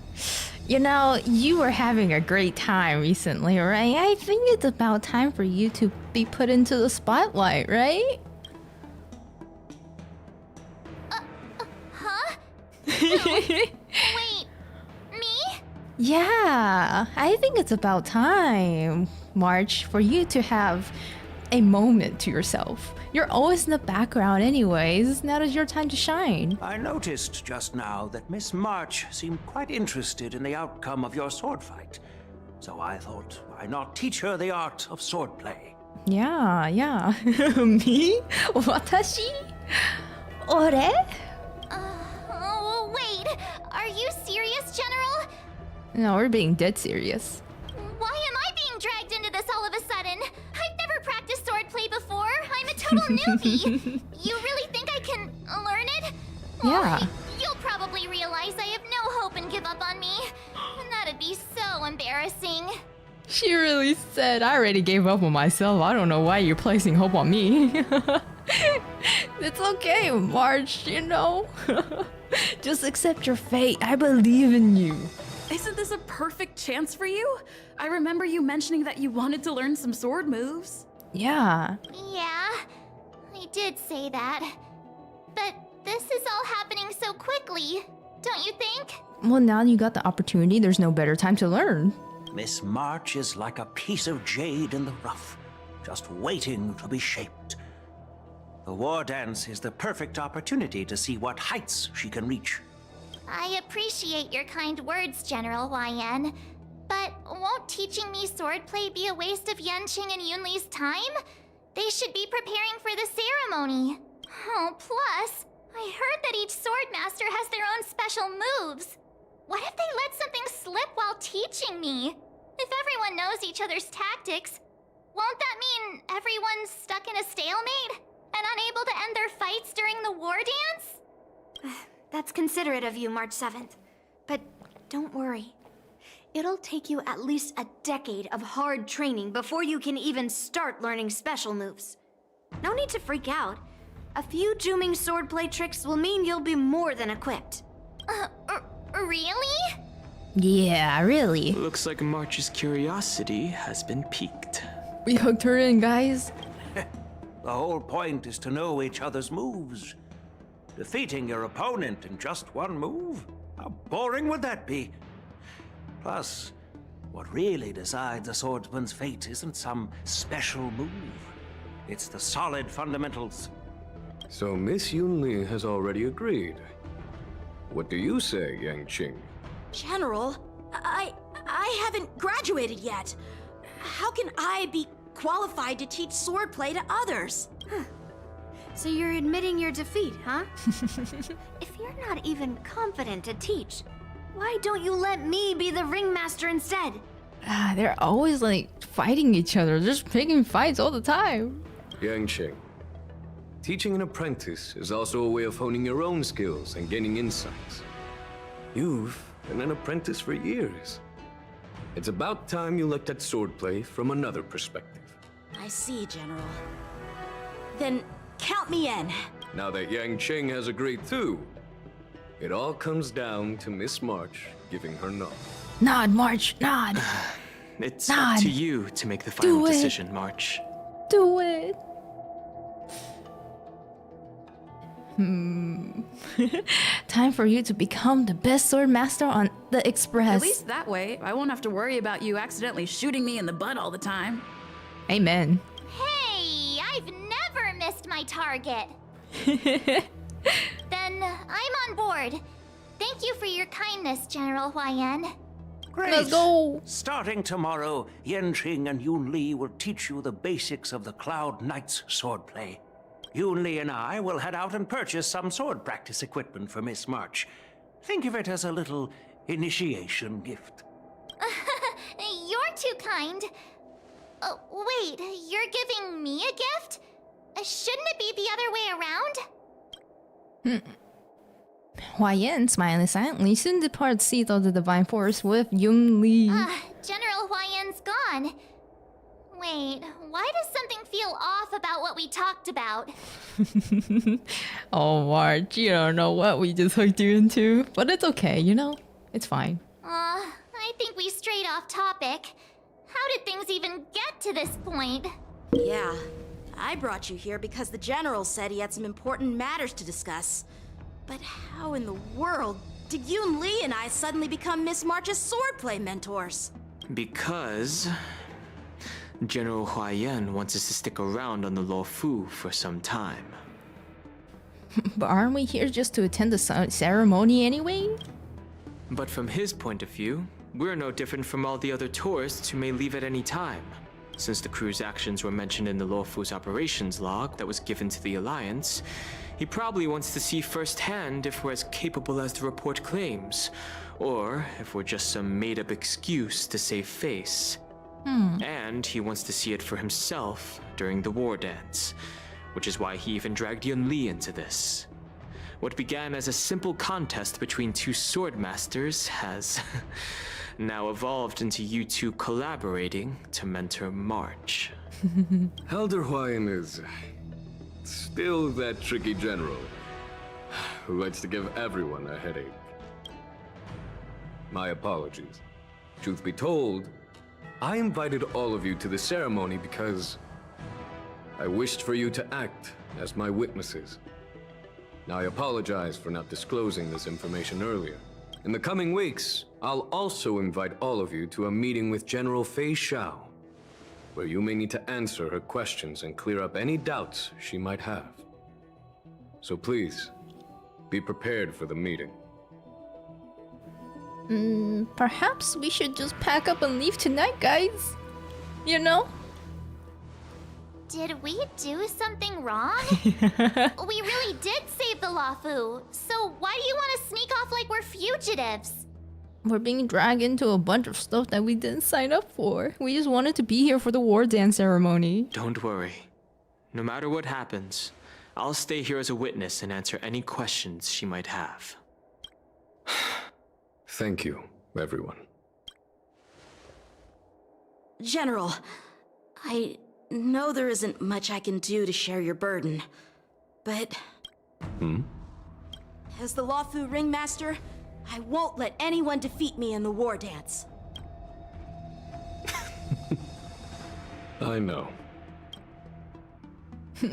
You know, you were having a great time recently, right? I think it's about time for you to be put into the spotlight, right? Huh? Wait, me? Yeah, I think it's about time, March, for you to have a moment to yourself. You're always in the background anyways. Now is your time to shine. I noticed just now that Miss March seemed quite interested in the outcome of your sword fight. So I thought, why not teach her the art of swordplay? Yeah. Me? Watashi? Ore? Oh, wait. Are you serious, General? No, we're being dead serious. Why am I being dragged into this all of a sudden? I've never practiced swordplay before. I'm a total newbie. You really think I can learn it? Yeah. Well, you'll probably realize I have no hope and give up on me. And that'd be so embarrassing. She really said, I already gave up on myself. I don't know why you're placing hope on me. It's okay, March, you know? Just accept your fate. I believe in you. Isn't this a perfect chance for you? I remember you mentioning that you wanted to learn some sword moves. Yeah. Yeah, I did say that. But this is all happening so quickly, don't you think? Well, now you got the opportunity. There's no better time to learn. Miss March is like a piece of jade in the rough, just waiting to be shaped. The war dance is the perfect opportunity to see what heights she can reach. I appreciate your kind words, General Huaiyan. But won't teaching me swordplay be a waste of Yanqing and Yunli's time? They should be preparing for the ceremony. Oh, plus, I heard that each swordmaster has their own special moves. What if they let something slip while teaching me? If everyone knows each other's tactics, won't that mean everyone's stuck in a stalemate and unable to end their fights during the war dance? That's considerate of you, March 7th. But don't worry. It'll take you at least a decade of hard training before you can even start learning special moves. No need to freak out. A few Qiuming swordplay tricks will mean you'll be more than equipped. Really? Yeah, really. Looks like March's curiosity has been piqued. We hooked her in, guys. The whole point is to know each other's moves. Defeating your opponent in just one move? How boring would that be? Plus, what really decides a swordsman's fate isn't some special move. It's the solid fundamentals. So Miss Yunli has already agreed. What do you say, Yanqing? General, I haven't graduated yet. How can I be qualified to teach swordplay to others? So you're admitting your defeat, huh? If you're not even confident to teach, why don't you let me be the ringmaster instead? They're always like fighting each other, just picking fights all the time. Yanqing, teaching an apprentice is also a way of honing your own skills and gaining insights. You've been an apprentice for years. It's about time you looked at swordplay from another perspective. I see, General. Then count me in. Now that Yanqing has agreed too, it all comes down to Miss March giving her nod. Nod, March, nod. It's nod. up to you to make the final decision, March. Do it. Time for you to become the best sword master on the Express. At least that way, I won't have to worry about you accidentally shooting me in the butt all the time. Amen. Hey, I've never missed my target. Then Then I'm on board. Thank you for your kindness, General Huaiyan. Great! Let's go! Starting tomorrow, Yanqing and Yunli will teach you the basics of the Cloud Knight's swordplay. Yunli and I will head out and purchase some sword practice equipment for Miss March. Think of it as a little initiation gift. You're too kind. Wait, you're giving me a gift? Shouldn't it be the other way around? Huaiyan, smiling silently, soon departs seat of the Divine Force with Yunli. General Huaiyan's gone. Wait, why does something feel off about what we talked about? Oh, March, you don't know what we just hooked you into. But it's okay, you know? It's fine. I think we strayed off topic. How did things even get to this point? Yeah, I brought you here because the General said he had some important matters to discuss. But how in the world did Yunli and I suddenly become Miss March's swordplay mentors? Because General Huaiyan wants us to stick around on the Luofu for some time. But aren't we here just to attend the ceremony anyway? But from his point of view, we're no different from all the other tourists who may leave at any time. Since the crew's actions were mentioned in the Luofu's operations log that was given to the Alliance, he probably wants to see firsthand if we're as capable as the report claims, or if we're just some made-up excuse to save face. And he wants to see it for himself during the Wardance, which is why he even dragged Yunli into this. What began as a simple contest between two sword masters has now evolved into you two collaborating to mentor March. Elder Huaiyan is still that tricky general who likes to give everyone a headache. My apologies. Truth be told, I invited all of you to the ceremony because I wished for you to act as my witnesses. Now, I apologize for not disclosing this information earlier. In the coming weeks, I'll also invite all of you to a meeting with General Feixiao, where you may need to answer her questions and clear up any doubts she might have. So please, be prepared for the meeting. Perhaps we should just pack up and leave tonight, guys. You know? Did we do something wrong? We really did save the Luofu, so why do you want to sneak off like we're fugitives? We're being dragged into a bunch of stuff that we didn't sign up for. We just wanted to be here for the Wardance ceremony. Don't worry. No matter what happens, I'll stay here as a witness and answer any questions she might have. Thank you, everyone. General, I know there isn't much I can do to share your burden, but... As the Luofu Ringmaster, I won't let anyone defeat me in the Wardance. I know.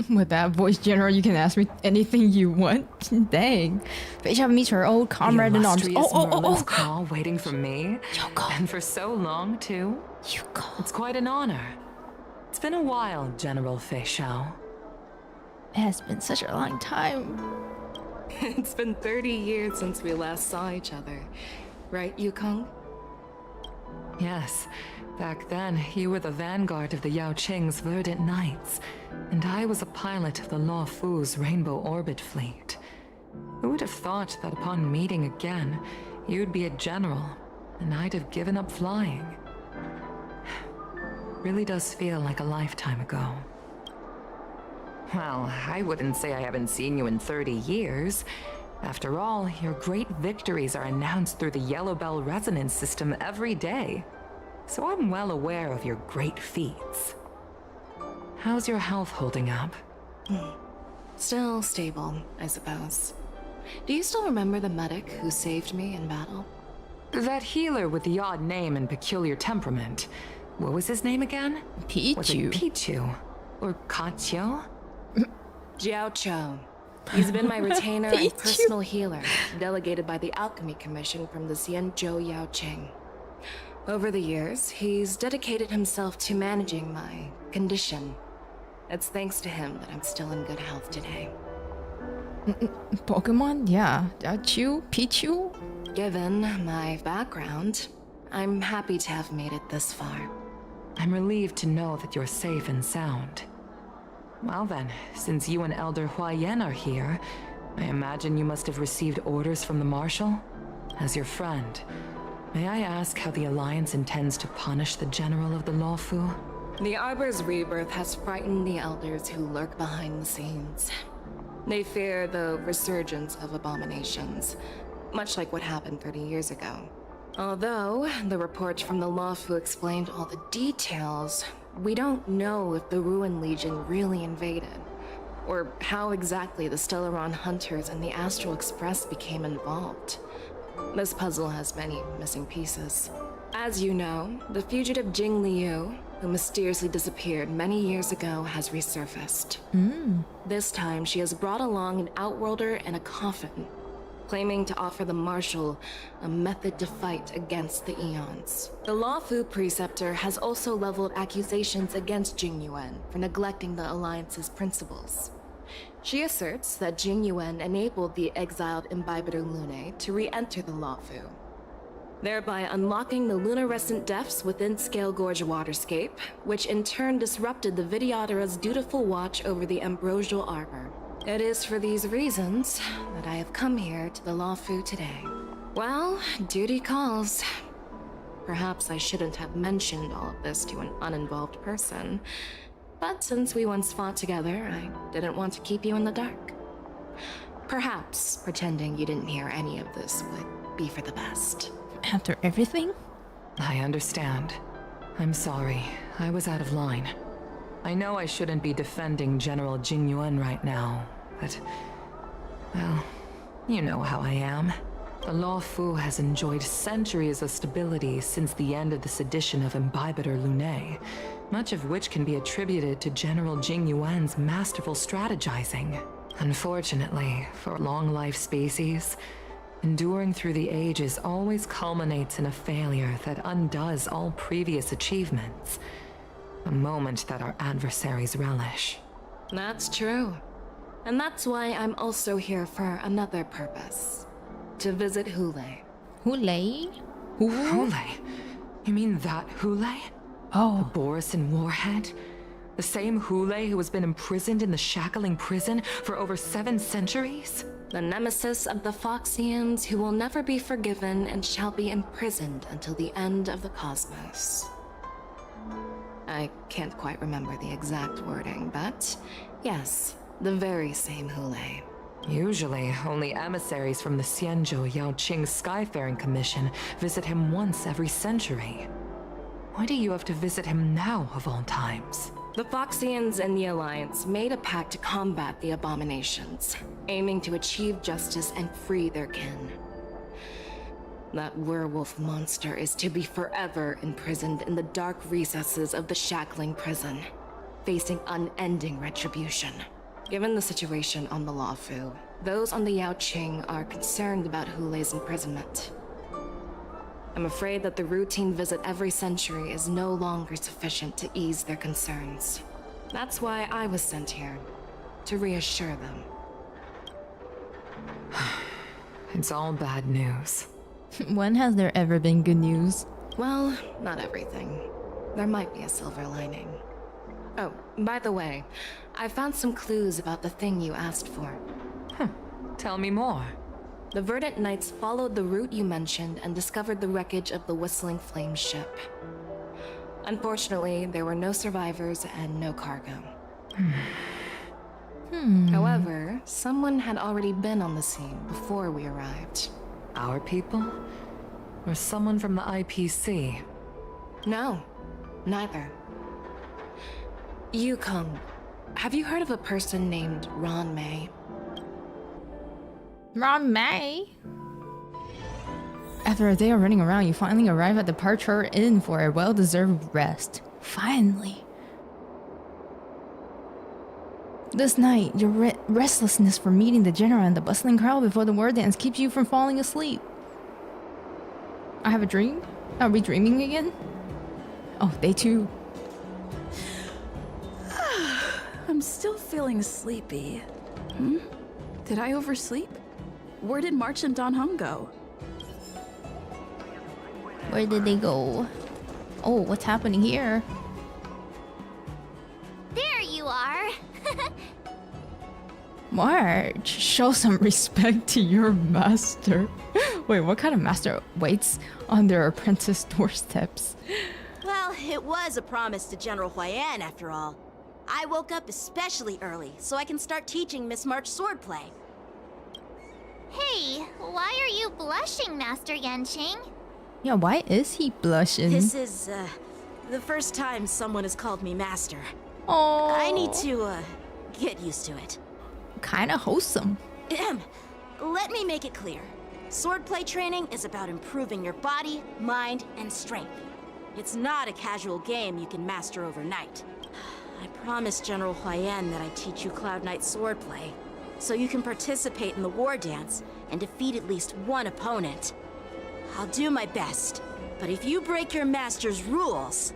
With that voice, General, you can ask me anything you want. Dang. Feixiao meets her old comrade in arms. Oh! Call waiting for me? And for so long, too? It's quite an honor. It's been a while, General Feixiao. It has been such a long time. It's been 30 years since we last saw each other. Right, Yukong? Yes. Back then, you were the vanguard of the Yaoqing's Verdant Knights, and I was a pilot of the Luofu's Rainbow Orbit Fleet. Who would have thought that upon meeting again, you'd be a general, and I'd have given up flying? Really does feel like a lifetime ago. Well, I wouldn't say I haven't seen you in 30 years. After all, your great victories are announced through the Yellow Bell resonance system every day. So I'm well aware of your great feats. How's your health holding up? Still stable, I suppose. Do you still remember the medic who saved me in battle? That healer with the odd name and peculiar temperament. What was his name again? Pichu. Was it Pichu? Or Katio? Jiao Cho. He's been my retainer and personal healer, delegated by the Alchemy Commission from the Xianzhou Yaoqing. Over the years, he's dedicated himself to managing my condition. It's thanks to him that I'm still in good health today. Pokemon? Yeah. Pichu? Given my background, I'm happy to have made it this far. I'm relieved to know that you're safe and sound. Well then, since you and Elder Huaiyan are here, I imagine you must have received orders from the Marshal? As your friend, may I ask how the Alliance intends to punish the General of the Lawfu? The Arbor's rebirth has frightened the elders who lurk behind the scenes. They fear the resurgence of abominations, much like what happened 30 years ago. Although the report from the Lawfu explained all the details, we don't know if the Ruin Legion really invaded, or how exactly the Stellaron Hunters and the Astral Express became involved. This puzzle has many missing pieces. As you know, the fugitive Jing Liu, who mysteriously disappeared many years ago, has resurfaced. This time, she has brought along an Outworlder and a coffin, claiming to offer the Marshal a method to fight against the Eons. The Lawfu Preceptor has also leveled accusations against Jing Yuan for neglecting the Alliance's principles. She asserts that Jing Yuan enabled the exiled Imbibitor Lunae to re-enter the Lawfu, thereby unlocking the lunarescent depths within Scale Gorge Waterscape, which in turn disrupted the Vidyadhara's dutiful watch over the Ambrosial Arbor. It is for these reasons that I have come here to the Lawfu today. Well, duty calls. Perhaps I shouldn't have mentioned all of this to an uninvolved person, but since we once fought together, I didn't want to keep you in the dark. Perhaps pretending you didn't hear any of this would be for the best. After everything? I understand. I'm sorry. I was out of line. I know I shouldn't be defending General Jing Yuan right now, but... well, you know how I am. The Lawfu has enjoyed centuries of stability since the end of the sedition of Imbibitor Lunae, much of which can be attributed to General Jing Yuan's masterful strategizing. Unfortunately, for a long-life species, enduring through the ages always culminates in a failure that undoes all previous achievements. A moment that our adversaries relish. That's true. And that's why I'm also here for another purpose. To visit Hoolay. Hoolay? Hoolay? You mean that Hoolay? Oh. The Borison warhead? The same Hoolay who has been imprisoned in the shackling prison for over 7 centuries? The nemesis of the Foxians who will never be forgiven and shall be imprisoned until the end of the cosmos. I can't quite remember the exact wording, but yes, the very same Hoolay. Usually, only emissaries from the Xianzhou Yaoqing Skyfaring Commission visit him once every century. Why do you have to visit him now, of all times? The Foxians and the Alliance made a pact to combat the abominations, aiming to achieve justice and free their kin. That werewolf monster is to be forever imprisoned in the dark recesses of the shackling prison, facing unending retribution. Given the situation on the Lawfu, those on the Yaoqing are concerned about Hulay's imprisonment. I'm afraid that the routine visit every century is no longer sufficient to ease their concerns. That's why I was sent here, to reassure them. It's all bad news. When has there ever been good news? Well, not everything. There might be a silver lining. Oh, by the way, I found some clues about the thing you asked for. Tell me more. The Verdant Knights followed the route you mentioned and discovered the wreckage of the Whistling Flame ship. Unfortunately, there were no survivors and no cargo. However, someone had already been on the scene before we arrived. Our people? Or someone from the IPC? No, neither. Yukong, have you heard of a person named Ron May? Ron May? After a day of running around, you finally arrive at the Departure Inn for a well-deserved rest. Finally. This night, your restlessness for meeting the general and the bustling crowd before the Wardance keeps you from falling asleep. I have a dream? Are we dreaming again? Oh, day 2. I'm still feeling sleepy. Did I oversleep? Where did March and Don Hung go? Where did they go? Oh, what's happening here? There you are. March, show some respect to your master. Wait, what kind of master waits on their apprentice doorsteps? Well, it was a promise to General Huaiyan, after all. I woke up especially early, so I can start teaching Miss March swordplay. Hey, why are you blushing, Master Yanqing? Yeah, why is he blushing? This is, the first time someone has called me master. Oh, I need to, get used to it. Kinda wholesome. Let me make it clear. Swordplay training is about improving your body, mind, and strength. It's not a casual game you can master overnight. I promised General Huaiyan that I'd teach you Cloud Knight swordplay, so you can participate in the war dance and defeat at least one opponent. I'll do my best, but if you break your master's rules...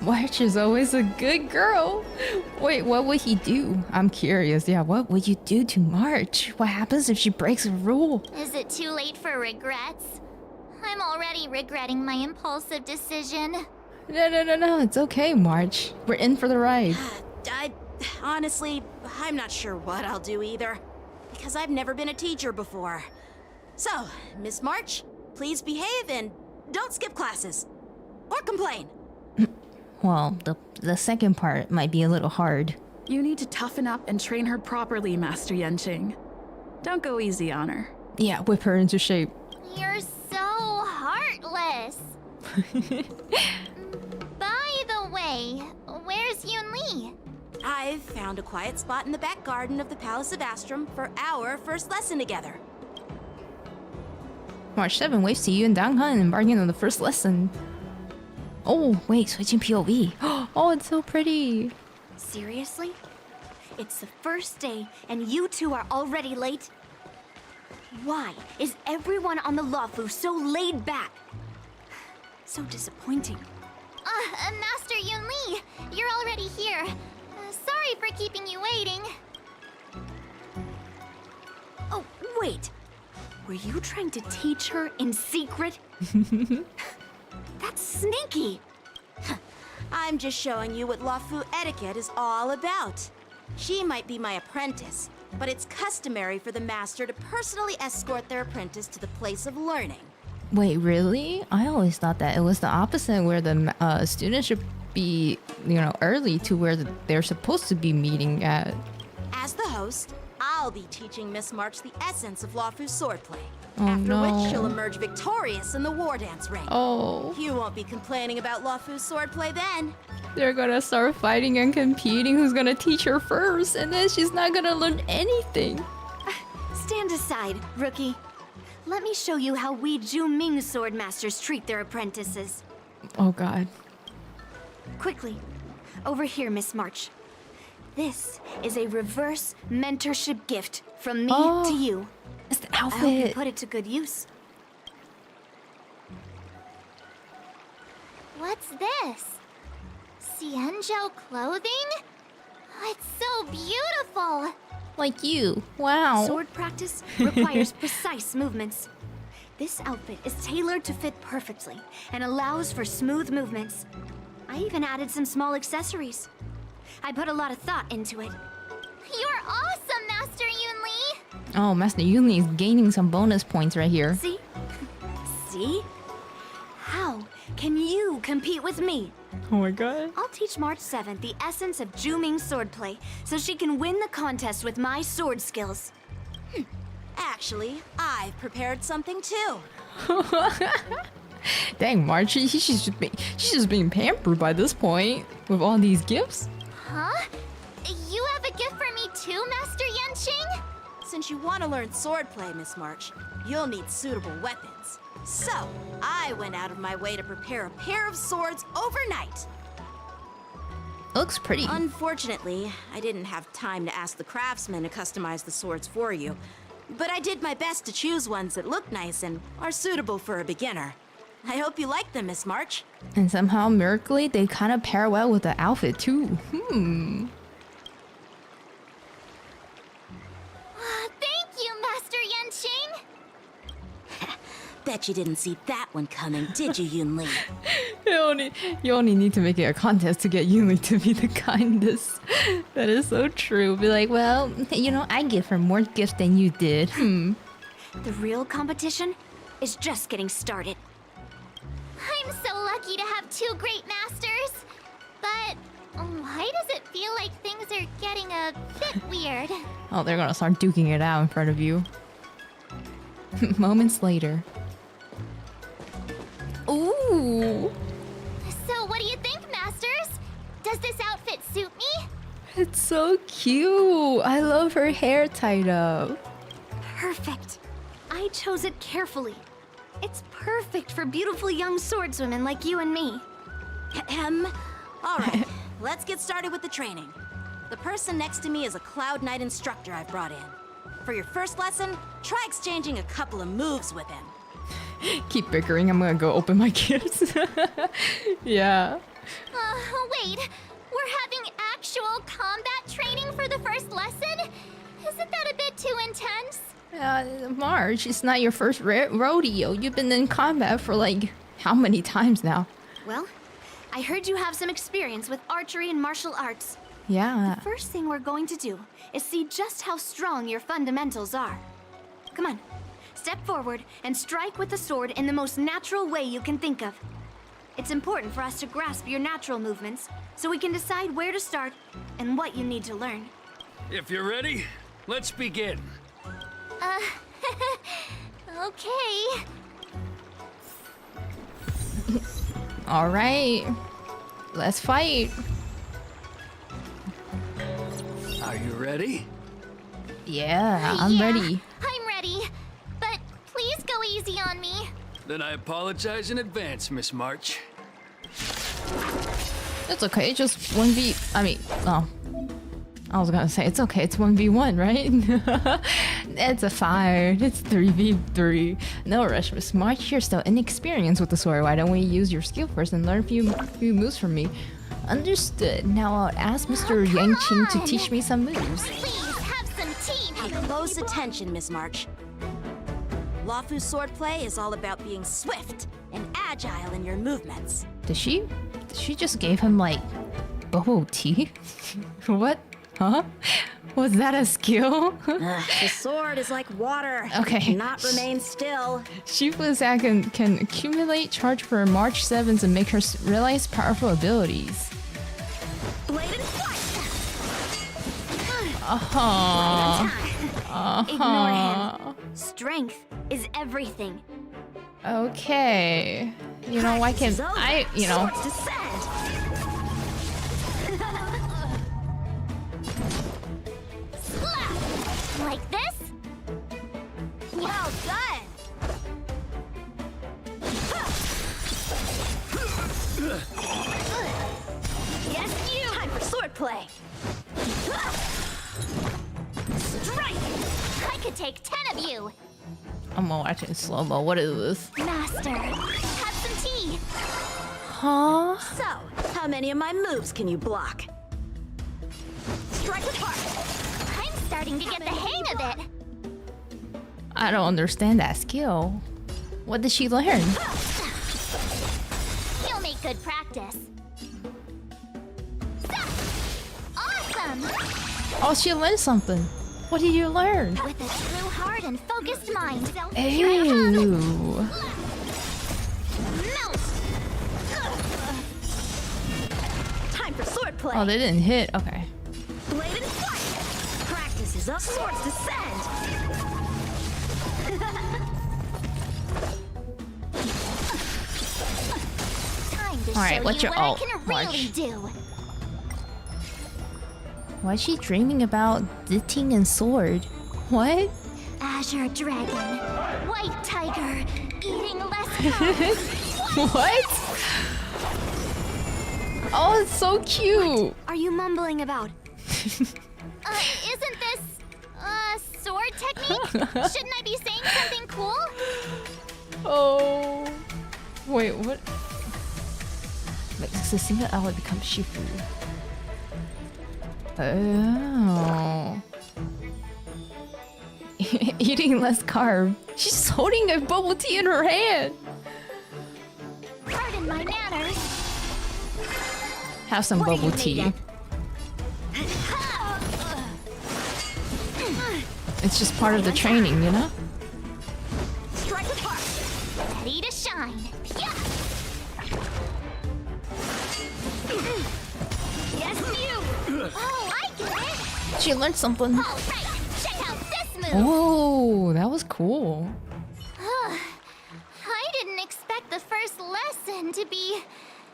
March is always a good girl. Wait, what would he do? I'm curious. Yeah, what would you do to March? What happens if she breaks a rule? Is it too late for regrets? I'm already regretting my impulsive decision. No, it's okay, March. We're in for the ride. Honestly, I'm not sure what I'll do either, because I've never been a teacher before. So, Miss March, please behave and don't skip classes. Or complain. Well, the second part might be a little hard. You need to toughen up and train her properly, Master Yanqing. Don't go easy on her. Yeah, whip her into shape. You're so heartless. By the way, where's Yunli? I've found a quiet spot in the back garden of the Palace of Astrum for our first lesson together. March 7 waves to you and Dang Han embarking on the first lesson. Oh, wait, switching POV. Oh, it's so pretty. Seriously? It's the first day and you two are already late? Why is everyone on the Luofu so laid back? So disappointing. Master Yunli, you're already here. Sorry for keeping you waiting. Oh, wait. Were you trying to teach her in secret? That's sneaky. I'm just showing you what Luofu etiquette is all about. She might be my apprentice, but it's customary for the master to personally escort their apprentice to the place of learning. Wait, really? I always thought that it was the opposite, where the students should be, early to where they're supposed to be meeting at. As the host, I'll be teaching Miss March the essence of Luofu's swordplay. Oh, after which she'll emerge victorious in the war dance ring. Oh. You won't be complaining about Luofu's swordplay then. They're gonna start fighting and competing who's gonna teach her first, and then she's not gonna learn anything. Stand aside, rookie. Let me show you how we Zhuming sword masters treat their apprentices. Oh god. Quickly, over here, Miss March. This is a reverse mentorship gift from me to you. It's the I hope you outfit. put it to good use. What's this? Xianzhou clothing? It's so beautiful. Like you. Wow. Sword practice requires precise movements. This outfit is tailored to fit perfectly and allows for smooth movements. I even added some small accessories. I put a lot of thought into it. You're awesome, Master Yunli. Oh, Master Yunli is gaining some bonus points right here. See? See? How can you compete with me? Oh my god. I'll teach March 7th the essence of Zhuming swordplay so she can win the contest with my sword skills. Actually, I've prepared something too. Dang, March, she's just being pampered by this point with all these gifts. Huh? You have a gift for me too, Master Yanqing? Since you want to learn swordplay, Miss March, you'll need suitable weapons. So, I went out of my way to prepare a pair of swords overnight. Looks pretty. Unfortunately, I didn't have time to ask the craftsman to customize the swords for you. But I did my best to choose ones that look nice and are suitable for a beginner. I hope you like them, Miss March. And somehow, miraculously, they kind of pair well with the outfit too. Bet you didn't see that one coming, did you, Yunli? You only need to make it a contest to get Yunli to be the kindest. That is so true. Be like, well, you know, I give her more gifts than you did. The real competition is just getting started. I'm so lucky to have two great masters. But why does it feel like things are getting a bit weird? Oh, they're gonna start duking it out in front of you. Moments later. Ooh. So what do you think, masters? Does this outfit suit me? It's so cute. I love her hair tied up. Perfect. I chose it carefully. It's perfect for beautiful young swordswomen like you and me. All right, let's get started with the training. The person next to me is a Cloud Knight instructor I've brought in. For your first lesson, try exchanging a couple of moves with him. Keep bickering. I'm gonna go open my gifts. Yeah. Wait. We're having actual combat training for the first lesson? Isn't that a bit too intense? March, it's not your first rodeo. You've been in combat for like how many times now? Well, I heard you have some experience with archery and martial arts. Yeah. The first thing we're going to do is see just how strong your fundamentals are. Come on, step forward and strike with the sword in the most natural way you can think of. It's important for us to grasp your natural movements so we can decide where to start and what you need to learn. If you're ready, let's begin. Okay. All right. Let's fight. Are you ready? Yeah, I'm ready. I'm ready. But please go easy on me. Then I apologize in advance, Miss March. It's okay. Just 1v. I mean, oh. I was gonna say it's okay. It's 1v1, right? It's a fight. It's 3v3. No rush, Miss March. You're still inexperienced with the sword. Why don't we use your skill first and learn a few moves from me? Understood. Now I'll ask Mr. Yang Qing to teach me some moves. Please have some tea. Pay close attention, Miss March. Luofu's swordplay is all about being swift and agile in your movements. Did she just gave him like bubble tea? What? Huh? Was that a skill? The sword is like water. Okay. It cannot remain still. Shifuza can accumulate charge for March 7s and make her realize powerful abilities. Bladed fight! Ignore him. Strength is everything. Okay. You know, why can't I, you know... Like this? Well done! Yes, you! Time for swordplay! Strike! I could take 10 of you! I'm watching slow-mo. What is this? Master, have some tea! Huh? So, how many of my moves can you block? Strike apart! I'm starting to get the hang of it! I don't understand that skill. What did she learn? You'll make good practice. Awesome! Oh, she learned something. What did you learn? With a true heart and focused mind. Ew. Melt! Time for swordplay! Oh, they didn't hit. Okay. Bladed fight! Practice is up, swords descend! Time to All right, show what's you your what ult? I can really Watch. do. Why is she dreaming about knitting and sword? What? Azure Dragon, White Tiger, eating less What? Oh, it's so cute. Are you mumbling about? Isn't this sword technique? Shouldn't I be saying something cool? Oh. Wait, what? Wait, so single ally becomes Shifu. Oh. Eating less carb. She's holding a bubble tea in her hand. Pardon my manners. Have some bubble tea. It's just part of the training, you know? Strike apart. Ready to shine. Yeah. Yes, you. Oh, I get it. She learned something. All right, check out this move. Oh, that was cool. I didn't expect the first lesson to be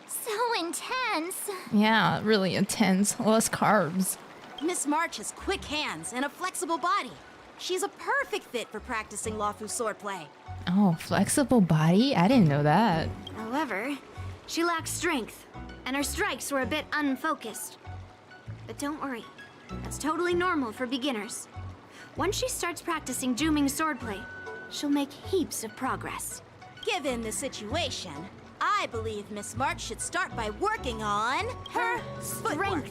so intense. Yeah, really intense. Less carbs. Miss March has quick hands and a flexible body. She's a perfect fit for practicing Lawfu swordplay. Oh, flexible body? I didn't know that. However, she lacks strength, and her strikes were a bit unfocused. But don't worry, that's totally normal for beginners. Once she starts practicing Qiuming's swordplay, she'll make heaps of progress. Given the situation, I believe Miss March should start by working on her footwork.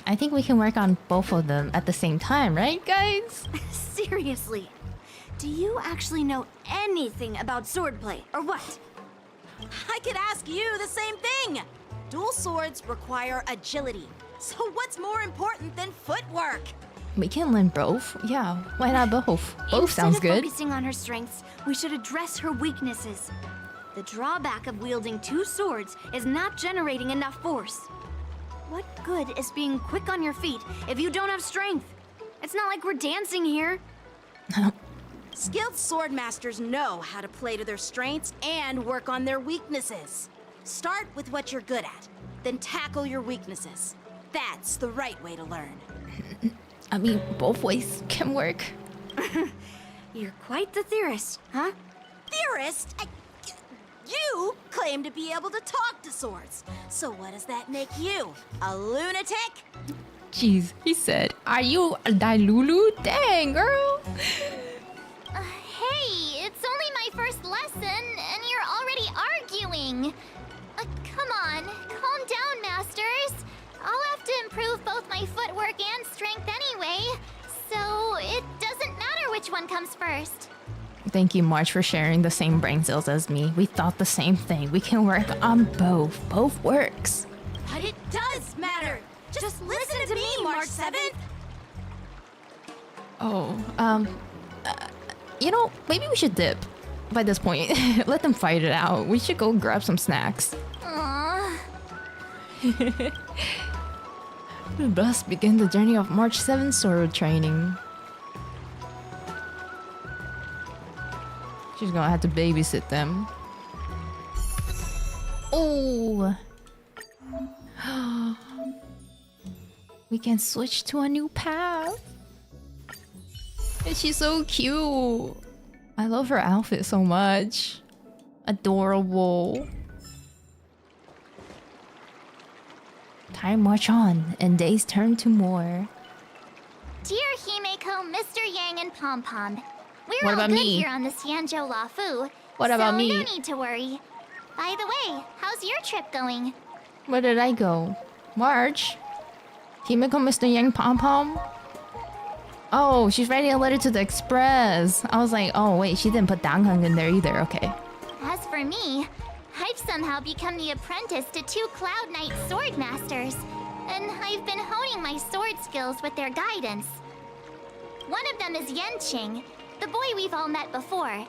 I think we can work on both of them at the same time, right, guys? Seriously, do you actually know anything about swordplay, or what? I could ask you the same thing. Dual swords require agility. So what's more important than footwork? We can learn both. Yeah, why not both? Both sounds good. Instead of focusing on her strengths, we should address her weaknesses. The drawback of wielding two swords is not generating enough force. What good is being quick on your feet if you don't have strength? It's not like we're dancing here. Skilled sword masters know how to play to their strengths and work on their weaknesses. Start with what you're good at, then tackle your weaknesses. That's the right way to learn. I mean, both ways can work. You're quite the theorist, huh? Theorist? You claim to be able to talk to swords. So what does that make you? A lunatic? Jeez, he said, "Are you a Dailulu?" Dang, girl. Hey, it's only my first lesson, and you're already arguing. Come on, calm down, masters. I'll have to improve both my footwork and strength anyway, so it doesn't matter which one comes first. Thank you, March, for sharing the same brain cells as me. We thought the same thing. We can work on both. Both works. But it does matter. Just listen to me, March 7th. Oh, you know, maybe we should dip by this point. Let them fight it out. We should go grab some snacks. Aww. Thus begin the journey of March 7th sword training. She's gonna have to babysit them. Oh! We can switch to a new path. And she's so cute. I love her outfit so much. Adorable. Time march on, and days turn to more. Dear Himeko, Mr. Yang, and Pom Pom, we're What all about good me? here on the Xianzhou Lafu. What about so me? no need to worry. By the way, how's your trip going? Where did I go? March? Himeko, Mr. Yang, Pom Pom? Oh, she's writing a letter to the Express. I was like, oh wait, she didn't put Dangheng in there either. Okay. As for me, I've somehow become the apprentice to 2 Cloud Knight sword masters, and I've been honing my sword skills with their guidance. One of them is Yanqing, the boy we've all met before.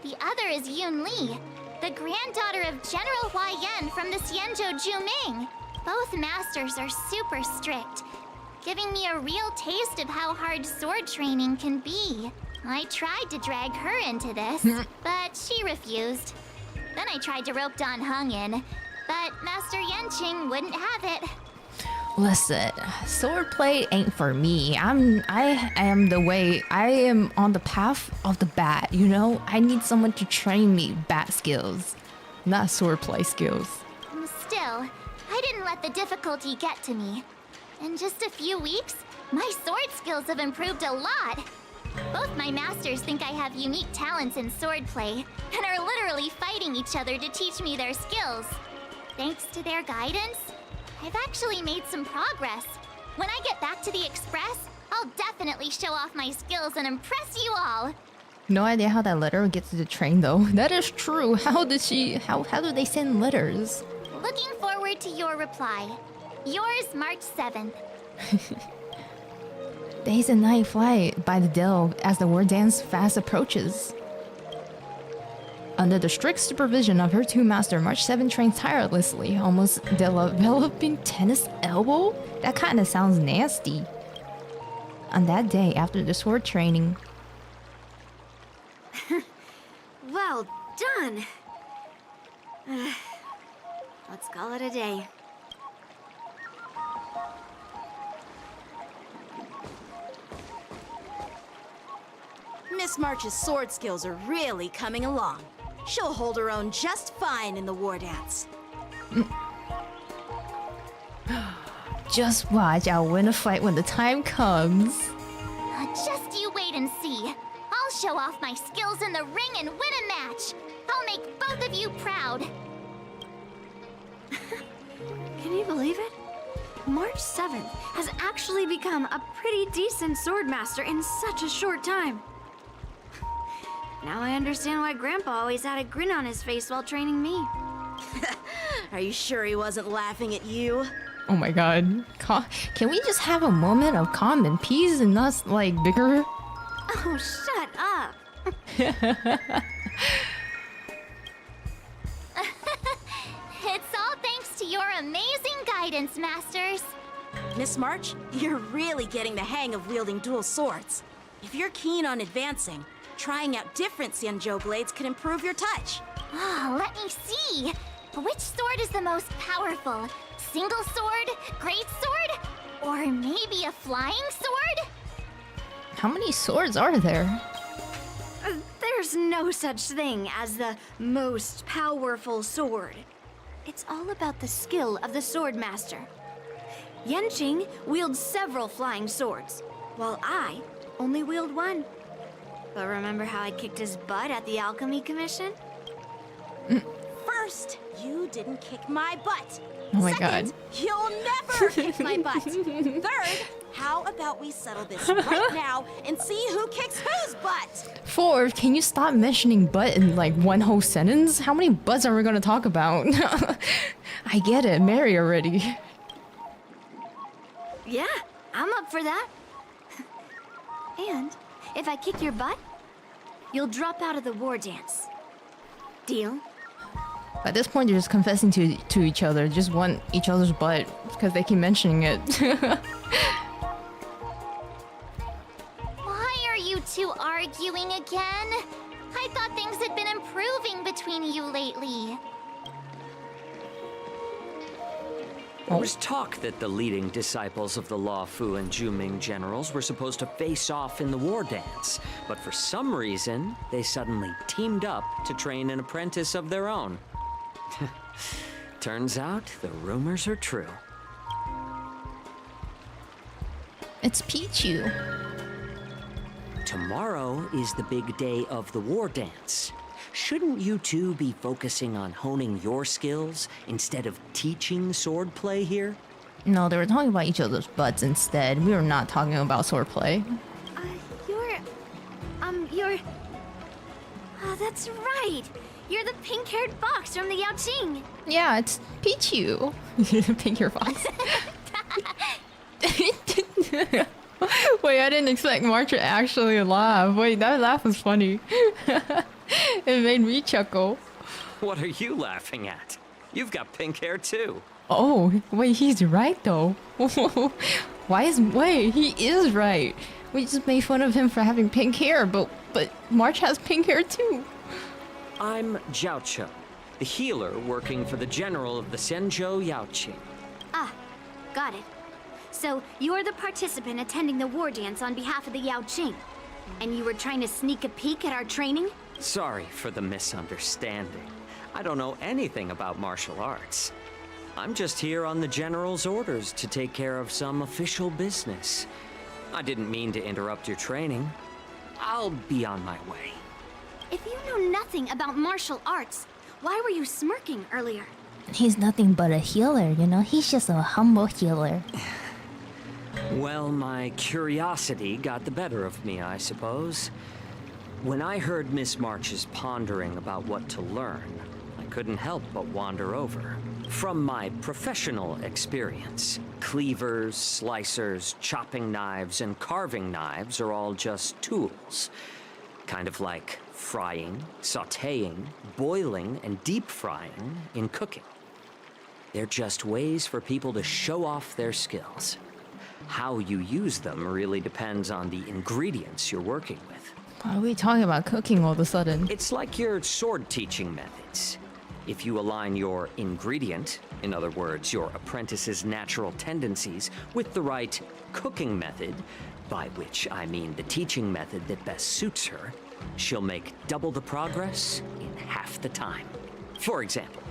The other is Yun Li, the granddaughter of General Huaiyan from the Xianzhou Qiuming. Both masters are super strict, giving me a real taste of how hard sword training can be. I tried to drag her into this, but she refused. Then I tried to rope Dan Heng in, but Master Yanqing wouldn't have it. Listen, swordplay ain't for me. I am on the path of the bat, you know? I need someone to train me bat skills, not swordplay skills. Still, I didn't let the difficulty get to me. In just a few weeks, my sword skills have improved a lot. Both my masters think I have unique talents in swordplay, and are literally fighting each other to teach me their skills. Thanks to their guidance, I've actually made some progress. When I get back to the Express, I'll definitely show off my skills and impress you all. No idea how that letter gets to the train though. That is true. How do they send letters? Looking forward to your reply. Yours, March 7th. Days and night flight by the Dell as the Wardance fast approaches. Under the strict supervision of her two master, March 7 trains tirelessly, almost developing tennis elbow? That kind of sounds nasty. On that day, after the sword training. Well done. Let's call it a day. Miss March's sword skills are really coming along. She'll hold her own just fine in the Wardance. Just watch, I'll win a fight when the time comes. Just you wait and see. I'll show off my skills in the ring and win a match. I'll make both of you proud. Can you believe it? March 7th has actually become a pretty decent swordmaster in such a short time. Now I understand why Grandpa always had a grin on his face while training me. Are you sure he wasn't laughing at you? Oh my god. Can we just have a moment of calm and peace and not like bigger? Oh, shut up. It's all thanks to your amazing guidance, Masters. Miss March, you're really getting the hang of wielding dual swords. If you're keen on advancing, trying out different Xianzhou blades can improve your touch. Oh, let me see. Which sword is the most powerful? Single sword? Great sword? Or maybe a flying sword? How many swords are there? There's no such thing as the most powerful sword. It's all about the skill of the swordmaster. Yanqing wields several flying swords, while I only wield one. But remember how I kicked his butt at the Alchemy Commission? First, you didn't kick my butt. Oh my Second, god. You'll never kick my butt. Third, how about we settle this right now and see who kicks whose butt? Fourth, can you stop mentioning butt in like one whole sentence? How many butts are we gonna talk about? I get it, marry already. Yeah, I'm up for that. And if I kick your butt, you'll drop out of the Wardance. Deal? At this point, they're just confessing to each other, just want each other's butt because they keep mentioning it. Why are you two arguing again? I thought things had been improving between you lately. There was talk that the leading disciples of the Luofu and Zhuming generals were supposed to face off in the Wardance, but for some reason, they suddenly teamed up to train an apprentice of their own. Turns out, the rumors are true. It's Pichu. Tomorrow is the big day of the Wardance. Shouldn't you two be focusing on honing your skills instead of teaching swordplay here? No, they were talking about each other's butts instead. We were not talking about swordplay. You're... Oh, that's right. You're the pink-haired fox from the Yaoqing. Yeah, it's Pichu. Pink-haired fox. Wait, I didn't expect March to actually laugh. Wait, that laugh was funny. It made me chuckle. What are you laughing at? You've got pink hair too. Oh, wait, he's right though. Wait, he is right. We just made fun of him for having pink hair, but March has pink hair too. I'm 𝗏𝗪, the healer working for the general of the Zhenzhou Yaoqing. Ah, got it. So, you're the participant attending the Wardance on behalf of the Yaoqing. And you were trying to sneak a peek at our training? Sorry for the misunderstanding. I don't know anything about martial arts. I'm just here on the general's orders to take care of some official business. I didn't mean to interrupt your training. I'll be on my way. If you know nothing about martial arts, why were you smirking earlier? He's nothing but a healer, you know? He's just a humble healer. Well, my curiosity got the better of me, I suppose. When I heard Miss March's pondering about what to learn, I couldn't help but wander over. From my professional experience, cleavers, slicers, chopping knives, and carving knives are all just tools. Kind of like frying, sautéing, boiling, and deep frying in cooking. They're just ways for people to show off their skills. How you use them really depends on the ingredients you're working with. Why are we talking about cooking all of a sudden? It's like your sword teaching methods. If you align your ingredient, in other words, your apprentice's natural tendencies, with the right cooking method, by which I mean the teaching method that best suits her, she'll make double the progress in half the time. For example,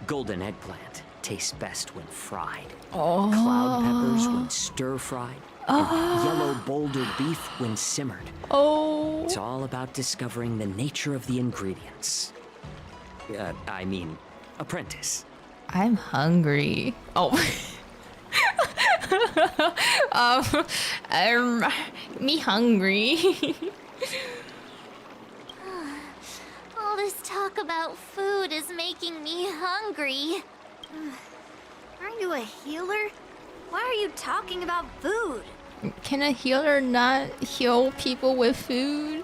golden eggplant tastes best when fried. Oh. Cloud peppers when stir-fried. And yellow boulder beef when simmered. Oh. It's all about discovering the nature of the ingredients. I mean, apprentice. I'm hungry. Oh. Me hungry. All this talk about food is making me hungry. Aren't you a healer? Why are you talking about food? Can a healer not heal people with food?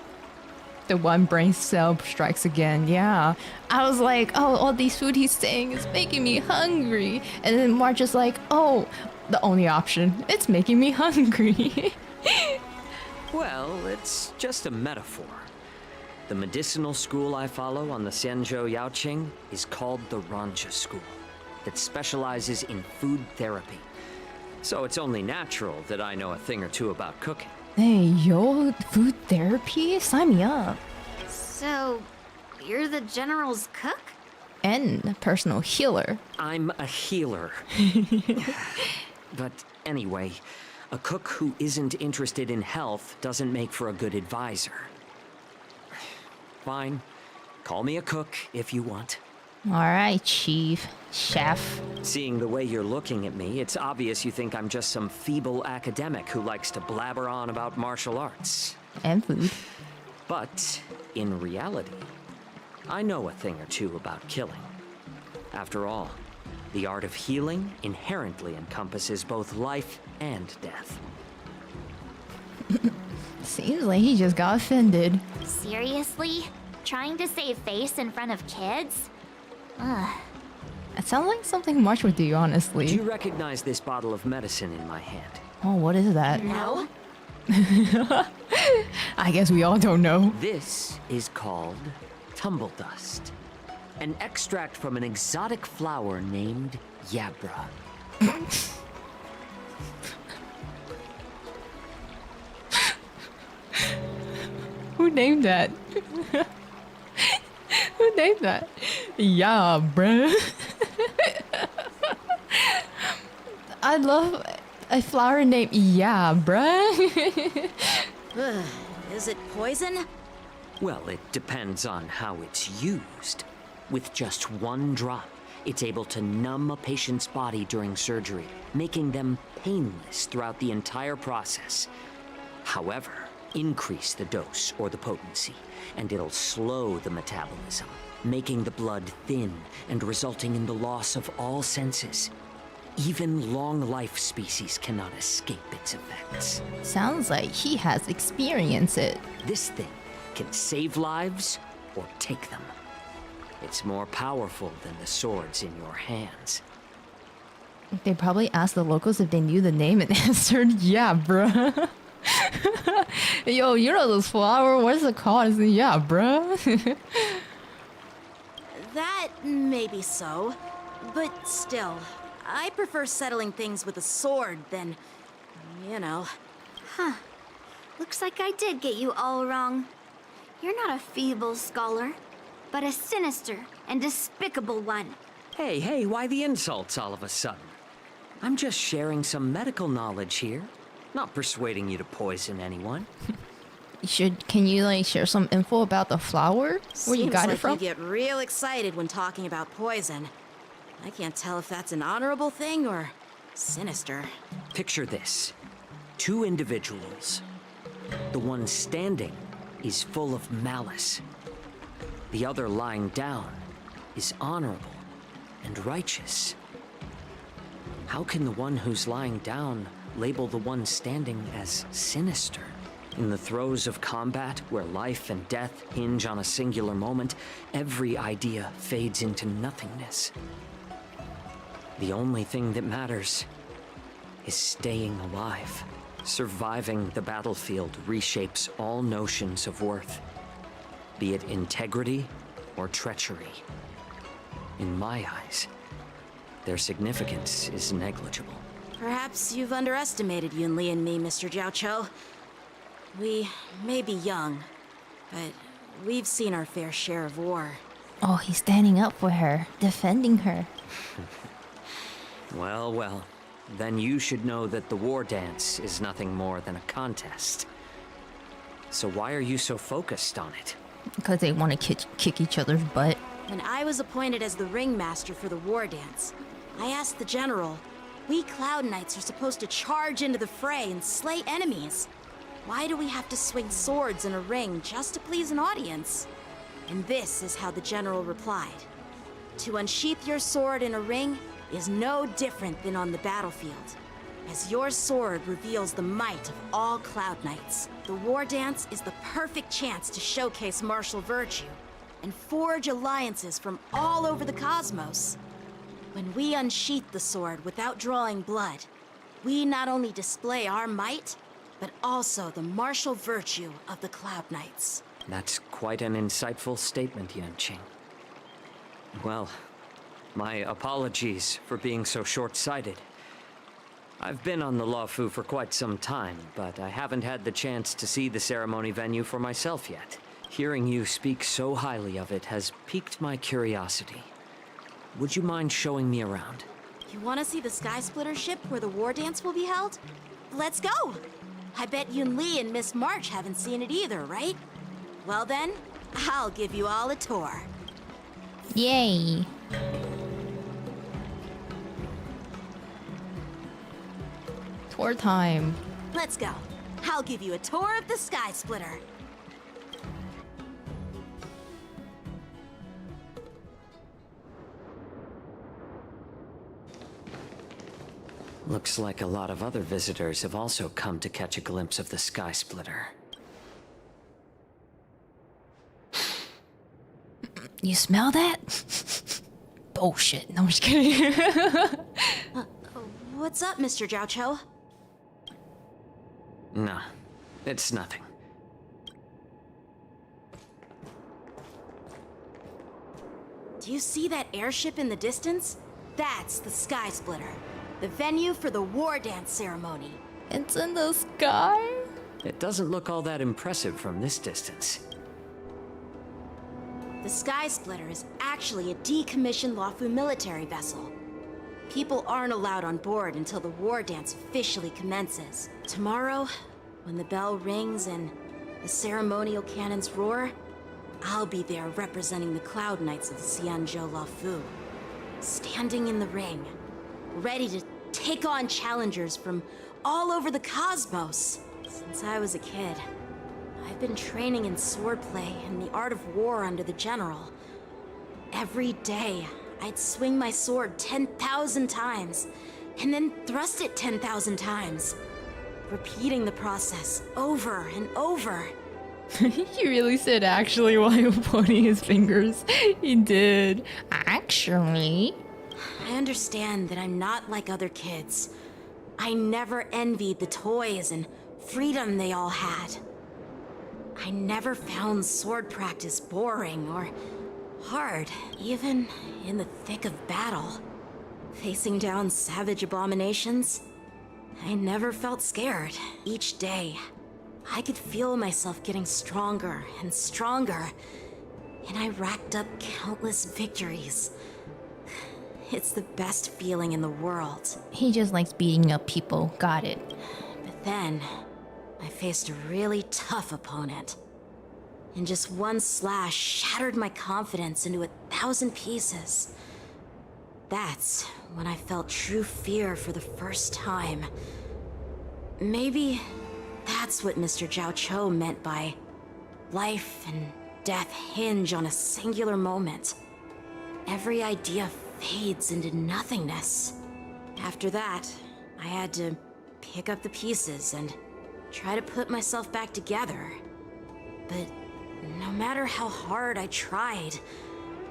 The one brain cell strikes again. Yeah. I was like, oh, all these food he's saying is making me hungry. And then March is like, oh, the only option. It's making me hungry. Well, it's just a metaphor. The medicinal school I follow on the Xianzhou Yaoqing is called the Ranja School, that specializes in food therapy. So it's only natural that I know a thing or two about cooking. Hey, yo, food therapy? Sign me up. So, you're the general's cook? And personal healer. I'm a healer. But anyway, a cook who isn't interested in health doesn't make for a good advisor. Fine. Call me a cook if you want. Alright, chef. Seeing the way you're looking at me, it's obvious you think I'm just some feeble academic who likes to blabber on about martial arts. And food. But, in reality, I know a thing or two about killing. After all, the art of healing inherently encompasses both life and death. Seems like he just got offended. Seriously? Trying to save face in front of kids? Ugh. It sounds like something March would do, honestly. Do you recognize this bottle of medicine in my hand? Oh, what is that? No. I guess we all don't know. This is called tumble dust, an extract from an exotic flower named Yabra. Who named that? Who named that? Yeah, bruh. I love a flower named Yeah, bruh. Is it poison? Well, it depends on how it's used. With just one drop, it's able to numb a patient's body during surgery, making them painless throughout the entire process. However, increase the dose or the potency, and it'll slow the metabolism, making the blood thin and resulting in the loss of all senses. Even long-life species cannot escape its effects. Sounds like he has experienced it. This thing can save lives or take them. It's more powerful than the swords in your hands. They probably asked the locals if they knew the name and answered, yeah, bruh. Yo, you know this flower? What is it called? It's yeah, bruh. That may be so, but still, I prefer settling things with a sword than, you know. Huh. Looks like I did get you all wrong. You're not a feeble scholar, but a sinister and despicable one. Hey, why the insults all of a sudden? I'm just sharing some medical knowledge here, not persuading you to poison anyone. Can you like share some info about the flower? Where you got it from? You get real excited when talking about poison. I can't tell if that's an honorable thing or sinister. Picture this. two individuals. The one standing is full of malice. The other lying down is honorable and righteous. How can the one who's lying down label the one standing as sinister? In the throes of combat, where life and death hinge on a singular moment, every idea fades into nothingness. The only thing that matters is staying alive. Surviving the battlefield reshapes all notions of worth, be it integrity or treachery. In my eyes, their significance is negligible. Perhaps you've underestimated Yunli and me, Mr. Qiao. We may be young, but we've seen our fair share of war. Oh, he's standing up for her, defending her. Well, well. Then you should know that the war dance is nothing more than a contest. So why are you so focused on it? Because they want to kick each other's butt. When I was appointed as the ringmaster for the war dance, I asked the general, we Cloud Knights are supposed to charge into the fray and slay enemies. Why do we have to swing swords in a ring just to please an audience? And this is how the general replied. To unsheath your sword in a ring is no different than on the battlefield, as your sword reveals the might of all Cloud Knights. The war dance is the perfect chance to showcase martial virtue and forge alliances from all over the cosmos. When we unsheath the sword without drawing blood, we not only display our might, but also the martial virtue of the Cloud Knights. That's quite an insightful statement, Yanqing. Well, my apologies for being so short-sighted. I've been on the Luofu for quite some time, but I haven't had the chance to see the ceremony venue for myself yet. Hearing you speak so highly of it has piqued my curiosity. Would you mind showing me around? You want to see the Sky Splitter ship where the war dance will be held? Let's go! I bet Yunli and Miss March haven't seen it either, right? Well then, I'll give you all a tour. Yay! Tour time. Let's go. I'll give you a tour of the Sky Splitter. Looks like a lot of other visitors have also come to catch a glimpse of the Sky Splitter. You smell that? Bullshit. No, I'm just kidding. What's up, Mr. Qiao? No, it's nothing. Do you see that airship in the distance? That's the Sky Splitter, the venue for the war dance ceremony. It's in the sky? It doesn't look all that impressive from this distance. The Sky Splitter is actually a decommissioned Luofu military vessel. People aren't allowed on board until the war dance officially commences. Tomorrow, when the bell rings and the ceremonial cannons roar, I'll be there representing the Cloud Knights of the Xianzhou Luofu, standing in the ring, ready to take on challengers from all over the cosmos. Since I was a kid, I've been training in swordplay and the art of war under the general. Every day, I'd swing my sword 10,000 times, and then thrust it 10,000 times, repeating the process over and over. He really said actually while he was pointing his fingers. He did. Actually. I understand that I'm not like other kids. I never envied the toys and freedom they all had. I never found sword practice boring or hard, even in the thick of battle. Facing down savage abominations, I never felt scared. Each day, I could feel myself getting stronger and stronger, and I racked up countless victories. It's the best feeling in the world. He just likes beating up people. Got it. But then, I faced a really tough opponent. And just one slash shattered my confidence into 1,000 pieces. That's when I felt true fear for the first time. Maybe that's what Mr. 𝗖𝗵𝘁 meant by life and death hinge on a singular moment. Every idea fades into nothingness. After that, I had to pick up the pieces and try to put myself back together. But no matter how hard I tried,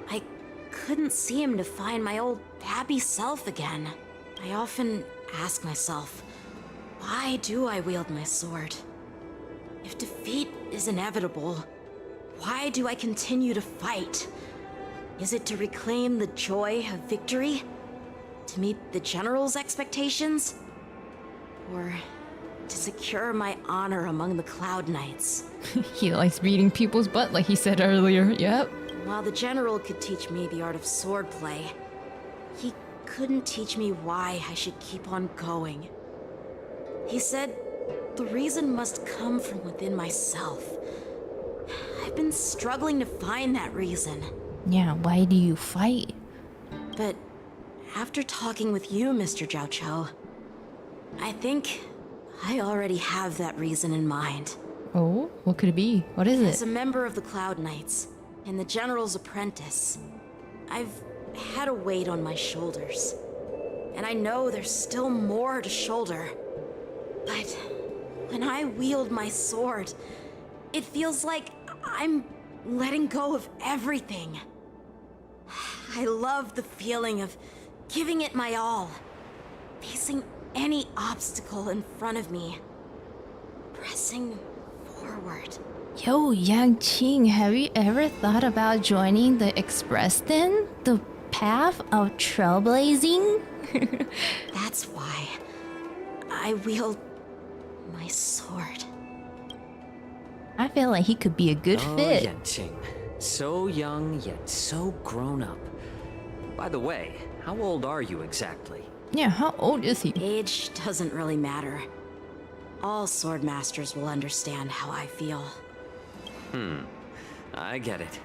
I couldn't seem to find my old happy self again. I often ask myself, why do I wield my sword? If defeat is inevitable, why do I continue to fight? Is it to reclaim the joy of victory? To meet the General's expectations? Or to secure my honor among the Cloud Knights? He likes beating people's butt like he said earlier, yep. While the General could teach me the art of swordplay, he couldn't teach me why I should keep on going. He said the reason must come from within myself. I've been struggling to find that reason. Yeah, why do you fight? But after talking with you, Mr. 𝗖𝗁, I think I already have that reason in mind. Oh, what could it be? What is As it? a member of the Cloud Knights and the General's apprentice, I've had a weight on my shoulders. And I know there's still more to shoulder. But when I wield my sword, it feels like I'm letting go of everything. I love the feeling of giving it my all, facing any obstacle in front of me, pressing forward. Yo, Yang Qing, have you ever thought about joining the Express then? The path of trailblazing? That's why I wield my sword. I feel like he could be a good fit. Yanqing. So young, yet so grown up. By the way, how old are you exactly? Yeah, how old is he? Age doesn't really matter. All sword masters will understand how I feel. I get it.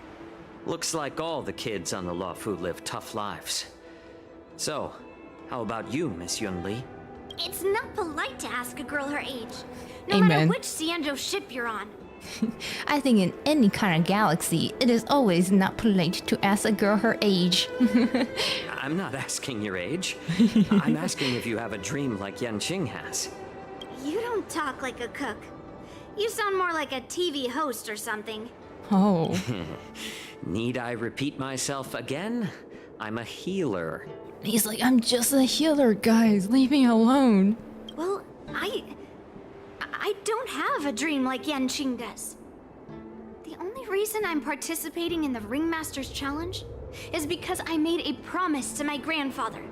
Looks like all the kids on the Luofu live tough lives. So, how about you, Miss Yunli? It's not polite to ask a girl her age, no Amen. matter which Xianzhou ship you're on. I think in any kind of galaxy, it is always not polite to ask a girl her age. I'm not asking your age. I'm asking if you have a dream like Yanqing has. You don't talk like a cook. You sound more like a TV host or something. Oh. Need I repeat myself again? I'm a healer. He's like, I'm just a healer, guys. Leave me alone. Well, I don't have a dream like Yanqing does. The only reason I'm participating in the Ringmaster's Challenge is because I made a promise to my grandfather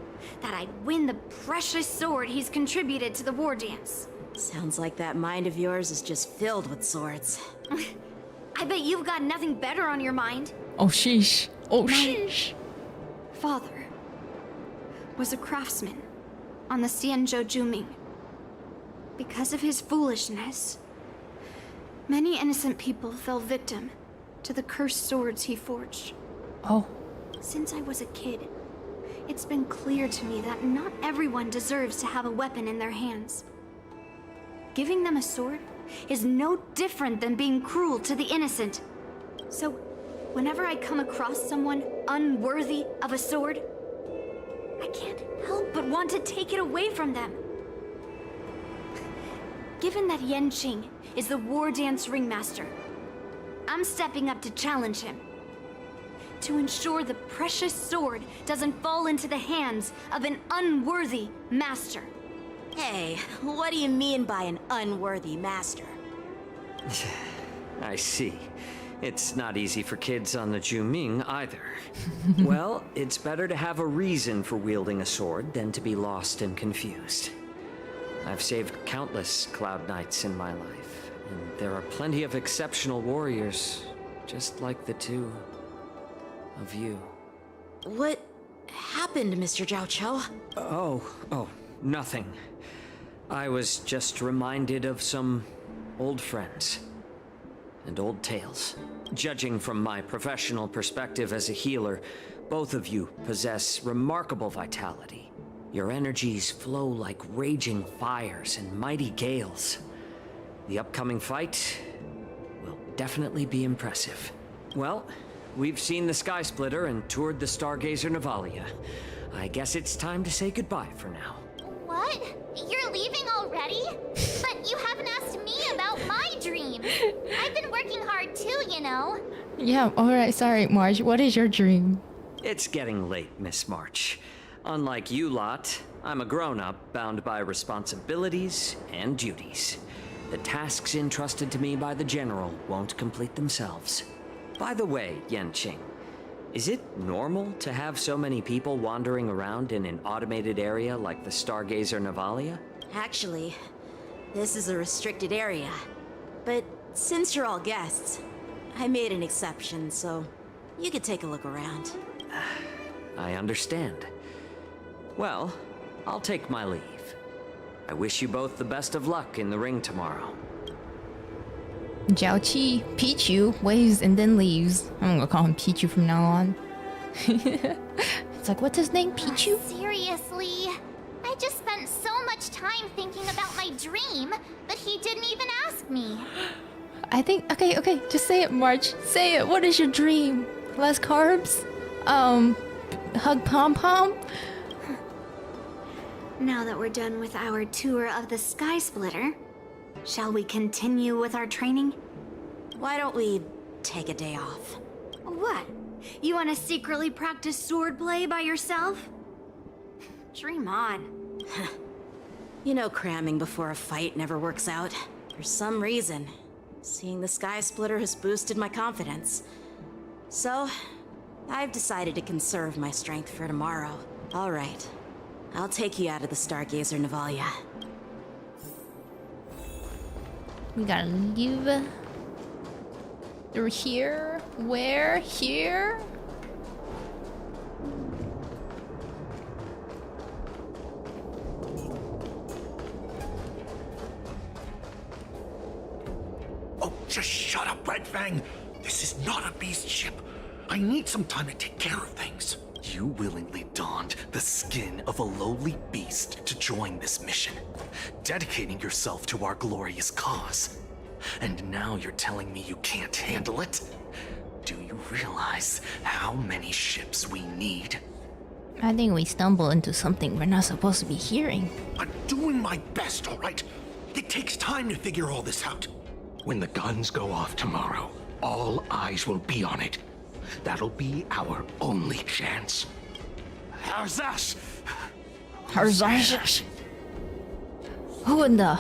that I'd win the precious sword he's contributed to the war dance. Sounds like that mind of yours is just filled with swords. I bet you've got nothing better on your mind. Oh, sheesh. Oh, sheesh. Father was a craftsman on the Xianzhou Juming. Because of his foolishness, many innocent people fell victim to the cursed swords he forged. Oh. Since I was a kid, it's been clear to me that not everyone deserves to have a weapon in their hands. Giving them a sword is no different than being cruel to the innocent. So, whenever I come across someone unworthy of a sword, I can't help but want to take it away from them. Given that Yanqing is the war dance ringmaster, I'm stepping up to challenge him. To ensure the precious sword doesn't fall into the hands of an unworthy master. Hey, what do you mean by an unworthy master? I see. It's not easy for kids on the Juming either. Well, it's better to have a reason for wielding a sword than to be lost and confused. I've saved countless Cloud Knights in my life, and there are plenty of exceptional warriors, just like the two of you. What happened, Mr. 𝗖𝗁? Oh, nothing. I was just reminded of some old friends and old tales. Judging from my professional perspective as a healer, both of you possess remarkable vitality. Your energies flow like raging fires and mighty gales. The upcoming fight will definitely be impressive. Well, we've seen the Sky Splitter and toured the Stargazer Navalia. I guess it's time to say goodbye for now. What? You're leaving already? But you haven't asked me about my dream. I've been working hard too, you know. Yeah, alright, sorry, March. What is your dream? It's getting late, Miss March. Unlike you lot, I'm a grown-up bound by responsibilities and duties. The tasks entrusted to me by the General won't complete themselves. By the way, Yanqing, is it normal to have so many people wandering around in an automated area like the Stargazer Navalia? Actually, this is a restricted area. But since you're all guests, I made an exception, so you could take a look around. I understand. Well, I'll take my leave. I wish you both the best of luck in the ring tomorrow. Jiaoqi, Pichu, waves and then leaves. I'm gonna call him Pichu from now on. It's like, what's his name? Pichu? Seriously? I just spent so much time thinking about my dream, but he didn't even ask me. I think, okay, just say it, March. Say it. What is your dream? Less carbs? Hug pom-pom? Now that we're done with our tour of the Sky Splitter, shall we continue with our training? Why don't we take a day off? What? You want to secretly practice swordplay by yourself? Dream on. You know cramming before a fight never works out. For some reason, seeing the Sky Splitter has boosted my confidence. So, I've decided to conserve my strength for tomorrow. All right. I'll take you out of the Stargazer Navalia. We gotta leave. Through here? Where? Here? Oh, just shut up, Red Fang. This is not a beast ship. I need some time to take care of things. You willingly donned the skin of a lowly beast to join this mission, dedicating yourself to our glorious cause. And now you're telling me you can't handle it? Do you realize how many ships we need? I think we stumbled into something we're not supposed to be hearing. I'm doing my best, all right? It takes time to figure all this out. When the guns go off tomorrow, all eyes will be on it. That'll be our only chance. How's Harzash. Who in the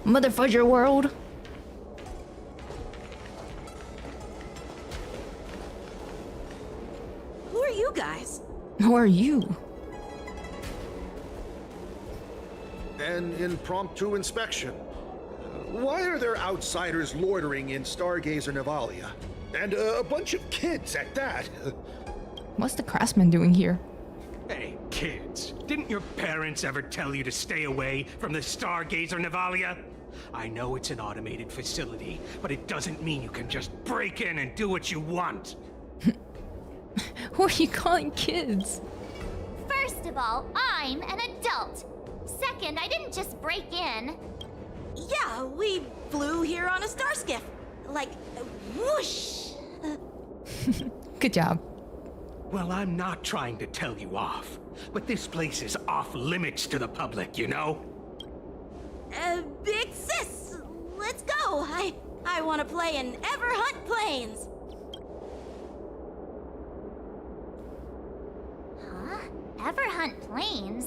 motherfudger world? Who are you guys? Who are you? An impromptu inspection. Why are there outsiders loitering in Stargazer Navalia? And a bunch of kids at that. What's the craftsman doing here? Hey, kids, didn't your parents ever tell you to stay away from the Stargazer Navalia? I know it's an automated facility, but it doesn't mean you can just break in and do what you want. Who are you calling kids? First of all, I'm an adult. Second, I didn't just break in. Yeah, we flew here on a star skiff. Like, whoosh! Good job. Well, I'm not trying to tell you off, but this place is off limits to the public, you know? Big sis, let's go. I want to play in Everhunt Plains. Huh? Everhunt Plains?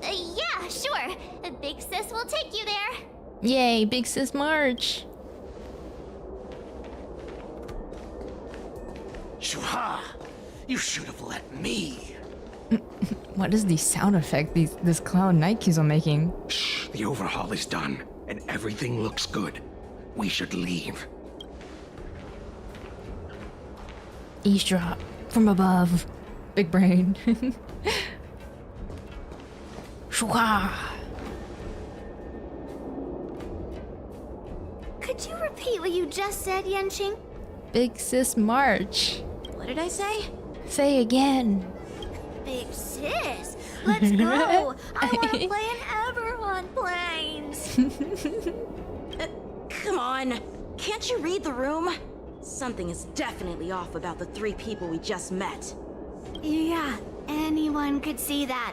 Yeah, sure. Big sis will take you there. Yay, Big Sis March. Shuha! You should have let me. What is the sound effect this Cloud Knight keeps on making? Shh, the overhaul is done, and everything looks good. We should leave. Eavesdrop from above. Big brain. Shua! Could you repeat what you just said, Yanqing? Big Sis March. What did I say? Say again. Big sis, let's go. I want to play in Everon Plains. Come on. Can't you read the room? Something is definitely off about the 3 people we just met. Yeah, anyone could see that.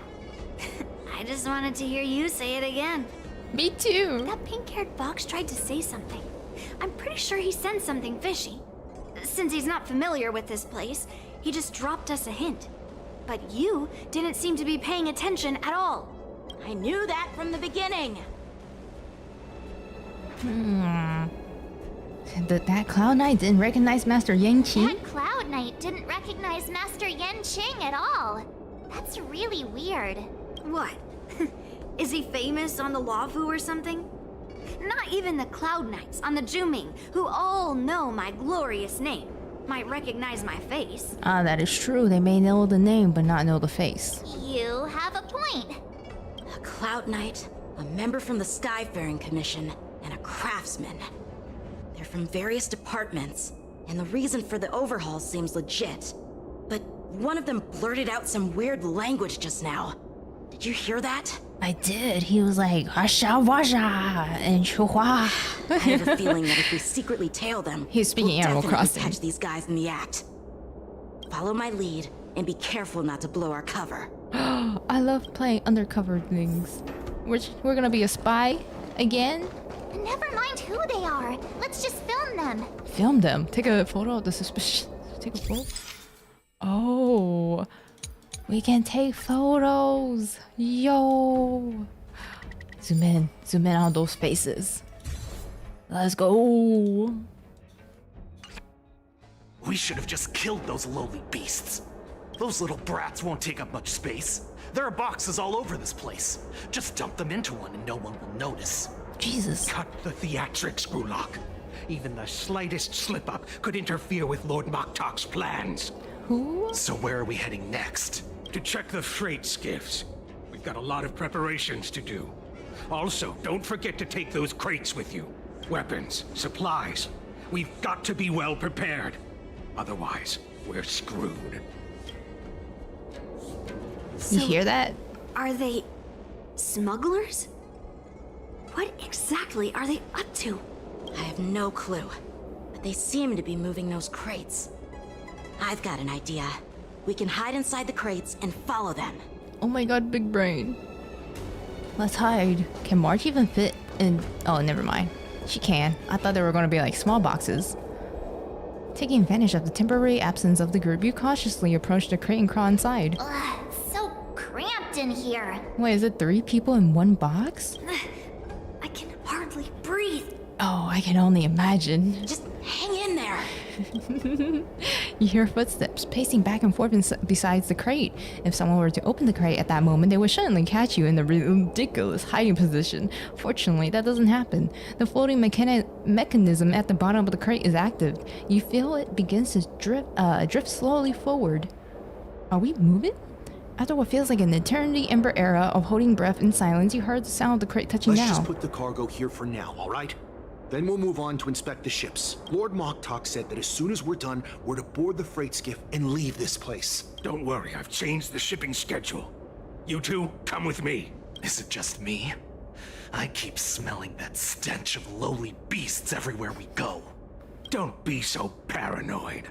I just wanted to hear you say it again. Me too. That pink-haired fox tried to say something. I'm pretty sure he sensed something fishy. Since he's not familiar with this place, he just dropped us a hint. But you didn't seem to be paying attention at all. I knew that from the beginning. That Cloud Knight didn't recognize Master Yang Qi? That Cloud Knight didn't recognize Master Yan Qing at all. That's really weird. What? Is he famous on the Lavu or something? Not even the Cloud Knights on the Juming, who all know my glorious name, might recognize my face. Ah, that is true. They may know the name, but not know the face. You have a point. A Cloud Knight, a member from the Skyfaring Commission, and a craftsman. They're from various departments, and the reason for the overhaul seems legit. But one of them blurted out some weird language just now. Did you hear that? I did. He was like, Hasha Washa and Chuhua. I have a feeling that if we secretly tail them, he's speaking we'll Animal definitely Crossing. catch these guys in the act. Follow my lead, and be careful not to blow our cover. I love playing undercover things. We're gonna be a spy again? Never mind who they are. Let's just film them. Film them. Take a photo of the suspicion. Take a photo. Oh, we can take photos. Yo. Zoom in on those faces. Let's go. We should have just killed those lowly beasts. Those little brats won't take up much space. There are boxes all over this place. Just dump them into one and no one will notice. Jesus. Cut the theatrics, Gulak. Even the slightest slip-up could interfere with Lord Mok'Tok's plans. Who? So where are we heading next? To check the freight skiffs. We've got a lot of preparations to do. Also, don't forget to take those crates with you. Weapons, supplies. We've got to be well prepared. Otherwise, we're screwed. You hear that? Are they smugglers? What exactly are they up to? I have no clue, but they seem to be moving those crates. I've got an idea. We can hide inside the crates and follow them. Oh my god, big brain. Let's hide. Can March even fit in? Oh, never mind. She can. I thought they were going to be like small boxes. Taking advantage of the temporary absence of the group, you cautiously approach the crate and crawl inside. Ugh, so cramped in here. Wait, is it 3 people in one box? I can hardly breathe. Oh, I can only imagine. Just hang in there. You hear footsteps pacing back and forth besides the crate. If someone were to open the crate at that moment, they would certainly catch you in the ridiculous hiding position. Fortunately, that doesn't happen. The floating mechanism at the bottom of the crate is active. You feel it begins to drift slowly forward. Are we moving? After what feels like an eternity Ember era of holding breath in silence, you heard the sound of the crate touching Let's down. just put the cargo here for now, all right? Then we'll move on to inspect the ships. Lord Mok'Tok said that as soon as we're done, we're to board the freight skiff and leave this place. Don't worry, I've changed the shipping schedule. You two, come with me. Is it just me? I keep smelling that stench of lowly beasts everywhere we go. Don't be so paranoid.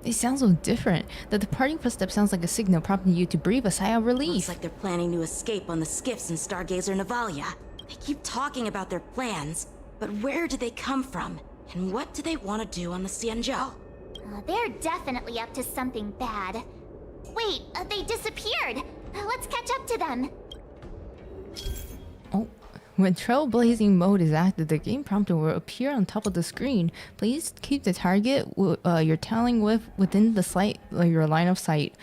They sound so different. The departing footstep sounds like a signal prompting you to breathe a sigh of relief. Looks like they're planning to escape on the skiffs in Stargazer Navalia. They keep talking about their plans, but where do they come from? And what do they want to do on the Xianzhou? They're definitely up to something bad. Wait, they disappeared. Let's catch up to them. Oh, when trailblazing mode is active, the game prompter will appear on top of the screen. Please keep the target you're tailing within the your line of sight.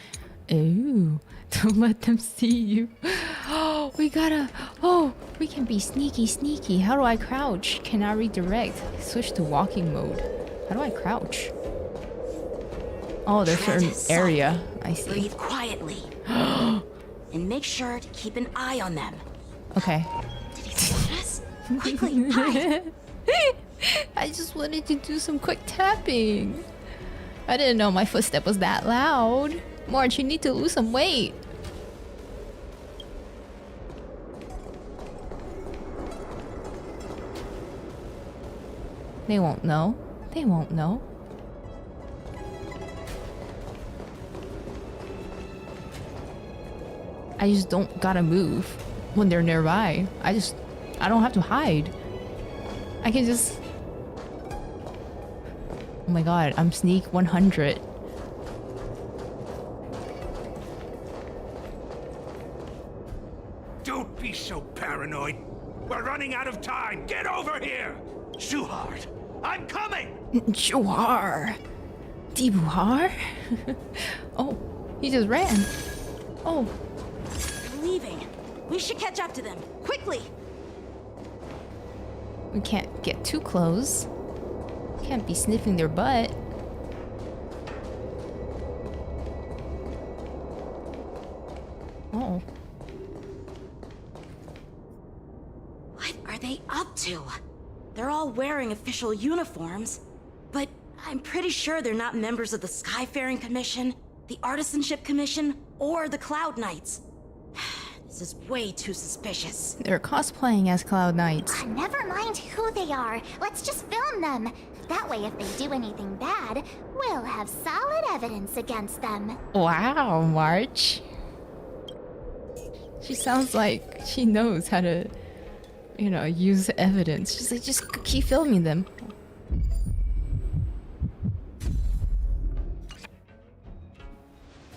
Ooh, don't let them see you. Oh, we can be sneaky. How do I crouch? Cannot redirect. Switch to walking mode. How do I crouch? Oh, there's a certain area. I see. Breathe quietly. And make sure to keep an eye on them. Okay. Did he spot us? Quickly, hide. I just wanted to do some quick tapping. I didn't know my footstep was that loud. March, you need to lose some weight. They won't know. They won't know. I just don't gotta move when they're nearby. I don't have to hide. I can just... Oh my god, I'm sneak 100. Don't be so paranoid. We're running out of time. Get over here! Shuhard, I'm coming! Shuhar. Dibuhar? Oh, he just ran. Oh. They're leaving. We should catch up to them. Quickly! We can't get too close. Can't be sniffing their butt. Oh. What are they up to? They're all wearing official uniforms, but I'm pretty sure they're not members of the Skyfaring Commission, the Artisanship Commission, or the Cloud Knights. This is way too suspicious. They're cosplaying as Cloud Knights. Never mind who they are. Let's just film them. That way, if they do anything bad, we'll have solid evidence against them. Wow, March. She sounds like she knows how to, you know, use evidence. She's like, just keep filming them.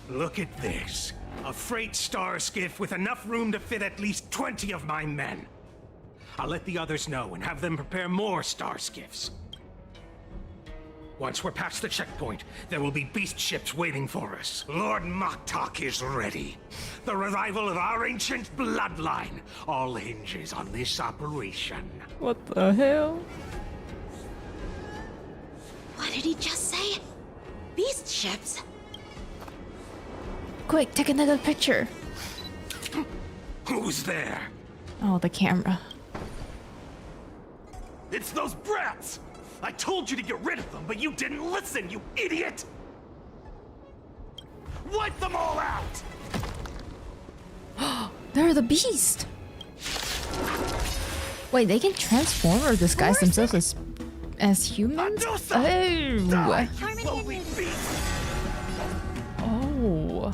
Look at this. A freight star skiff with enough room to fit at least 20 of my men. I'll let the others know and have them prepare more star skiffs. Once we're past the checkpoint, there will be beast ships waiting for us. Lord 𝗏𝗏𝗁 is ready. The revival of our ancient bloodline all hinges on this operation. What the hell? What did he just say? Beast ships? Quick, take another picture. Who's there? Oh, the camera. It's those brats! I told you to get rid of them, but you didn't listen, you idiot! Wipe them all out! They're the beast! Wait, they can transform or disguise themselves as humans? Oh! Oh.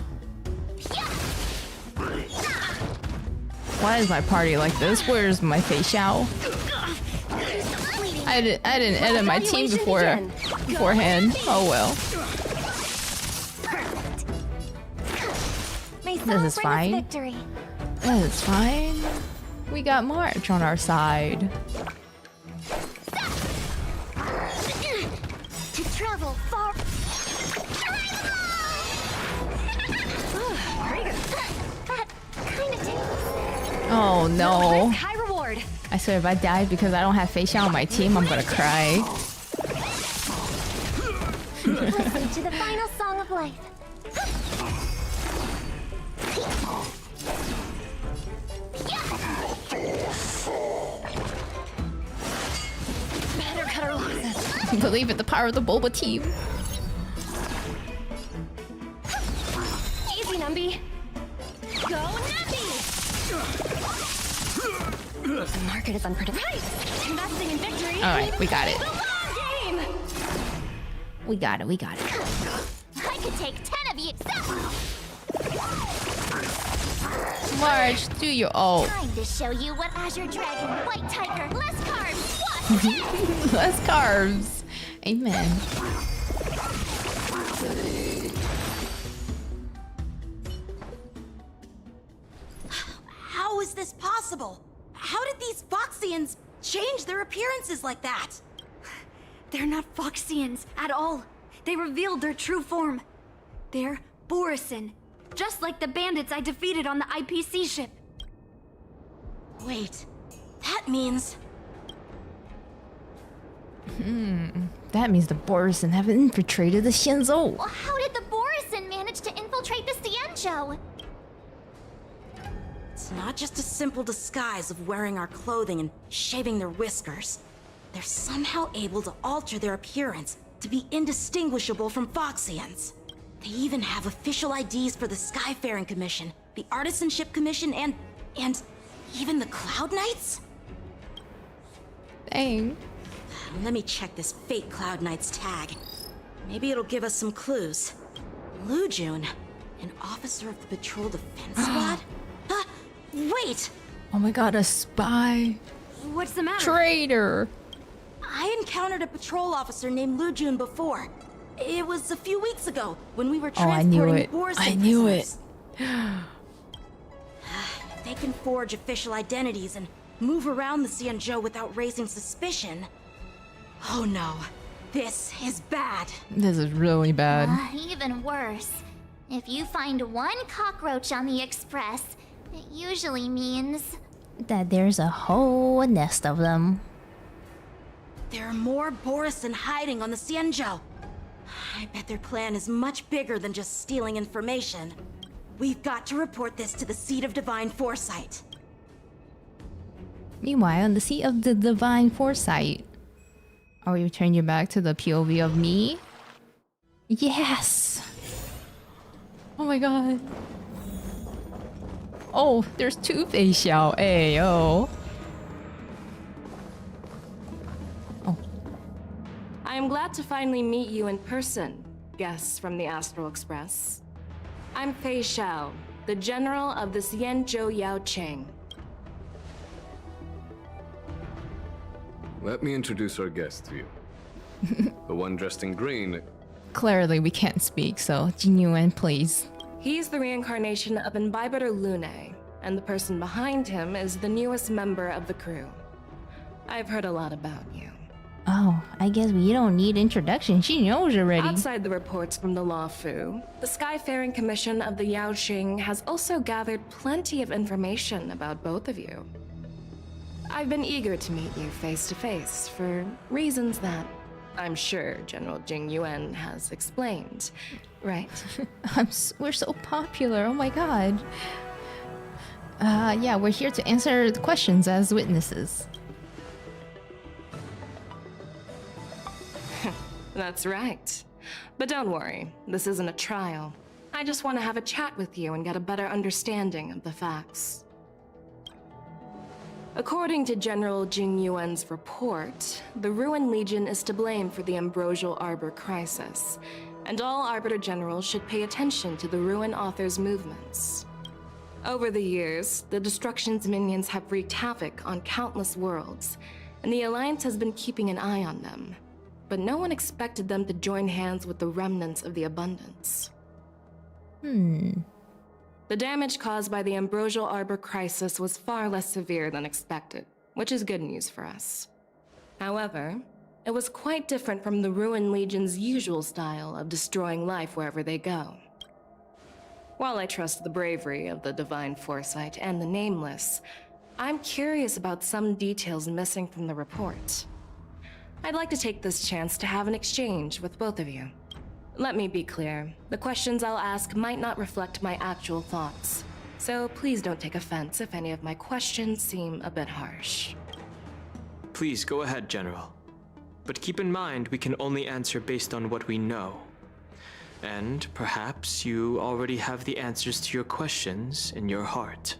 Why is my party like this? Where's my Feixiao? I didn't edit my team beforehand. Oh well. This is fine. This is fine. We got March on our side. To travel far. That kind of takes. Oh no. High reward. I swear if I die because I don't have Feixiao on my team, I'm gonna cry. Listen to the final song of life. Better cut our losses. Believe in the power of the Boba team. Easy, Numby. Go, Numby! The market is unpredictable. Right! Investing in victory. Alright, we got it. The long game! We got it, we got it. I could take 10 of you. March, do your ult. Time to show you what Azure Dragon, White Tiger, less carbs. What? Less carbs. Amen. How is this possible? How did these Foxians change their appearances like that? They're not Foxians at all. They revealed their true form. They're borison, just like the bandits I defeated on the IPC ship. Wait, that means... That means the borison have infiltrated the Xianzhou. Well, how did the borison manage to infiltrate the Xianzhou? It's not just a simple disguise of wearing our clothing and shaving their whiskers. They're somehow able to alter their appearance to be indistinguishable from Foxians. They even have official IDs for the Skyfaring Commission, the Artisanship Commission, and even the Cloud Knights? Dang. Let me check this fake Cloud Knight's tag. Maybe it'll give us some clues. Lujun, an officer of the Patrol Defense Squad? Wait! Oh my god, a spy. What's the matter? Traitor. I encountered a patrol officer named Lujun before. It was a few weeks ago when we were transporting Borison I knew it. They can forge official identities and move around the Xianzhou without raising suspicion. Oh no, this is bad. This is really bad. Even worse. If you find one cockroach on the express, it usually means That there's a whole nest of them. There are more Borison hiding on the Xianzhou. I bet their plan is much bigger than just stealing information. We've got to report this to the Seat of Divine Foresight. Meanwhile, on the Seat of the Divine Foresight. Are we returning you back to the POV of me? Yes! Oh my god. Oh, there's two Feixiao. Ayo. I am glad to finally meet you in person, guests from the Astral Express. I'm Feixiao, the general of the Xianzhou Yaoqing. Let me introduce our guest to you. The one dressed in green. Clearly, we can't speak, so Jingyuan, please. He's the reincarnation of EnVtuber Lune, and the person behind him is the newest member of the crew. I've heard a lot about you. Oh, I guess we don't need introduction. She knows already. Outside the reports from the Law Fu, the Skyfaring Commission of the Yaoqing has also gathered plenty of information about both of you. I've been eager to meet you face to face for reasons that I'm sure General Jingyuan has explained, right? We're so popular, oh my god. Yeah, we're here to answer the questions as witnesses. That's right. But don't worry, this isn't a trial. I just want to have a chat with you and get a better understanding of the facts. According to General Jingyuan's report, the Ruin Legion is to blame for the Ambrosial Arbor crisis, and all Arbiter Generals should pay attention to the Ruin Author's movements. Over the years, the Destruction's minions have wreaked havoc on countless worlds, and the Alliance has been keeping an eye on them. But no one expected them to join hands with the remnants of the Abundance. The damage caused by the Ambrosial Arbor crisis was far less severe than expected, which is good news for us. However, it was quite different from the Ruin Legion's usual style of destroying life wherever they go. While I trust the bravery of the Divine Foresight and the Nameless, I'm curious about some details missing from the report. I'd like to take this chance to have an exchange with both of you. Let me be clear, the questions I'll ask might not reflect my actual thoughts, so please don't take offense if any of my questions seem a bit harsh. Please go ahead, General. But keep in mind, we can only answer based on what we know. And perhaps you already have the answers to your questions in your heart.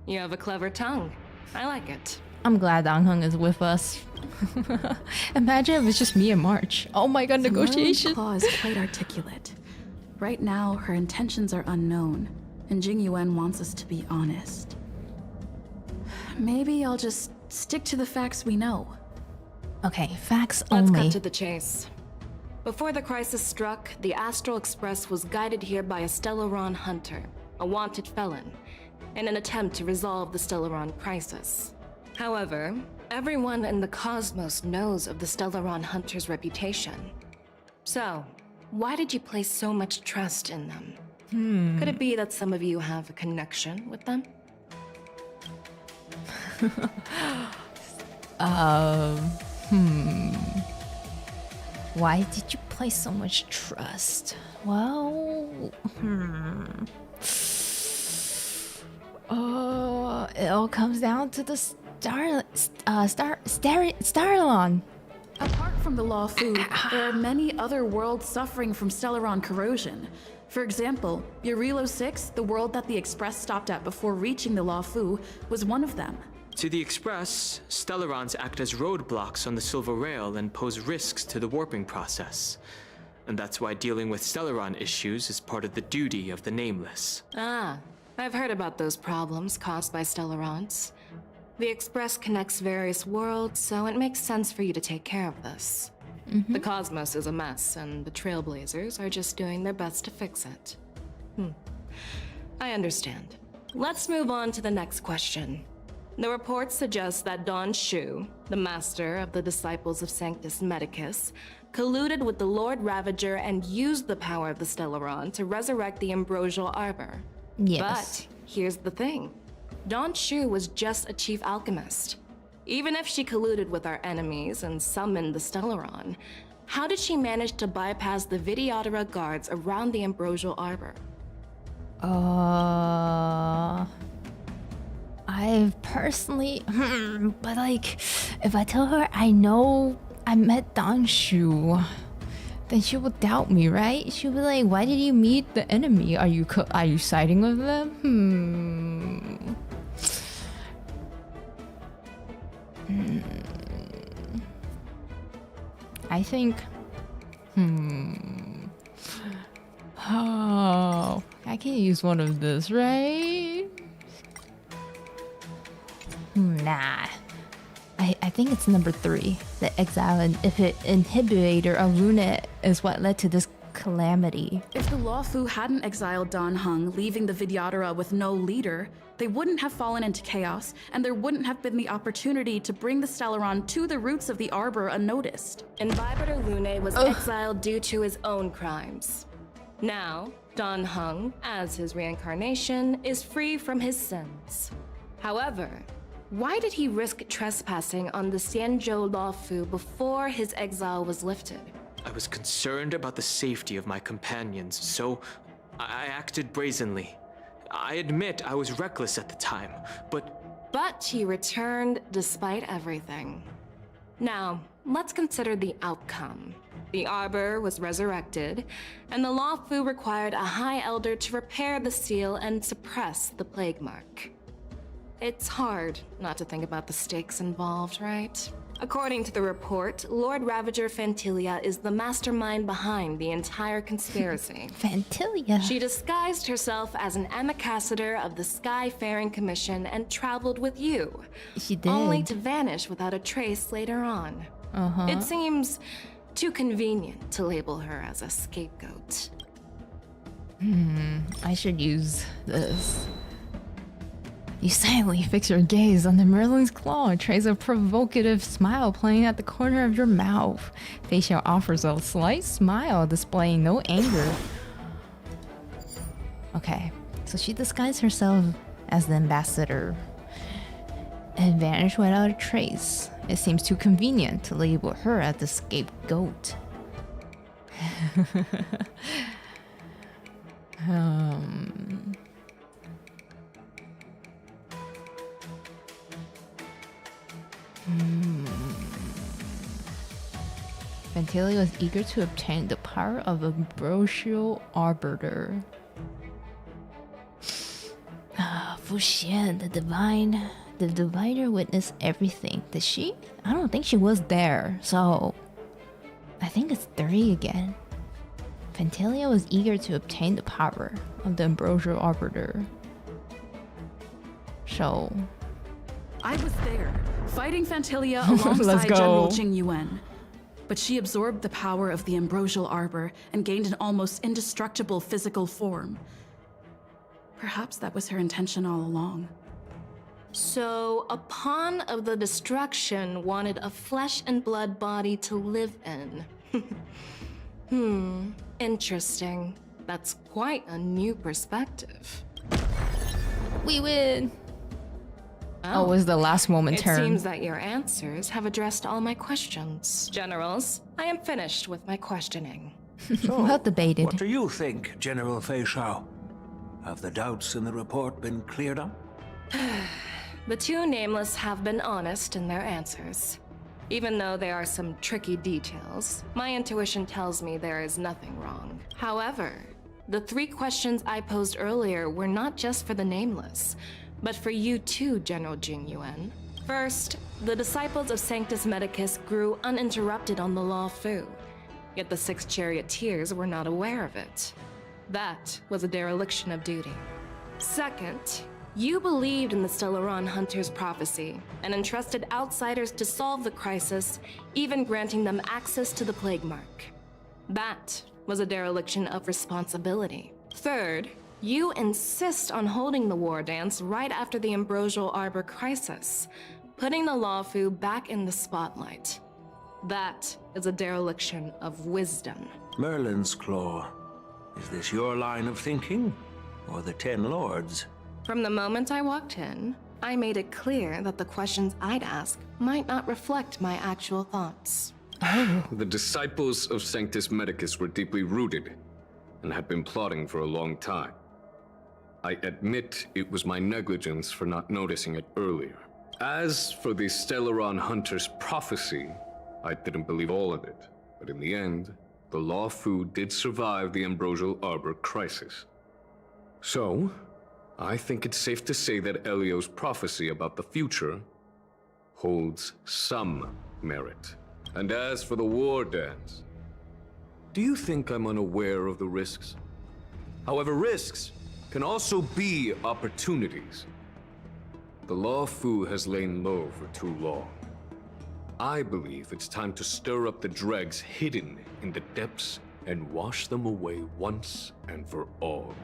You have a clever tongue. I like it. I'm glad Angheng is with us. Imagine if it's just me and March. Oh my god, negotiation. Claw is quite articulate. Right now, her intentions are unknown, and Jingyuan wants us to be honest. Maybe I'll just stick to the facts we know. Okay, facts Let's only. cut to the chase. Before the crisis struck, the Astral Express was guided here by a Stellaron hunter, a wanted felon, in an attempt to resolve the Stellaron crisis. However, everyone in the cosmos knows of the Stellaron hunter's reputation. So, why did you place so much trust in them? Could it be that some of you have a connection with them? Why did you place so much trust? Well, it all comes down to the Starlon. Apart from the Law Fu, there are many other worlds suffering from Stellaron corrosion. For example, Yarilo 6, the world that the Express stopped at before reaching the Law Fu, was one of them. To the Express, Stellarons act as roadblocks on the Silver Rail and pose risks to the warping process. And that's why dealing with Stellaron issues is part of the duty of the Nameless. Ah, I've heard about those problems caused by Stellarons. The Express connects various worlds, so it makes sense for you to take care of this. The cosmos is a mess, and the Trailblazers are just doing their best to fix it. I understand. Let's move on to the next question. The report suggests that Don Shu, the master of the disciples of Sanctus Medicus, colluded with the Lord Ravager and used the power of the Stellaron to resurrect the Ambrosial Arbor. Yes. But here's the thing. Don Shu was just a chief alchemist. Even if she colluded with our enemies and summoned the Stellaron, how did she manage to bypass the Vitiodora guards around the Ambrosial Arbor? I personally, but like, if I tell her I know I met Don Shu, then she will doubt me, right? She'll be like, "Why did you meet the enemy? Are you siding with them?" I think, oh, I can use one of this, right? Nah. I think it's number 3. The exile and inhibitor of Luna is what led to this calamity. If the Law Fu hadn't exiled Dan Heng, leaving the Vidyadhara with no leader, they wouldn't have fallen into chaos, and there wouldn't have been the opportunity to bring the Stellaron to the roots of the Arbor unnoticed. EnVtuber Lune was exiled due to his own crimes. Now, Dan Heng, as his reincarnation, is free from his sins. However, why did he risk trespassing on the Xianzhou Law Fu before his exile was lifted? I was concerned about the safety of my companions, so I acted brazenly. I admit I was reckless at the time, but he returned despite everything. Now, let's consider the outcome. The Arbor was resurrected, and the Law Fu required a High Elder to repair the seal and suppress the plague mark. It's hard not to think about the stakes involved, right? According to the report, Lord Ravager Fantilia is the mastermind behind the entire conspiracy. Fantilia? She disguised herself as an ambassador of the Skyfaring Commission and traveled with you. She did. Only to vanish without a trace later on. It seems too convenient to label her as a scapegoat. I should use this. You silently fix your gaze on the Merlin's claw, trace a provocative smile playing at the corner of your mouth. Feixiao offers a slight smile, displaying no anger. Okay, so she disguised herself as the ambassador and vanished without a trace. It seems too convenient to label her as the scapegoat. Fantilia was eager to obtain the power of a Ambrosial Arbiter. Fuxian, the diviner witnessed everything. Did she? I don't think she was there, so I think it's 3 again. Fantilia was eager to obtain the power of the Ambrosial Arbiter. So I was there, fighting Fantilia alongside General Jing Yuan. But she absorbed the power of the Ambrosial Arbor and gained an almost indestructible physical form. Perhaps that was her intention all along. So, a pawn of the destruction wanted a flesh and blood body to live in. Interesting. That's quite a new perspective. We win! Oh, it was the last moment turn. It seems that your answers have addressed all my questions. Generals, I am finished with my questioning. So, well debated. What do you think, General Feixiao? Have the doubts in the report been cleared up? The 2 Nameless have been honest in their answers. Even though there are some tricky details, my intuition tells me there is nothing wrong. However, the 3 questions I posed earlier were not just for the Nameless, but for you too, General Jingyuan. First, the disciples of Sanctus Medicus grew uninterrupted on the Law Fu, yet the 6 charioteers were not aware of it. That was a dereliction of duty. Second, you believed in the Stellaron Hunter's prophecy and entrusted outsiders to solve the crisis, even granting them access to the Plague Mark. That was a dereliction of responsibility. Third, you insist on holding the Wardance right after the Ambrosial Arbor crisis, putting the Lawfu back in the spotlight. That is a dereliction of wisdom. Merlin's Claw. Is this your line of thinking, or the 10 Lords? From the moment I walked in, I made it clear that the questions I'd ask might not reflect my actual thoughts. The disciples of Sanctus Medicus were deeply rooted and had been plotting for a long time. I admit it was my negligence for not noticing it earlier. As for the Stellaron Hunter's prophecy, I didn't believe all of it, but in the end, the Law Fu did survive the Ambrosial Arbor crisis. So, I think it's safe to say that Elio's prophecy about the future holds some merit. And as for the Wardance, do you think I'm unaware of the risks? However, risks can also be opportunities. The Law Fu has lain low for too long. I believe it's time to stir up the dregs hidden in the depths and wash them away once and for all.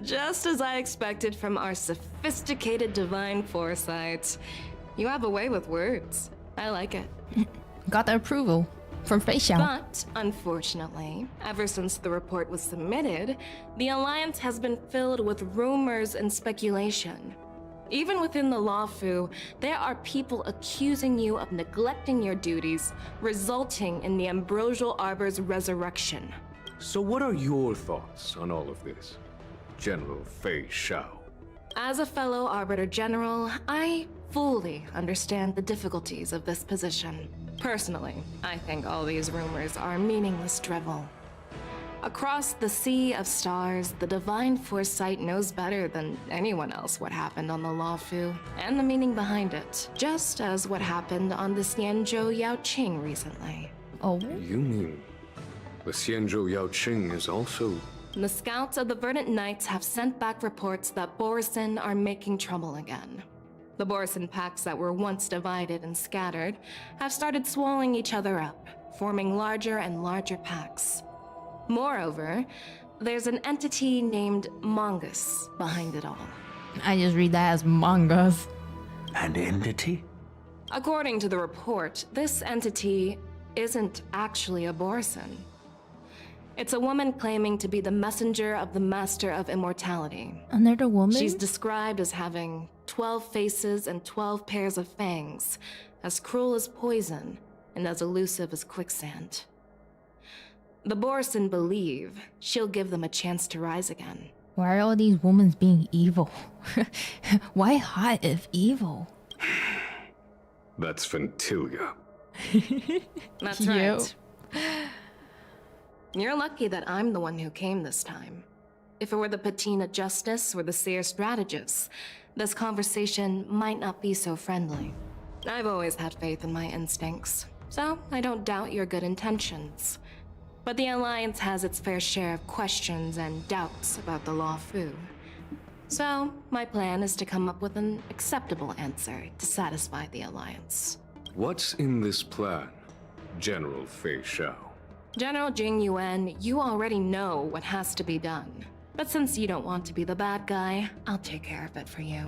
Just as I expected from our sophisticated divine foresight. You have a way with words. I like it. Got the approval from Feixiao. But, unfortunately, ever since the report was submitted, the Alliance has been filled with rumors and speculation. Even within the Law Fu, there are people accusing you of neglecting your duties, resulting in the Ambrosial Arbor's resurrection. So what are your thoughts on all of this, General Feixiao? As a fellow Arbiter General, I fully understand the difficulties of this position. Personally, I think all these rumors are meaningless drivel. Across the sea of stars, the divine foresight knows better than anyone else what happened on the Law Fu and the meaning behind it, just as what happened on the 𝗖𝗵𝘁 𝗥𝘂𝗹𝗲 recently. Oh? You mean the 𝗖𝗵𝘁 𝗥𝘂𝗹𝗲 is also... The scouts of the Verdant Knights have sent back reports that borison are making trouble again. The borison packs that were once divided and scattered have started swallowing each other up, forming larger and larger packs. Moreover, there's an entity named Mongoose behind it all. I just read that as mangas. An entity? According to the report, this entity isn't actually a borison. It's a woman claiming to be the messenger of the Master of Immortality. Another woman? She's described as having 12 faces and 12 pairs of fangs, as cruel as poison, and as elusive as quicksand. The borison believe she'll give them a chance to rise again. Why are all these women being evil? Why hot if evil? That's Ventilia. That's right. You're lucky that I'm the one who came this time. If it were the Patina Justice or the Seer Strategist, this conversation might not be so friendly. I've always had faith in my instincts, so I don't doubt your good intentions. But the Alliance has its fair share of questions and doubts about the Law Fu. So, my plan is to come up with an acceptable answer to satisfy the Alliance. What's in this plan, General Feixiao? General Jingyuan, you already know what has to be done. But since you don't want to be the bad guy, I'll take care of it for you.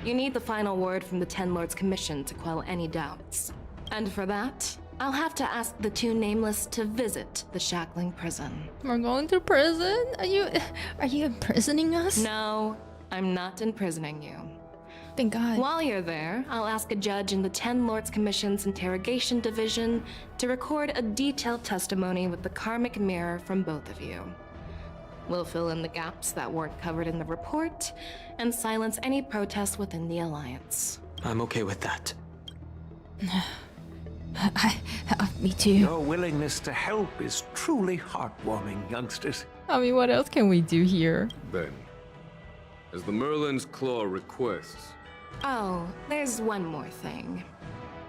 You need the final word from the 10 Lords Commission to quell any doubts. And for that, I'll have to ask the 2 Nameless to visit the Shackling prison. We're going to prison? Are you imprisoning us? No, I'm not imprisoning you. Thank God. While you're there, I'll ask a judge in the 10 Lords Commission's Interrogation Division to record a detailed testimony with the karmic mirror from both of you. We'll fill in the gaps that weren't covered in the report and silence any protests within the Alliance. I'm okay with that. Me too. Your willingness to help is truly heartwarming, youngsters. I mean, what else can we do here? Then, as the Merlin's Claw requests, Oh, there's one more thing.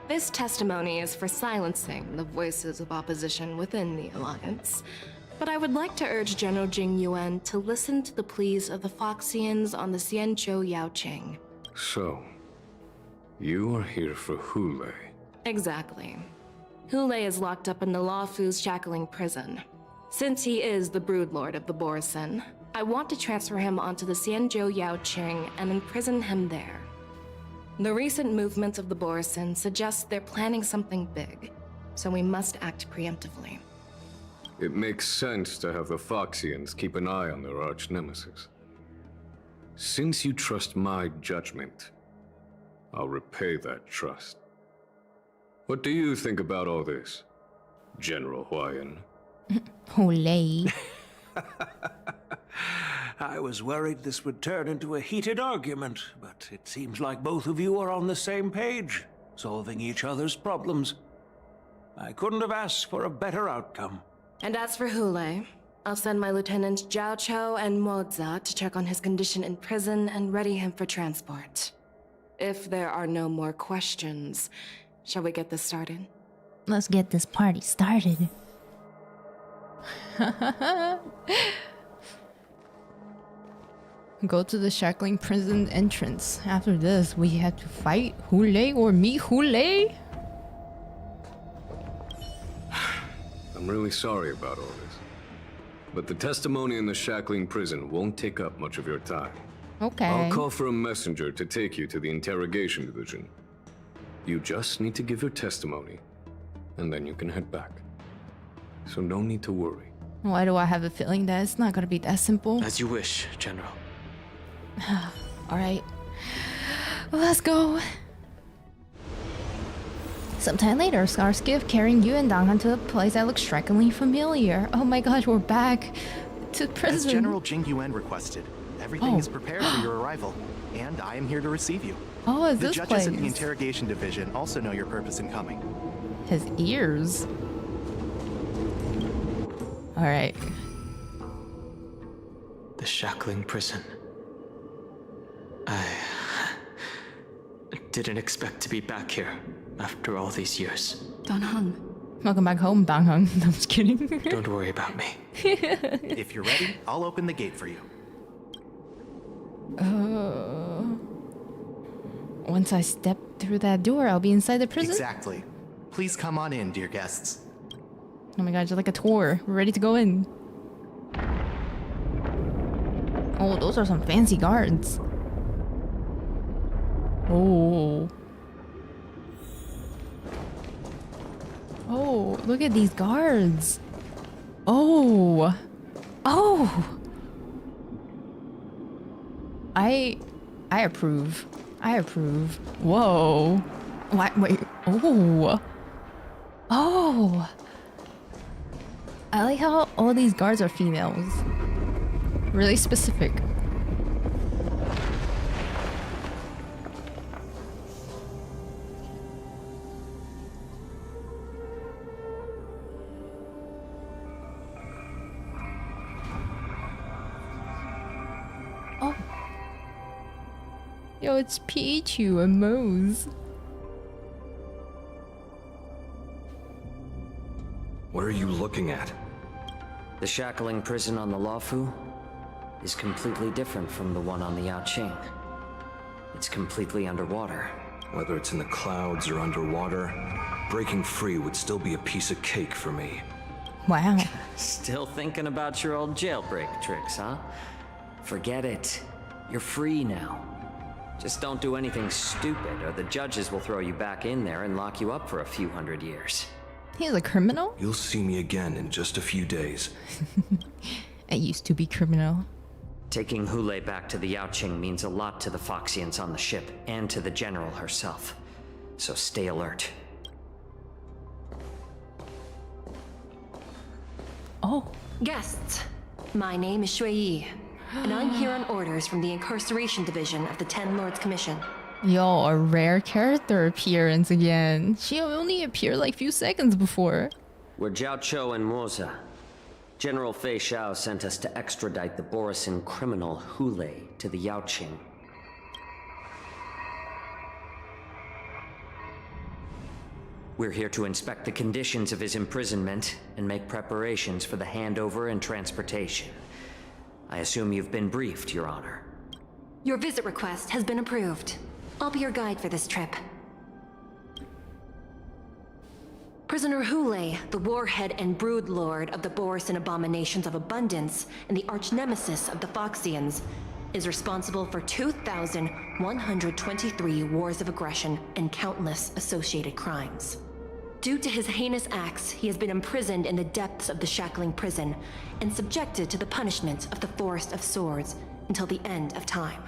This testimony is for silencing the voices of opposition within the Alliance. But I would like to urge General Jing-Yuan to listen to the pleas of the Foxians on the Xianzhou Yaoqing. so, you are here for Hoolay. Exactly. Hoolay is locked up in the Luofu's shackling prison. Since he is the broodlord of the Borison, I want to transfer him onto the Xianzhou Yaoqing and imprison him there. The recent movements of the Borison suggest they're planning something big, so we must act preemptively. It makes sense to have the Foxians keep an eye on their arch-nemesis. Since you trust my judgment, I'll repay that trust. What do you think about all this, General Huaiyan? Hoolay. I was worried this would turn into a heated argument, but it seems like both of you are on the same page, solving each other's problems. I couldn't have asked for a better outcome. And as for Hoolay, I'll send my lieutenants Zhao Chou and Moza to check on his condition in prison and ready him for transport. If there are no more questions, shall we get this started? Let's get this party started. Go to the shackling prison entrance. After this, we have to fight Hoolay or meet Hoolay? I'm really sorry about all this. But the testimony in the shackling prison won't take up much of your time. Okay. I'll call for a messenger to take you to the Interrogation Division. You just need to give your testimony, and then you can head back. So no need to worry. Why do I have a feeling that it's not gonna be that simple? As you wish, General. Alright. Let's go. Sometime later, Scar's gift carrying you and Danghan to a place that looks strikingly familiar. Oh my gosh, we're back to prison. As General Jing-Yuan requested, everything is prepared for your arrival, and I am here to receive you. Oh, is the this judges place? at the Interrogation Division also know your purpose in coming. His ears. Alright. The shackling prison. I didn't expect to be back here after all these years. Danheng. Welcome back home, Dangheng. I'm just kidding. Don't worry about me. If you're ready, I'll open the gate for you. Once I step through that door, I'll be inside the prison? Exactly. Please come on in, dear guests. Oh my god, just like a tour. We're ready to go in. Oh, those are some fancy guards. Oh. Oh, look at these guards. Oh. Oh. I approve. I approve. Whoa. What? Wait. Oh. Oh. I like how all these guards are females. Really specific. Oh. Yo, it's 𝗵𝘁 What are you looking at? The shackling prison on the Luofu is completely different from the one on the Yaoqing. It's completely underwater. Whether it's in the clouds or underwater, breaking free would still be a piece of cake for me. Wow. Still thinking about your old jailbreak tricks, huh? Forget it. You're free now. Just don't do anything stupid, or the judges will throw you back in there and lock you up for a few hundred years. He's a criminal? You'll see me again in just a few days. I used to be criminal. Taking Hoolay back to the Yaoqing means a lot to the Foxians on the ship, and to the General herself. So stay alert. Oh. Guests, my name is 𝗖𝗵𝘁, and I'm here on orders from the Incarceration Division of the Ten Lords Commission. Yo, a rare character appearance again. She only appeared like few seconds before. We're 𝗖𝗵𝘁 General Feixiao sent us to extradite the borison criminal Hoolay to the Yaoqing. We're here to inspect the conditions of his imprisonment and make preparations for the handover and transportation. I assume you've been briefed, Your Honor. Your visit request has been approved. I'll be your guide for this trip. Prisoner Hoolay, the warhead and brood lord of the borison abominations of abundance and the arch-nemesis of the Foxians, is responsible for 2,123 wars of aggression and countless associated crimes. Due to his heinous acts, he has been imprisoned in the depths of the shackling prison and subjected to the punishment of the Forest of Swords until the end of time.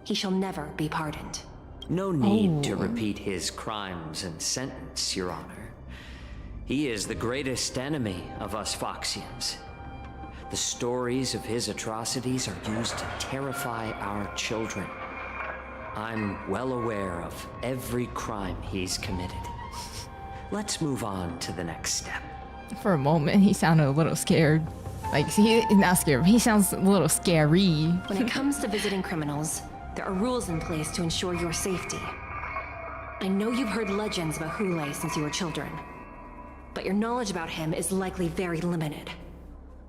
He shall never be pardoned. No need to repeat his crimes and sentence, Your Honor. He is the greatest enemy of us Foxians. The stories of his atrocities are used to terrify our children. I'm well aware of every crime he's committed. Let's move on to the next step. For a moment, he sounded a little scared. Like, he's not scared, he sounds a little scary. When it comes to visiting criminals, there are rules in place to ensure your safety. I know you've heard legends about Hoolay since you were children, but your knowledge about him is likely very limited.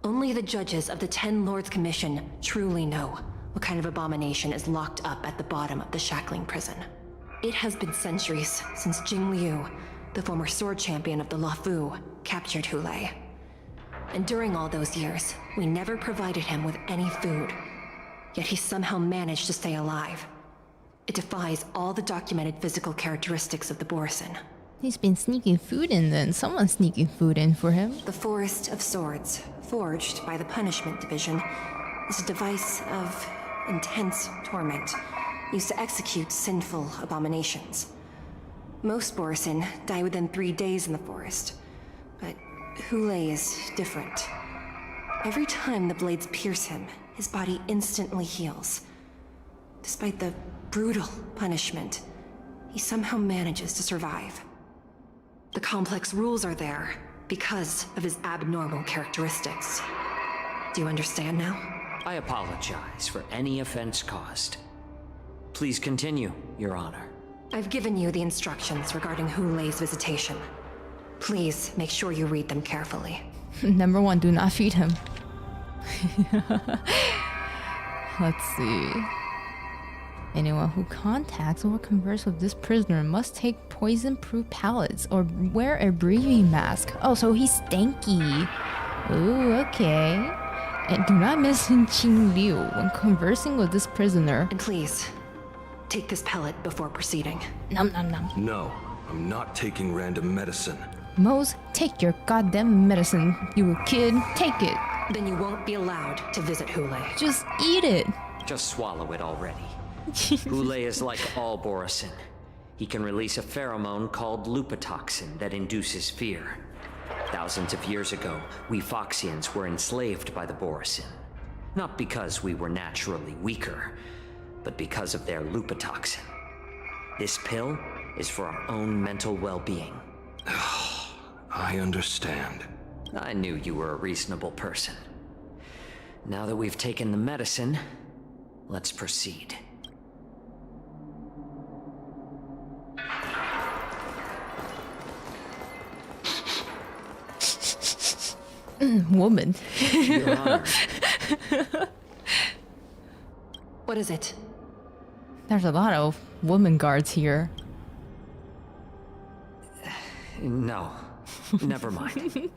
Only the judges of the 10 Lords Commission truly know what kind of abomination is locked up at the bottom of the shackling prison. It has been centuries since Jing Liu, the former sword champion of the Luofu, captured Hoolay. And during all those years, we never provided him with any food. Yet he somehow managed to stay alive. It defies all the documented physical characteristics of the borison. He's been sneaking food in then. Someone's sneaking food in for him. The Forest of Swords, forged by the Punishment Division, is a device of intense torment, used to execute sinful abominations. Most borison die within 3 days in the forest, but Hoolay is different. Every time the blades pierce him, his body instantly heals. Despite the brutal punishment, he somehow manages to survive. The complex rules are there because of his abnormal characteristics. Do you understand now? I apologize for any offense caused. Please continue, Your Honor. I've given you the instructions regarding Hoolay's visitation. Please make sure you read them carefully. Number 1, do not feed him. Let's see. Anyone who contacts or converses with this prisoner must take poison-proof pellets or wear a breathing mask. Oh, so he's stanky. Ooh, okay. And do not mention Qing Liu when conversing with this prisoner. And please, take this pellet before proceeding. Nom nom nom. No, I'm not taking random medicine. Mose, take your goddamn medicine, you kid. Take it. Then you won't be allowed to visit Hoolay. Just eat it. Just swallow it already. Hoolay is like all borison. He can release a pheromone called 𝗵𝘵 that induces fear. Thousands of years ago, we Foxians were enslaved by the borison. Not because we were naturally weaker, but because of their 𝗵𝘵. This pill is for our own mental well-being. I understand. I knew you were a reasonable person. Now that we've taken the medicine, let's proceed. Woman. Your Honor. What is it? There's a lot of woman guards here. No, never mind.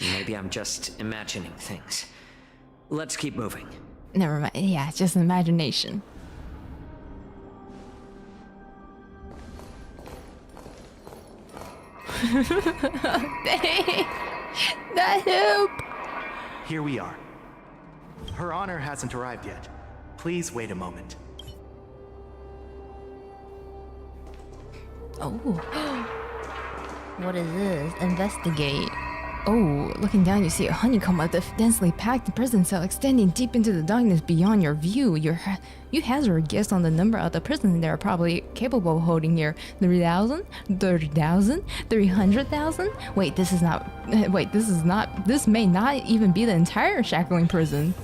Maybe I'm just imagining things. Let's keep moving. Never mind. Yeah, it's just imagination. Dang. That help. Here we are. Her Honor hasn't arrived yet. Please wait a moment. Oh. What is this? Investigate. Oh, looking down, you see a honeycomb of the densely packed prison cell extending deep into the darkness beyond your view. You hazard a guess on the number of the prisoners that are probably capable of holding here. 3,000? 30,000? 300,000? Wait, this may not even be the entire shackling prison.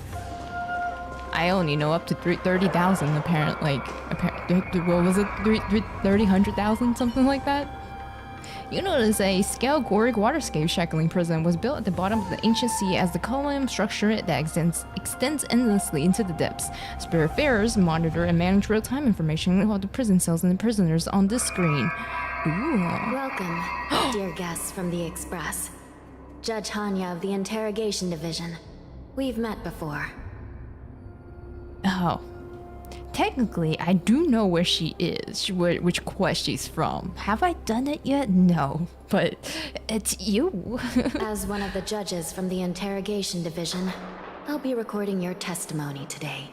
I only know up to 30,000 apparently. What was it? 100,000? Something like that? You notice a 𝗖𝗵𝘁 waterscape shackling prison was built at the bottom of the ancient sea as the column structure that extends endlessly into the depths. Spiritfarers monitor and manage real-time information about the prison cells and the prisoners on this screen. Ooh. Welcome, dear guests from the Express. Judge Hanya of the Interrogation Division. We've met before. Oh. Technically, I do know where she is, which quest she's from. Have I done it yet? No, but it's you. As one of the judges from the Interrogation Division, I'll be recording your testimony today.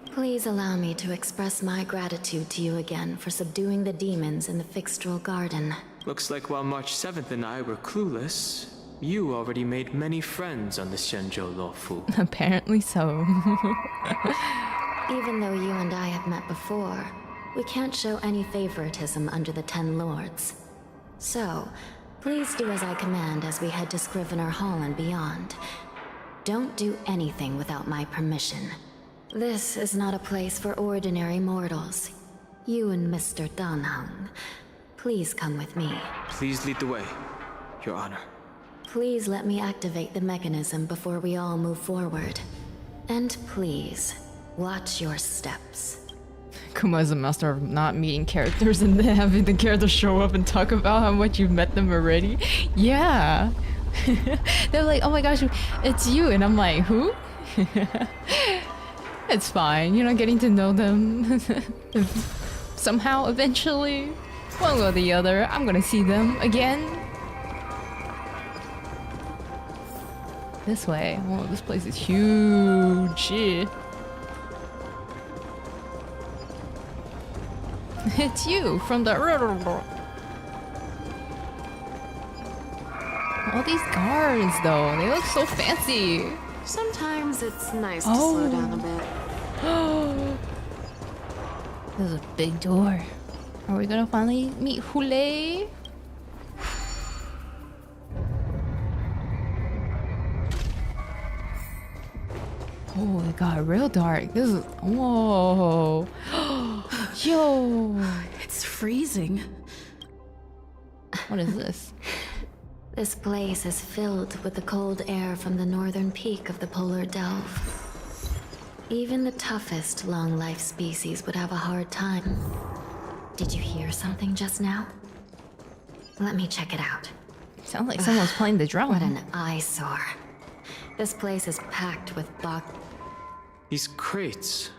Please allow me to express my gratitude to you again for subduing the demons in the Feixiao garden. Looks like while March 7th and I were clueless, you already made many friends on the 𝗖𝗵𝘁 𝗥𝘂𝗹𝘲. Apparently so. Even though you and I have met before, we can't show any favoritism under the 10 Lords. So, please do as I command as we head to Scrivener Hall and beyond. Don't do anything without my permission. This is not a place for ordinary mortals. You and Mr. Danheng, please come with me. Please lead the way, Your Honor. Please let me activate the mechanism before we all move forward. And please, watch your steps. Kuma is a master of not meeting characters and then having the characters show up and talk about how much you've met them already. Yeah. They're like, oh my gosh, it's you. And I'm like, who? It's fine. You know, getting to know them. Somehow, eventually, one way or the other, I'm gonna see them again. This way. Oh, this place is huge. It's you from the... All these guards, though, they look so fancy. Sometimes it's nice to slow down a bit. There's a big door. Are we gonna finally meet Hoolay? Oh, it got real dark. This is... Whoa. Yo. It's freezing. What is this? This place is filled with the cold air from the northern peak of the polar delve. Even the toughest long-life species would have a hard time. Did you hear something just now? Let me check it out. Sounds like someone's playing the drum. What an eyesore. This place is packed with These crates.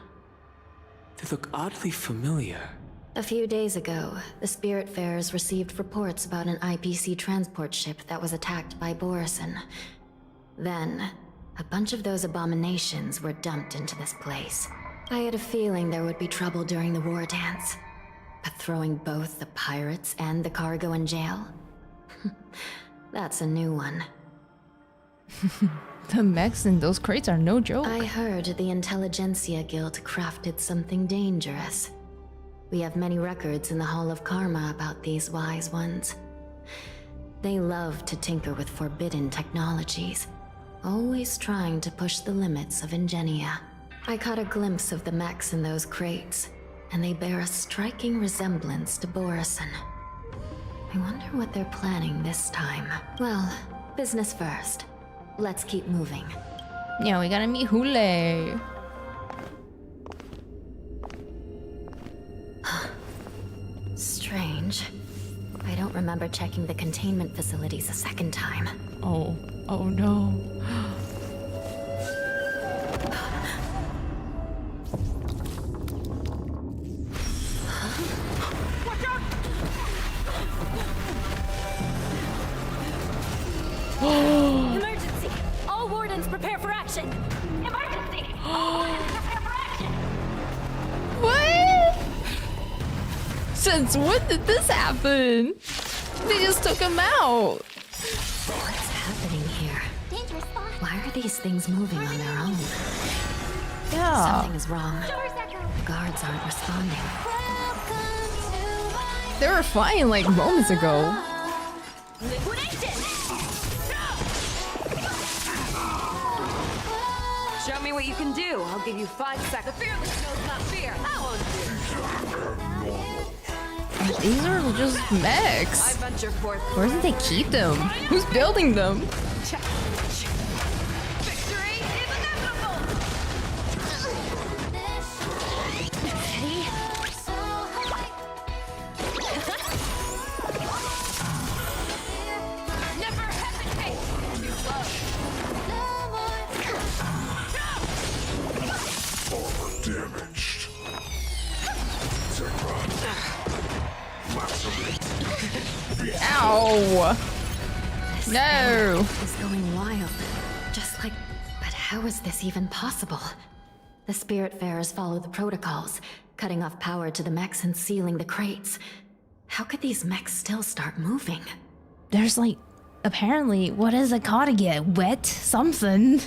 They look oddly familiar. A few days ago, the Spiritfarers received reports about an IPC transport ship that was attacked by borison. Then, a bunch of those abominations were dumped into this place. I had a feeling there would be trouble during the Wardance. But throwing both the pirates and the cargo in jail? That's a new one. The mechs in those crates are no joke. I heard the Intelligentsia Guild crafted something dangerous. We have many records in the Hall of Karma about these wise ones. They love to tinker with forbidden technologies, always trying to push the limits of ingenia. I caught a glimpse of the mechs in those crates, and they bear a striking resemblance to borison. I wonder what they're planning this time. Well, business first. Let's keep moving. Yeah, we gotta meet Hoolay. Strange. I don't remember checking the containment facilities a second time. Oh no. Emergency! All wardens prepare for action! Emergency! All wardens prepare for action! What? Since when did this happen? They just took him out. What's happening these things moving on their own? Yeah. Something is wrong. The guards aren't responding. They were fine like moments ago. Show me what you can do. I'll give you 5 seconds. The fearless knows not fear. I won't fear. These are just mechs. I venture forth. Where did they keep them? Who's building them? Victory is inevitable. Never hesitate. You love. Damaged. Ow! No! Is going wild. Just like... But how is this even possible? The Spiritfarers follow the protocols, cutting off power to the mechs and sealing the crates. How could these mechs still start moving? There's like... Apparently, what is it called again? Wet? Something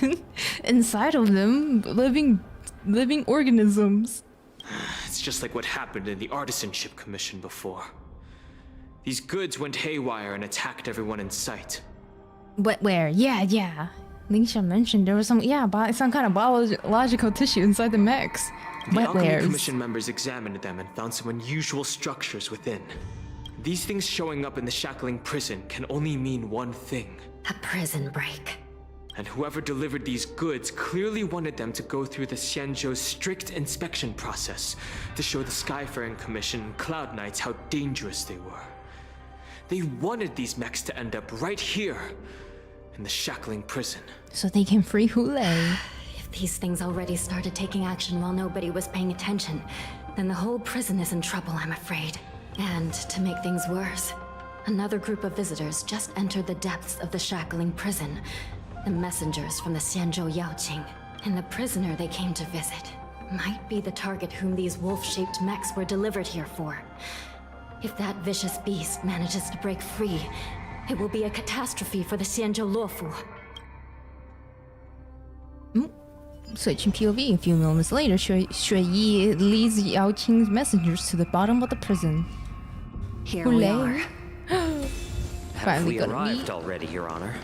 inside of them. Living organisms. It's just like what happened in the Artisanship Commission before. These goods went haywire and attacked everyone in sight. Wetware, yeah. Lingsha mentioned there was some kind of biological tissue inside the mechs. The Alchemy Wetwares. Commission members examined them and found some unusual structures within. These things showing up in the shackling prison can only mean one thing. A prison break. And whoever delivered these goods clearly wanted them to go through the Xianzhou's strict inspection process to show the Skyfaring Commission and Cloud Knights how dangerous they were. They wanted these mechs to end up right here, in the shackling prison. So they can free Hoolay. If these things already started taking action while nobody was paying attention, then the whole prison is in trouble, I'm afraid. And to make things worse, another group of visitors just entered the depths of the shackling prison. The messengers from the Xianzhou Yaoqing. And the prisoner they came to visit might be the target whom these wolf-shaped mechs were delivered here for. If that vicious beast manages to break free, it will be a catastrophe for the Xianzhou Luofu. Switching POV, a few moments later, Shui leads Yaoqing's messengers to the bottom of the prison. Here we are. Have we arrived already, Your Honor?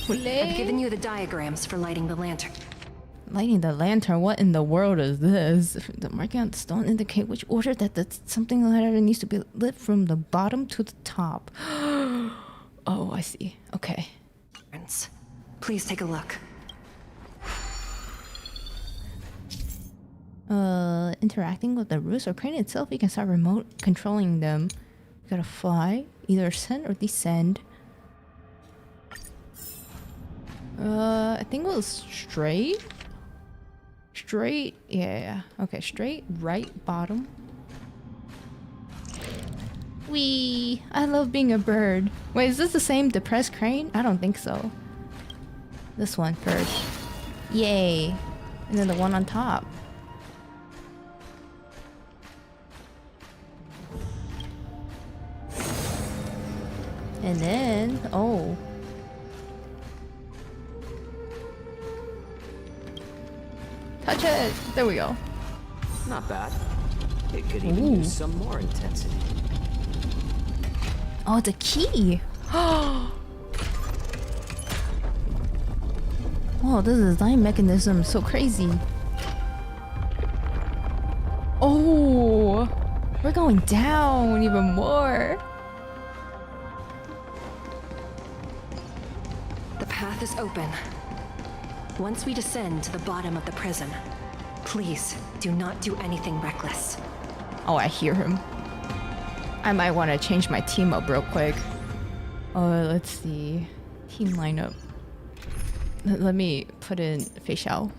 I've given you the diagrams for lighting the lantern. Lighting the lantern? What in the world is this? The marking on the stone indicate which order that something like that needs to be lit from the bottom to the top. Oh, I see. Okay. Please take a look. Interacting with the roots or crane itself, you can start remote controlling them. You gotta fly, either ascend or descend. I think it was straight. Straight, yeah. Okay, straight, right, bottom. Wee! I love being a bird. Wait, is this the same depressed crane? I don't think so. This one first. Yay! And then the one on top. And then, oh. Touch it! There we go. Not bad. It could even use some more intensity. Oh, the key! Oh, this design mechanism is so crazy. Oh! We're going down even more. The path is open. Once we descend to the bottom of the prison, please do not do anything reckless. Oh, I hear him. I might want to change my team up real quick. Oh, let's see. Team lineup. Let me put in Feixiao.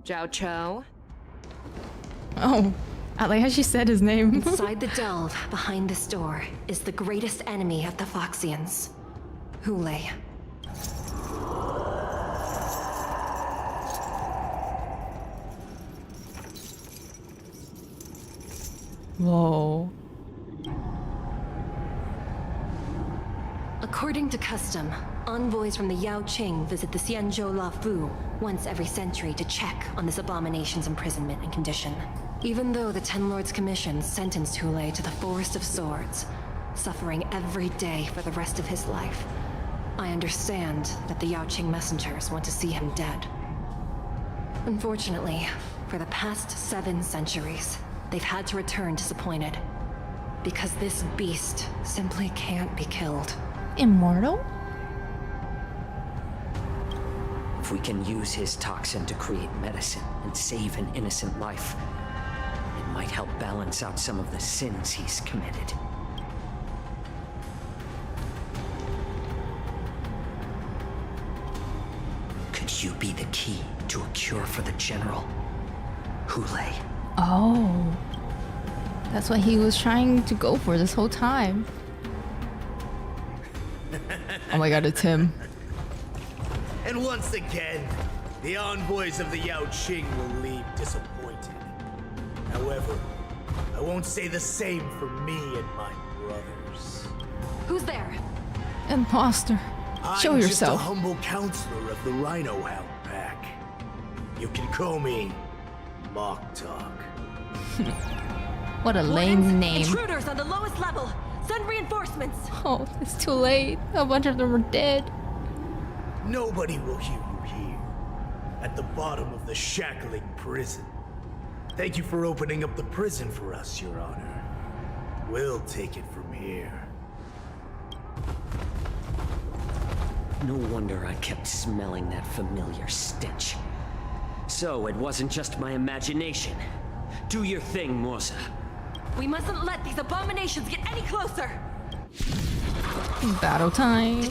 Zhao Cho. Oh, I like how she said his name. Inside the delve behind this door is the greatest enemy of the Foxians, Hoolay. Whoa. A According to custom, envoys from the Yaoqing visit the Xianzhou Lafu once every century to check on this abomination's imprisonment and condition. Even though the Ten Lords Commission sentenced Hoolay to the Forest of Swords, suffering every day for the rest of his life, I understand that the Yaoqing messengers want to see him dead. Unfortunately, for the past 7 centuries, they've had to return disappointed. Because this beast simply can't be killed. Immortal? If we can use his toxin to create medicine and save an innocent life, it might help balance out some of the sins he's committed. Could you be the key to a cure for the General? Hoolay. Oh. That's what he was trying to go for this whole time. Oh my god, it's him. And once again, the envoys of the Yaoqing will leave disappointed. However, I won't say the same for me and my brothers. Who's there? Imposter. Show I'm yourself. just a humble counselor of the Rhino Hound Pack. You can call me Mock Talk. What a lame name. Intruders on the lowest level! Send reinforcements! Oh, it's too late. A bunch of them are dead. Nobody will hear you here. At the bottom of the shackling prison. Thank you for opening up the prison for us, Your Honor. We'll take it from here. No wonder I kept smelling that familiar stench. So it wasn't just my imagination. Do your thing, 𝗵𝘁. We mustn't let these abominations get any closer! Battle time.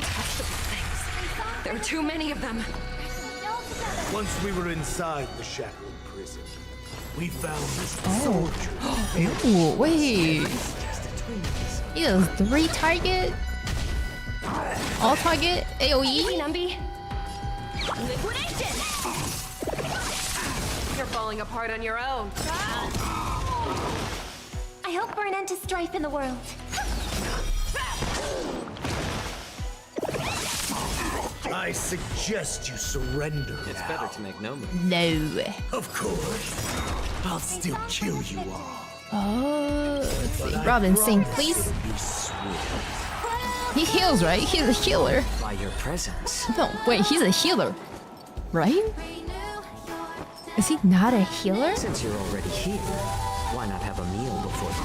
There are too many of them. Once we were inside the shackling prison, we found this soldier. Oh, wait. He has 3 target? All target AoE? Liquidation! You're falling apart on your own. I hope for an end to strife in the world. I suggest you surrender. It's better to make no move. No. Of course. I'll still kill you all. Oh, let's see. Robin, sing, please. He heals, right? He's a healer. By your presence. No, wait, he's a healer. Right? Is he not a healer? Since you're already here, why not have a meal before you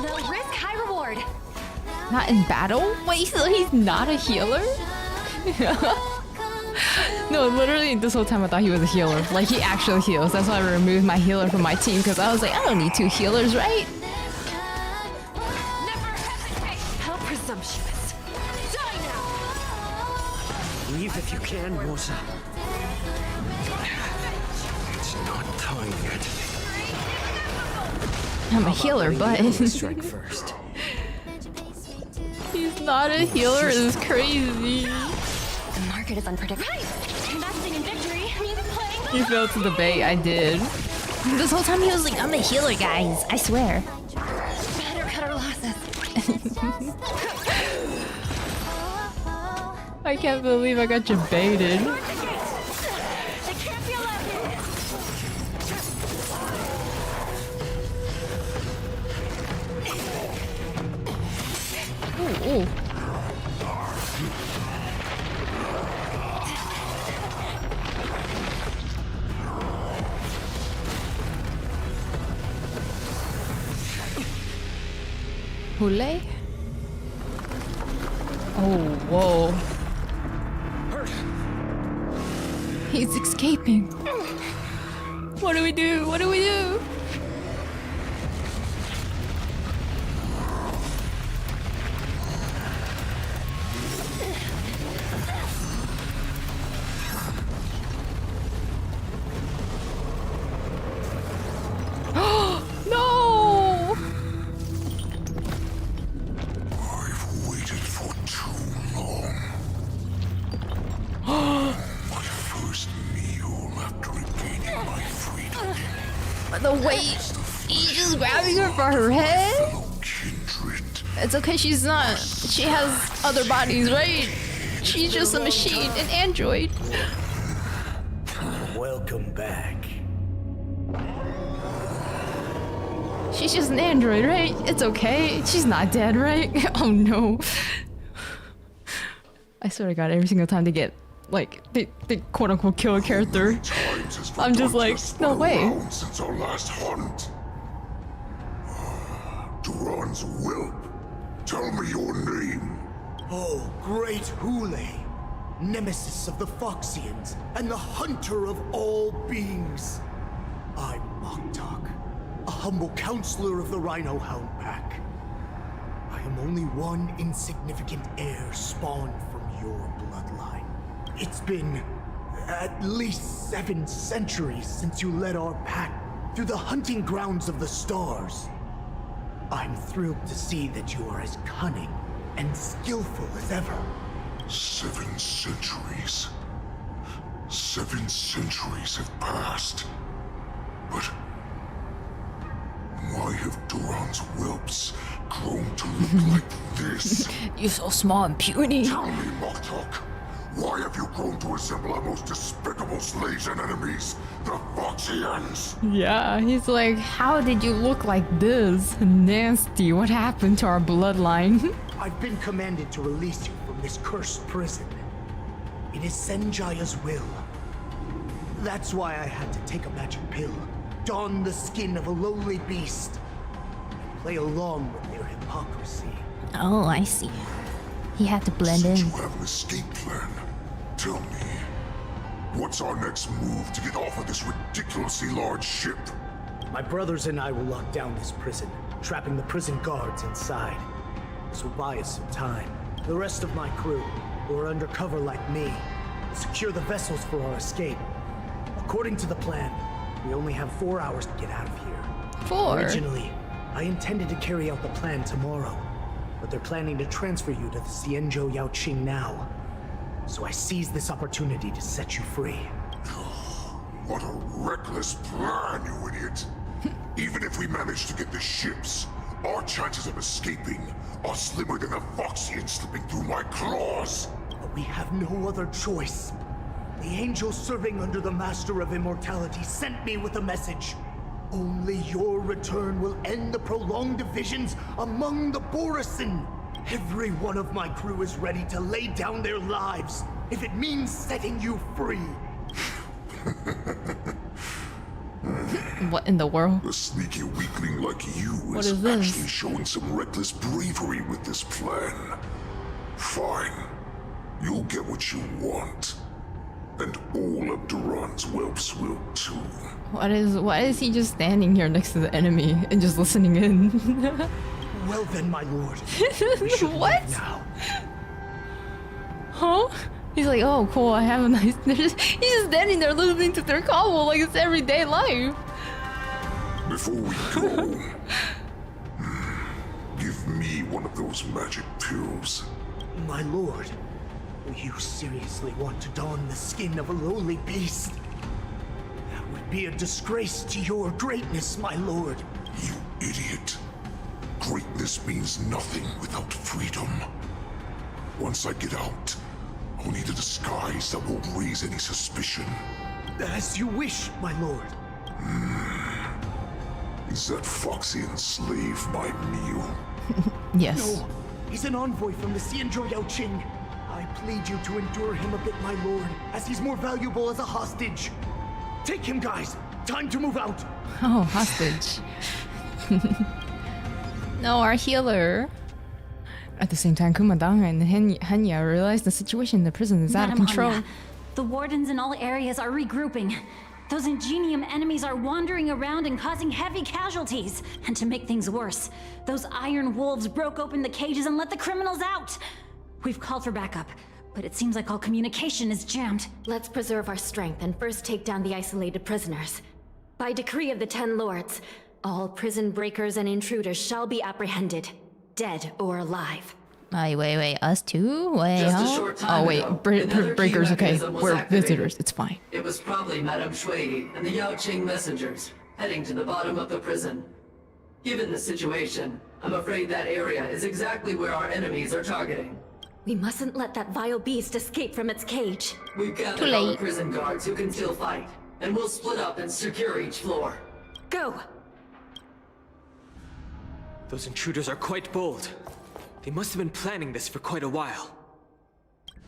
No risk, high reward. Not in battle? Wait, so he's not a healer? No, literally this whole time I thought he was a healer. Like, he actually heals. That's why I removed my healer from my team, because I was like, I don't need 2 healers, right? Never hesitate! How presumptuous. Die now! Leave if you can, 𝗵𝘁. It's not time yet. I'm a healer, but Strike first. He's not a healer. It's crazy. The market is unpredictable. Investing in victory means playing. You failed to debate. I did. This whole time he was like, I'm a healer, guys. I swear. Better cut our losses. I can't believe I got debated. Ooh. Hoolay? Oh, whoa. He's escaping. What do we do? What do we do? The way he's just grabbing her for her head. Kindred, It's okay, she's not. She has other bodies, right? She's just a machine, an android. Welcome back. She's just an android, right? It's okay. She's not dead, right? Oh no. I swear to God, every single time they get, like, they quote-unquote kill a character, I'm just like, no way. Since our last hunt. Duran's whelp. Tell me your name. Oh, great Hoolay, nemesis of the Feixians and the hunter of all beings. I'm 𝗵𝘁, a humble counselor of the Rhino Hound Pack. I am only one insignificant heir spawned from your bloodline. It's been at least 7 centuries since you led our pack through the hunting grounds of the stars. I'm thrilled to see that you are as cunning and skillful as ever. 7 centuries. 7 centuries have passed. But why have Duran's whelps grown to look like this? You're so small and puny. Tell me, 𝗵𝘁, why have you grown to resemble our most despicable slaves and enemies, the Feixians? Yeah, he's like, how did you look like this? Nasty, what happened to our bloodline? I've been commanded to release you from this cursed prison. It is Senjaya's will. That's why I had to take a magic pill, don the skin of a lowly beast, and play along with their hypocrisy. Oh, I see. He had to blend in. You have an escape plan. Tell me, what's our next move to get off of this ridiculously large ship? My brothers and I will lock down this prison, trapping the prison guards inside. This will buy us some time. The rest of my crew, who are undercover like me, will secure the vessels for our escape. According to the plan, we only have 4 hours to get out of here. 4? Originally, I intended to carry out the plan tomorrow, but they're planning to transfer you to the 𝗖𝗵𝘁 now. So I seized this opportunity to set you free. What a reckless plan, you idiot! Even if we manage to get the ships, our chances of escaping are slimmer than a Feixian slipping through my claws. But we have no other choice. The angel serving under the Master of Immortality sent me with a message. Only your return will end the prolonged divisions among the borison. Every one of my crew is ready to lay down their lives if it means setting you free. What in the world? A sneaky weakling like you What is is this? actually showing some reckless bravery with this plan. Fine. You'll get what you want. And all of Duran's whelps will too. Why is he just standing here next to the enemy and just listening in? Well then, my lord. What? Now. Huh? He's like, oh cool, I have a nice... He's just standing there listening to their convo like it's everyday life. Before we go, give me one of those magic pills. My lord, you seriously want to don the skin of a lowly beast? That would be a disgrace to your greatness, my lord. You idiot. Greatness means nothing without freedom. Once I get out, I'll need a disguise that won't raise any suspicion. As you wish, my lord. Is that Feixian slave my meal? Yes. No, he's an envoy from the 𝗖𝗵𝘁. I plead you to endure him a bit, my lord, as he's more valuable as a hostage. Take him, guys. Time to move out. Oh, hostage. No, our healer. At the same time, Kuma and Hanya realize the situation in the prison is out of Madam control. Hanya, the wardens in all areas are regrouping. Those Ingenium enemies are wandering around and causing heavy casualties. And to make things worse, those iron wolves broke open the cages and let the criminals out. We've called for backup, but it seems like all communication is jammed. Let's preserve our strength and first take down the isolated prisoners. By decree of the 10 lords, all prison breakers and intruders shall be apprehended, dead or alive. Wait, us too? Wait, Just a huh? short time Oh wait, ago, another key breakers, okay. mechanism was We're activated. visitors, it's fine. It was probably Madame 𝗁 and the 𝗖𝗵𝘁 messengers, heading to the bottom of the prison. Given the situation, I'm afraid that area is exactly where our enemies are targeting. We mustn't let that vile beast escape from its cage. We've gathered all the prison guards who can still fight, and we'll split up and secure each floor. Go! Those intruders are quite bold. They must have been planning this for quite a while.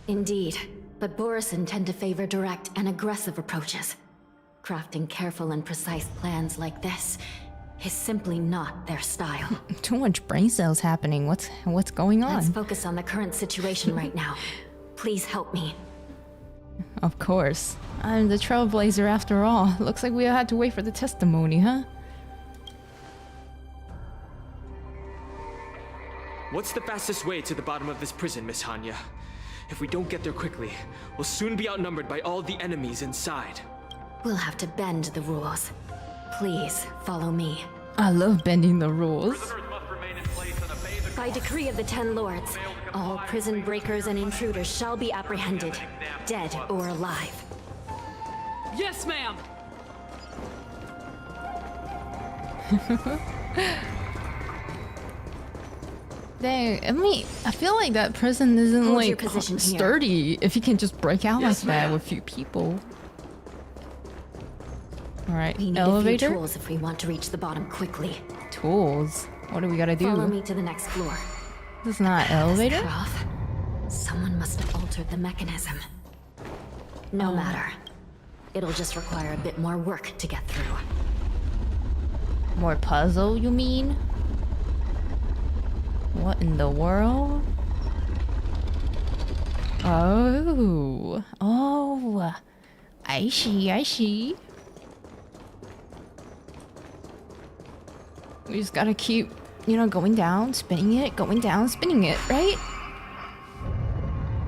Indeed, but borison tend to favor direct and aggressive approaches. Crafting careful and precise plans like this is simply not their style. Too much brain cells happening. What's going on? Let's focus on the current situation right now. Please help me. Of course. I'm the trailblazer after all. Looks like we had to wait for the testimony, huh? What's the fastest way to the bottom of this prison, Miss Hanya? If we don't get there quickly, we'll soon be outnumbered by all the enemies inside. We'll have to bend the rules. Please, follow me. I love bending the rules. By decree of the 10 Lords, all prison breakers and intruders shall be apprehended, dead or alive. Yes, ma'am! Dang, I feel like that prison isn't Hold like your position here. sturdy if you can just break out Yes, like that ma'am. with few people. Alright, We need elevator? a few tools if we want to reach the bottom quickly. Tools? What do we gotta do? Follow me to the next floor. This is not elevator? Cut off. Someone must have altered the mechanism. No matter. It'll just require a bit more work to get through. More puzzle, you mean? What in the world? Oh. Oh. I see, I see. We just gotta keep, going down, spinning it, going down, spinning it, right?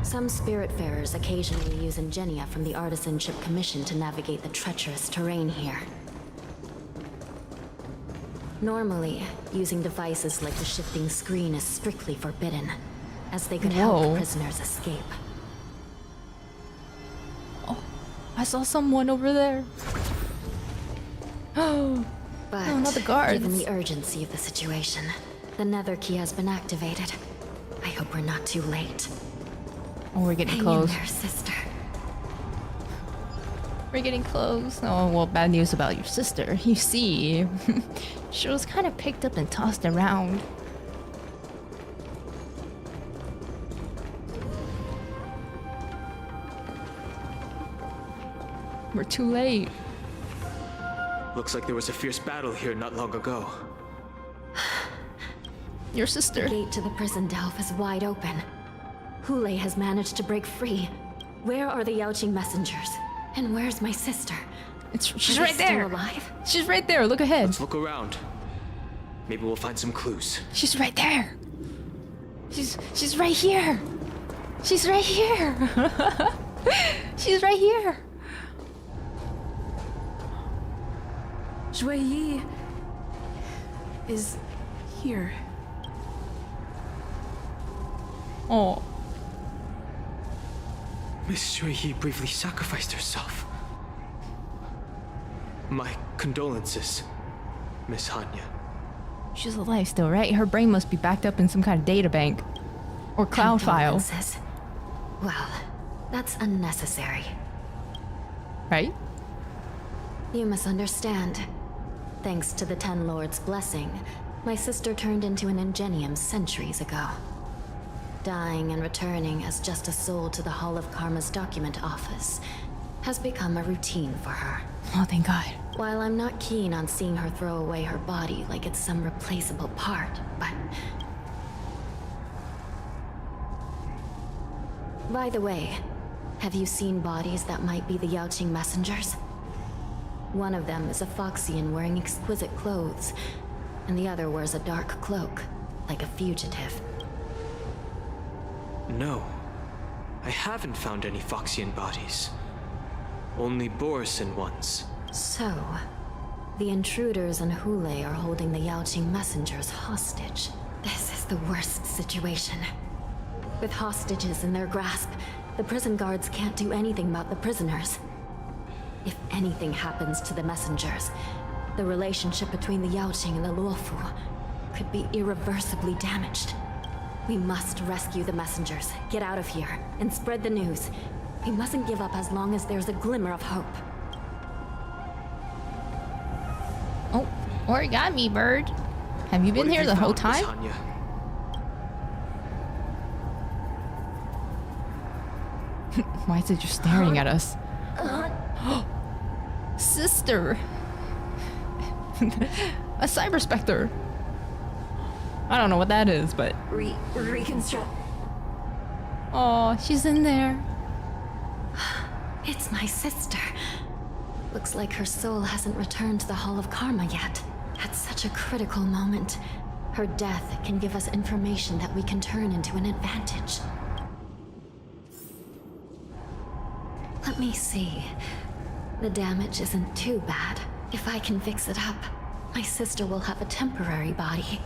Some spiritfarers occasionally use ingenia from the Artisanship Commission to navigate the treacherous terrain here. Normally, using devices like the shifting screen is strictly forbidden, as they could help prisoners escape. Oh, I saw someone over there. Oh, But no, not the guards. given the urgency of the situation, the nether key has been activated. I hope we're not too late. Oh, we're getting Hang close. in there, sister. We're getting close. Oh, well, bad news about your sister. You see, she was kind of picked up and tossed around. We're too late. Looks like there was a fierce battle here not long ago. Your sister. The gate to the prison delve is wide open. Hoolay has managed to break free. Where are the Yaoqing messengers? And where's my sister? She's Are they right there. still alive? She's right there. Look ahead. Let's look around. Maybe we'll find some clues. She's right there. She's right here. She's right here. She's right here. Huaiyan is here. Oh. Miss Huaiyan bravely sacrificed herself. My condolences, Miss Hanya. She's alive still, right? Her brain must be backed up in some kind of data bank. Or cloud file. Condolences. Well, that's unnecessary. Right? You misunderstand. Thanks to the Ten Lords' blessing, my sister turned into an ingenium centuries ago. Dying and returning as just a soul to the Hall of Karma's document office has become a routine for her. Oh, thank God. While I'm not keen on seeing her throw away her body like it's some replaceable part, but... By the way, have you seen bodies that might be the Yaoqing messengers? One of them is a Foxian wearing exquisite clothes, and the other wears a dark cloak, like a fugitive. No. I haven't found any Foxian bodies. Only borison ones. So, the intruders and Hoolay are holding the Yaoqing messengers hostage. This is the worst situation. With hostages in their grasp, the prison guards can't do anything about the prisoners. If anything happens to the messengers, The relationship between the Yaoqing and the Luofu could be irreversibly damaged. We must rescue the messengers, get out of here, and spread the news. We mustn't give up as long as there's a glimmer of hope. Oh, origami bird. Have you been here the whole time? Why is it just staring at us? Sister! A cyber specter! I don't know what that is, but... Reconstruct. Oh, she's in there. It's my sister. Looks like her soul hasn't returned to the Hall of Karma yet. At such a critical moment, her death can give us information that we can turn into an advantage. Let me see. The damage isn't too bad. If I can fix it up, my sister will have a temporary body.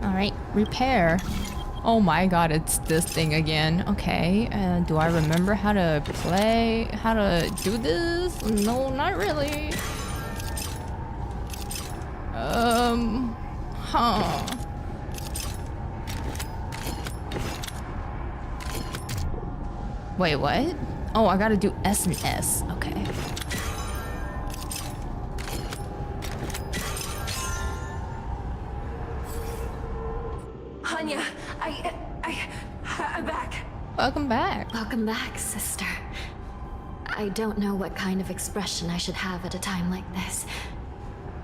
Alright, repair. Oh my god, it's this thing again. Okay, do I remember how to play? How to do this? No, not really. Huh. Wait, what? Oh, I gotta do S and S. Okay. Hanya, I'm back. Welcome back. Welcome back, sister. I don't know what kind of expression I should have at a time like this.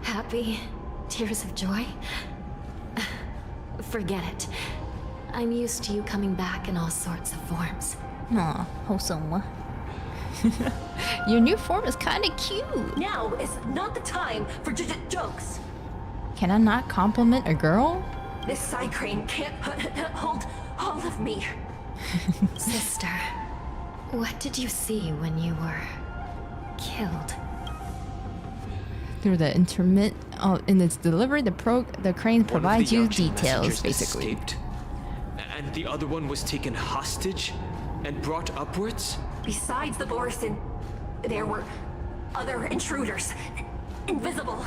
Happy? Tears of joy? Forget it. I'm used to you coming back in all sorts of forms. Aw, wholesome. Your new form is kinda cute. Now is not the time for jokes. Can I not compliment a girl? This cycrane can't hold all of me. Sister, what did you see when you were killed? Through the intermit in its delivery, the crane provides you details, basically. Escaped, and the other one was taken hostage and brought upwards? Besides the borison, there were other intruders. Invisible.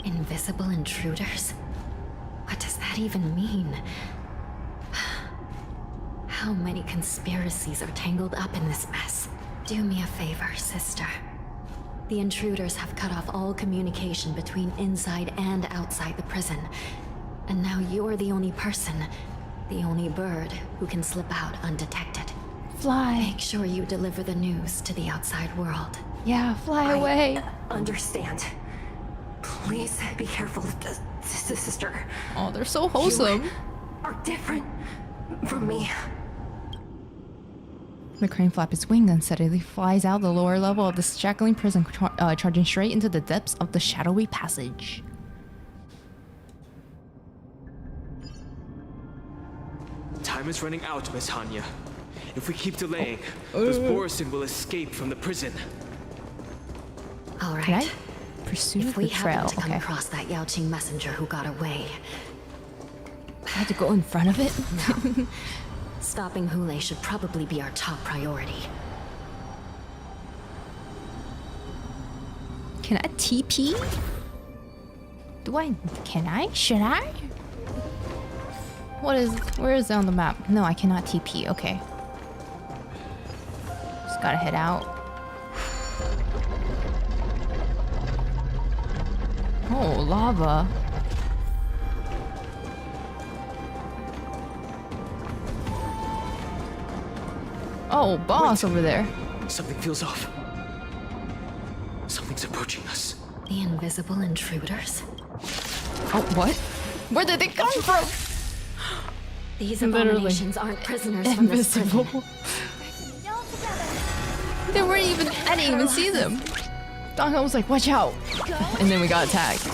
Invisible intruders? What does that even mean? How many conspiracies are tangled up in this mess? Do me a favor, sister. The intruders have cut off all communication between inside and outside the prison. And now you're the only person, the only bird who can slip out undetected. Fly. Make sure you deliver the news to the outside world. Yeah, fly away. Understand. Please be careful, sister. Oh, they're so wholesome. You are different from me. The crane flaps its wing and steadily flies out the lower level of the shackling prison, charging straight into the depths of the shadowy passage. Time is running out, Miss Hanya. If we keep delaying, this borison will escape from the prison. All right. Can I pursue if we the trail? happen to come Okay. across that Yaoqing messenger who got away, I had to go in front of it. no. Stopping Hoolay should probably be our top priority. Can I TP? Can I? Should I? Where is it on the map? No, I cannot TP. Okay. Just gotta head out. Oh, lava. Oh, boss over there. Something feels off. Something's approaching us. The invisible intruders? Oh, what? Where did they come from? These Literally. abominations aren't prisoners from this Invisible. prison. They weren't even. I didn't even see them. Dongha was like, "Watch out!" And then we got attacked.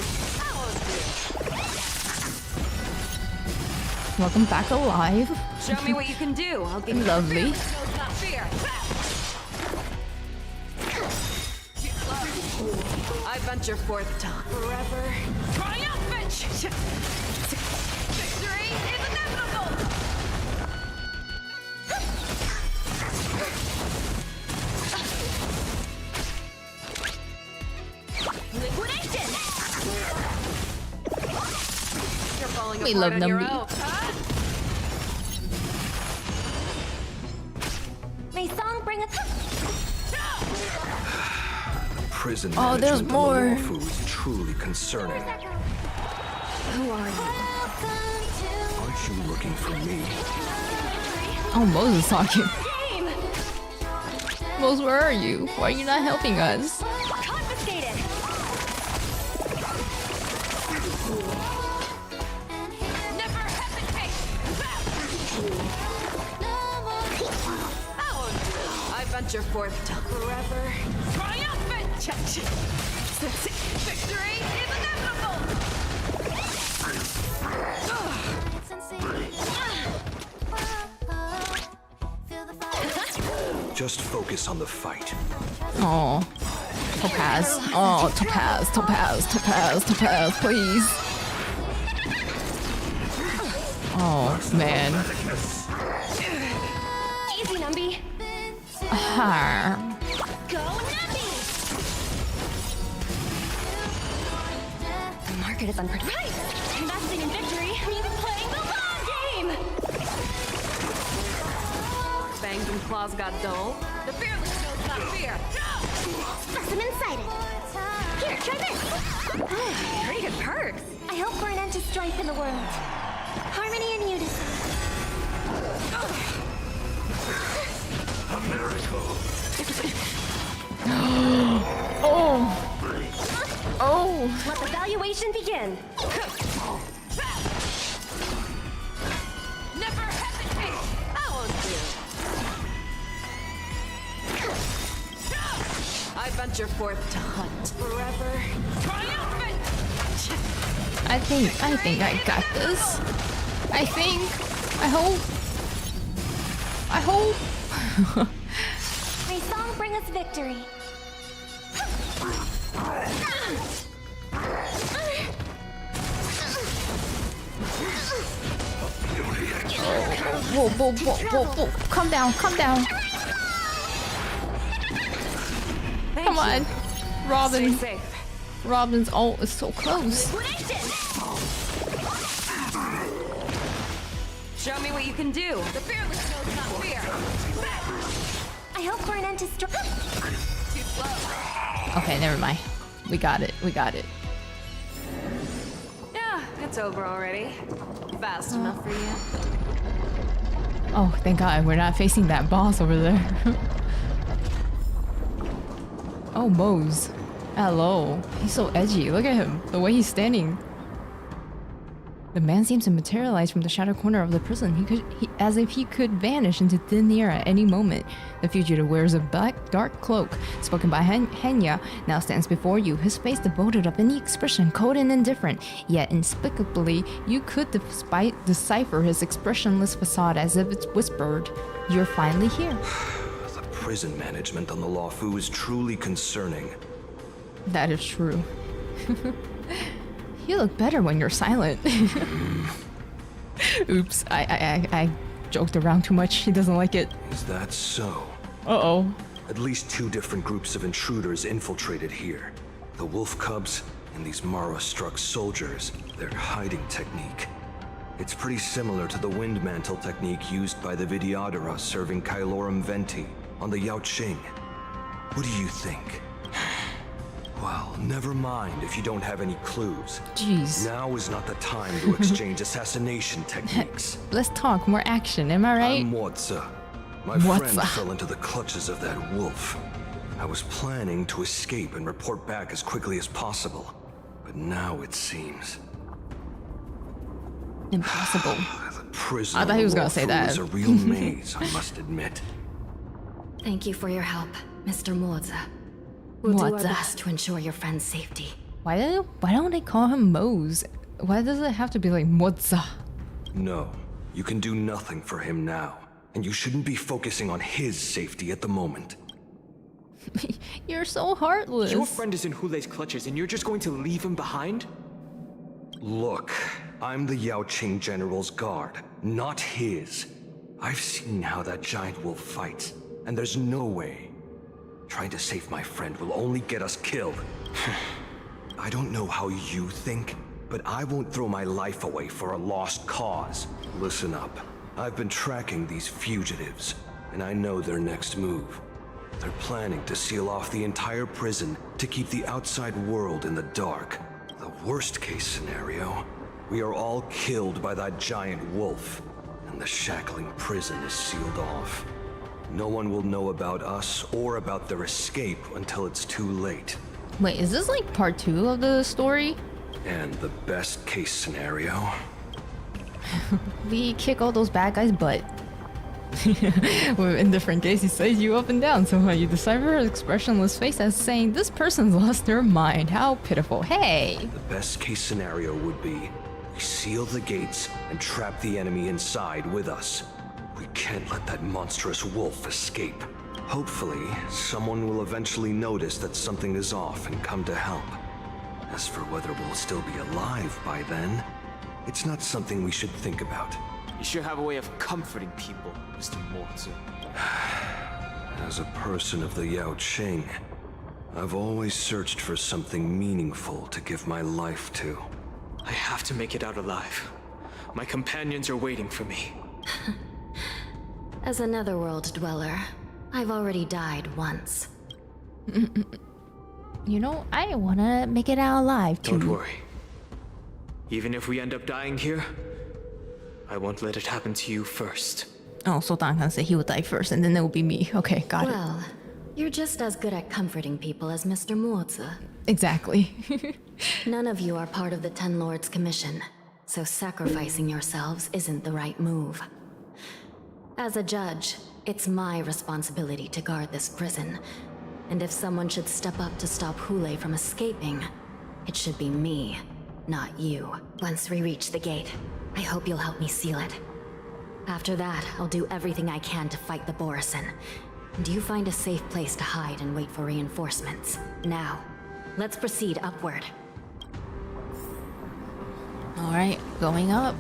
Welcome back alive. Show me what you can do. I'll give you Lovely. not fear. I venture forth to forever triumphant. Victory is inevitable. We love Numby. May song bring us. Prison Oh, there's management more. on the Lawfu is truly concerning. Who are you? Aren't you looking for me? Oh, Mose is talking. Mose, where are you? Why are you not helping us? Confiscated. Never hesitate! I venture forth to forever. Triumphant! Victory is inevitable! Just focus on the fight. Oh, Topaz. Oh, Topaz, Topaz, Topaz, Topaz, please. Oh, man. Easy, Numby. Go, Numby. The market is unpredictable. Right. Investing in victory means playing the long game. Fangs and claws got dull. The fearless knows not fear. Specimen sighted. Here, try this. Pretty good perks. I hope for an end to strife in the world. Harmony and unison. A miracle. Oh. Oh. Let the valuation begin. Never hesitate! I won't do. I venture forth to hunt forever. Triumphant! I think I got this. I hope. May song bring us victory. Whoa, whoa, whoa, whoa, whoa. Calm down, calm down. Come on. Robin. Stay safe. Robin's ult is so close. Show me what you can do. The fearless knows not fear. I hope for an end to strife. Too slow. Okay, never mind. We got it. We got it. Yeah, it's over already. Fast enough for you. Oh, thank God we're not facing that boss over there. Oh, Mose. Hello. He's so edgy. Look at him. The way he's standing. The man seems to materialize from the shadow corner of the prison. As if he could vanish into thin air at any moment. The fugitive wears a dark cloak, spoken by Henya, now stands before you, his face devoid of any expression, cold and indifferent. Yet inexplicably, you could decipher his expressionless facade as if it's whispered, "You're finally here." The prison management on the Lawfu is truly concerning. That is true. You look better when you're silent. Oops, I joked around too much. He doesn't like it. Is that so? Uh-oh. At least 2 different groups of intruders infiltrated here. The wolf cubs and these Mara-struck soldiers. Their hiding technique. It's pretty similar to the wind mantle technique used by the Vidyadhara serving 𝗖𝗵𝘁 on the Yaoqing. What do you think? Well, never mind if you don't have any clues. Jeez. Now is not the time to exchange assassination techniques. Let's talk more action, am I right? I'm 𝗤𝗏. My friend fell into the clutches of that wolf. I was planning to escape and report back as quickly as possible. But now it seems... Impossible. The prison I thought he was gonna say Lawfu that. is a real maze, I must admit. Thank you for your help, Mr. 𝗤𝗏. We'll do our best to ensure your friend's safety. Why don't they call him Mose? Why does it have to be like 𝗤𝗏? No, you can do nothing for him now. And you shouldn't be focusing on his safety at the moment. You're so heartless. Your friend is in Hulay's clutches and you're just going to leave him behind? Look, I'm the Yaoqing General's guard, not his. I've seen how that giant wolf fights, and there's no way. Trying to save my friend will only get us killed. I don't know how you think, but I won't throw my life away for a lost cause. Listen up. I've been tracking these fugitives, and I know their next move. They're planning to seal off the entire prison to keep the outside world in the dark. The worst case scenario, we are all killed by that giant wolf, and the shackling prison is sealed off. No one will know about us or about their escape until it's too late. Wait, is this like part 2 of the story? And the best case scenario, we kick all those bad guys' butt. In different cases, he says you up and down. Somehow you decipher her expressionless face as saying, this person's lost their mind. How pitiful. Hey! the best case scenario would be we seal the gates and trap the enemy inside with us. We can't let that monstrous wolf escape. Hopefully, someone will eventually notice that something is off and come to help. As for whether we'll still be alive by then, it's not something we should think about. You sure have a way of comforting people, Mr. 𝗵𝘁. As a person of the 𝗖𝗵𝘁, I've always searched for something meaningful to give my life to. I have to make it out alive. My companions are waiting for me. As a netherworld dweller, I've already died once. You know, I wanna make it out alive too. Don't worry. Even if we end up dying here, I won't let it happen to you first. Oh, so Dankan said he would die first, and then it will be me. Okay, got it. Well, you're just as good at comforting people as Mr. 𝗵𝘁. Exactly. None of you are part of the Ten Lords Commission, so sacrificing yourselves isn't the right move. As a judge, it's my responsibility to guard this prison, and if someone should step up to stop Hoolay from escaping, it should be me, not you. Once we reach the gate, I hope you'll help me seal it. After that, I'll do everything I can to fight the borison. And you find a safe place to hide and wait for reinforcements. Now, let's proceed upward. Alright, going up.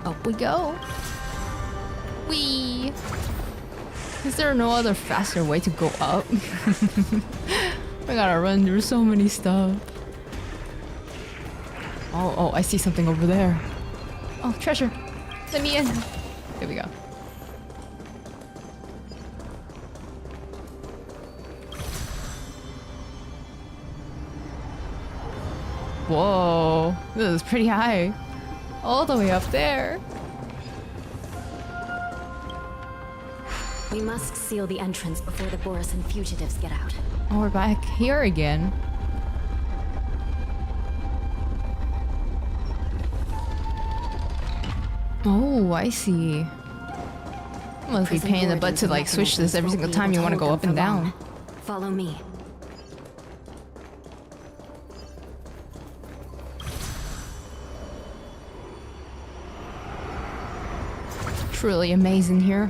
Up we go. Whee! Is there no other faster way to go up? I gotta run through so many stuff. Oh, I see something over there. Oh, treasure. Let me in. Here we go. Whoa, this is pretty high. All the way up there. We must seal the entrance before the borison fugitives get out. Oh, we're back here again. Oh, I see. Must be pain in the butt to like switch this every single time you want to go up and down. Follow me. Truly amazing here.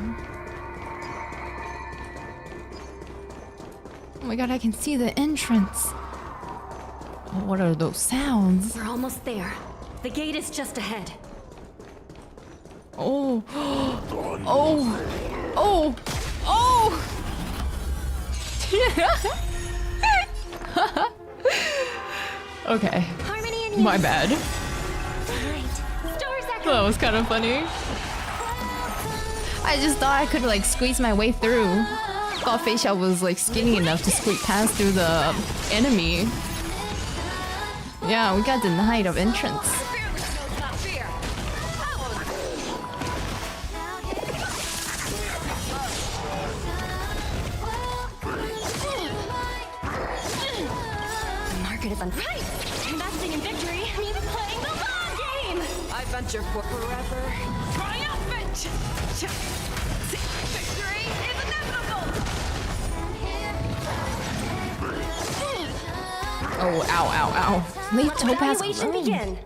Oh my god, I can see the entrance. Oh, what are those sounds? We're almost there. The gate is just ahead. Oh. Oh. Oh. Oh. Okay. My bad. That was kind of funny. I just thought I could like squeeze my way through. Thought Feixiao was like skinny enough to squeak past through the enemy. Yeah, we got denied of entrance. Right! Investing in victory means playing the long game! I venture for forever. Triumphant! Victory is inevitable! Oh, ow, ow, ow. Leave Topaz alone. Begin.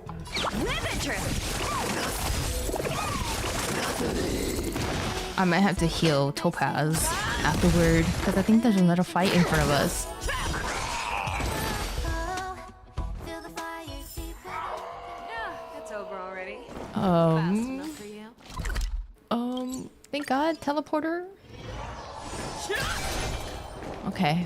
I might have to heal Topaz afterward, because I think there's another fight in front of us. Thank God, teleporter. Okay.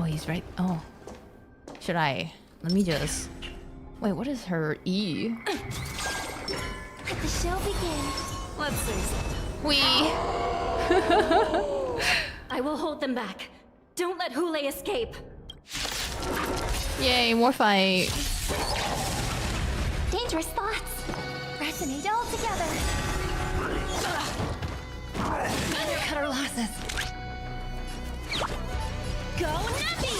Oh, he's right. Oh. Should I? Let me just... Wait, what is her E? Let the show begin. Let's see. I will hold them back. Don't let Hoolay escape. Yay, more fight. Dangerous thoughts. Resonate all together. Cut our losses. Go Nappy!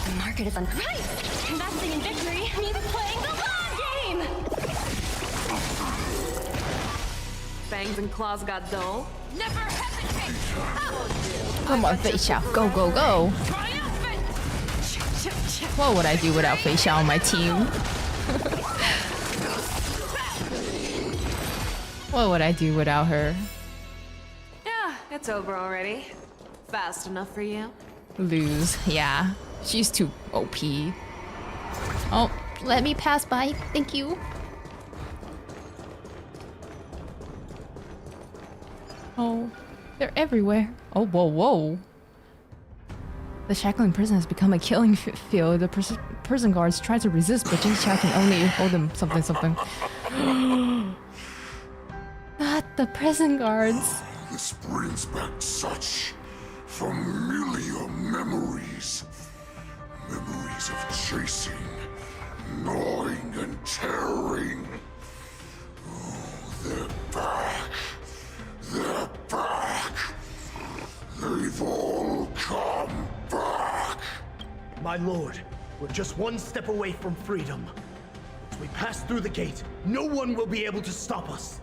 The market is on Right! Investing in victory means playing the long game! Fangs and claws got dull. Never hesitate! Come on, Feixiao. Go, go, go. What would I do without Feixiao on my team? What would I do without her? Yeah, it's over already. Fast enough for you? Lose, yeah. She's too OP. Oh, let me pass by. Thank you. Oh, they're everywhere. Oh, whoa, whoa. The shackling prison has become a killing field. The prison guards try to resist, but Jin Chia can only hold them something. Not the prison guards. This brings back such familiar memories. Memories of chasing, gnawing, and tearing. Oh, they're back. They're back. They've all come back. My lord, we're just one step away from freedom. As we pass through the gate, no one will be able to stop us.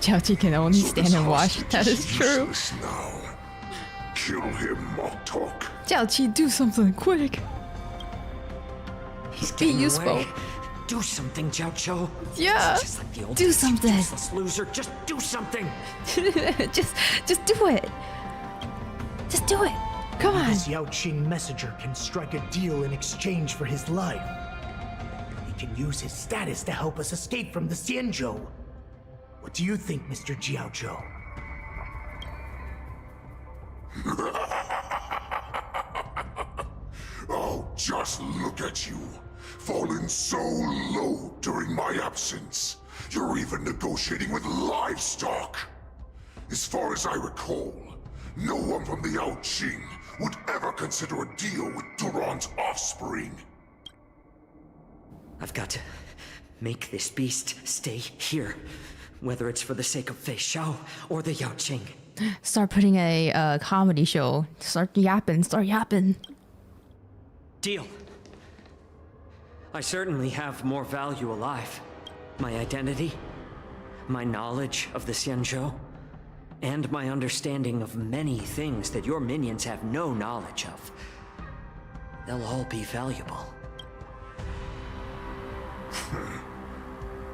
Jiaoqi can only stand and watch. That is true. Now. Kill him, 𝗏𝗏. Jiaoqi, do something quick. He's Be getting useful. away. Do something, Xiaoqiu. Yeah. Just like the old Do days, something. useless loser. Just do something. just do it. Just do it. Come on. This Yaoqing messenger can strike a deal in exchange for his life. He can use his status to help us escape from the Xianzhou. What do you think, Mr. Jiaozhou? Oh, just look at you. Fallen so low during my absence. You're even negotiating with livestock. As far as I recall, no one from the Yaoqing would ever consider a deal with Duran's offspring. I've got to make this beast stay here. Whether it's for the sake of Feixiao or the Yaoqing. Start putting a comedy show. Start yapping. Deal. I certainly have more value alive. My identity, my knowledge of the Xianzhou, and my understanding of many things that your minions have no knowledge of. They'll all be valuable.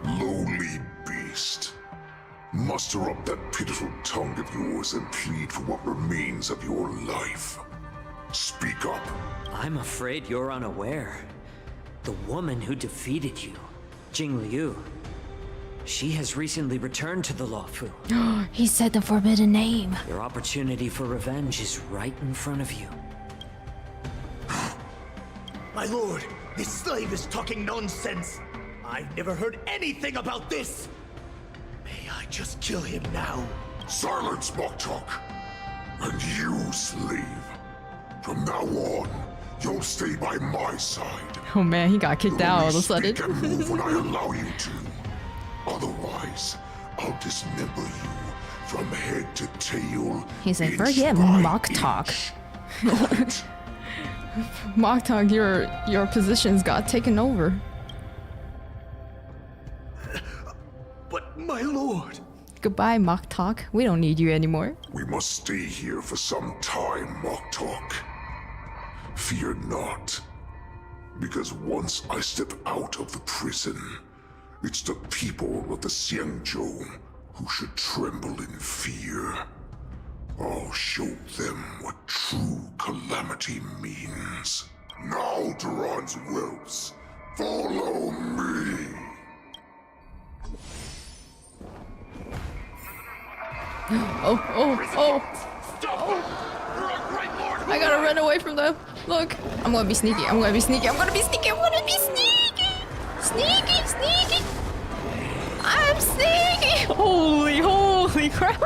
Lowly beast. Muster up that pitiful tongue of yours and plead for what remains of your life. Speak up. I'm afraid you're unaware. The woman who defeated you, Jing Liu, she has recently returned to the Luofu. He said the forbidden name. Your opportunity for revenge is right in front of you. My lord, this slave is talking nonsense. I've never heard anything about this. May I just kill him now? Silence, 𝗏𝗏. And you, slave. From now on, you'll stay by my side. Oh man, he got kicked out all of a sudden. Speak and move when I allow you to. Otherwise, I'll dismember you from head to tail. He said, inch forget by 𝗏𝗏. inch." 𝗏𝗏, your positions got taken over. But my lord. Goodbye, 𝗏𝗏. We don't need you anymore. We must stay here for some time, 𝗏𝗏. Fear not. Because once I step out of the prison, it's the people of the Xianzhou who should tremble in fear. I'll show them what true calamity means. Now, Duran's whelps, follow me! Oh. Stop! You're a I gotta run away from them. Look, I'm gonna be sneaky. I'm gonna be sneaky. I'm gonna be sneaky. I'm gonna be sneaky. Sneaky, sneaky. I'm sneaky. Holy crap.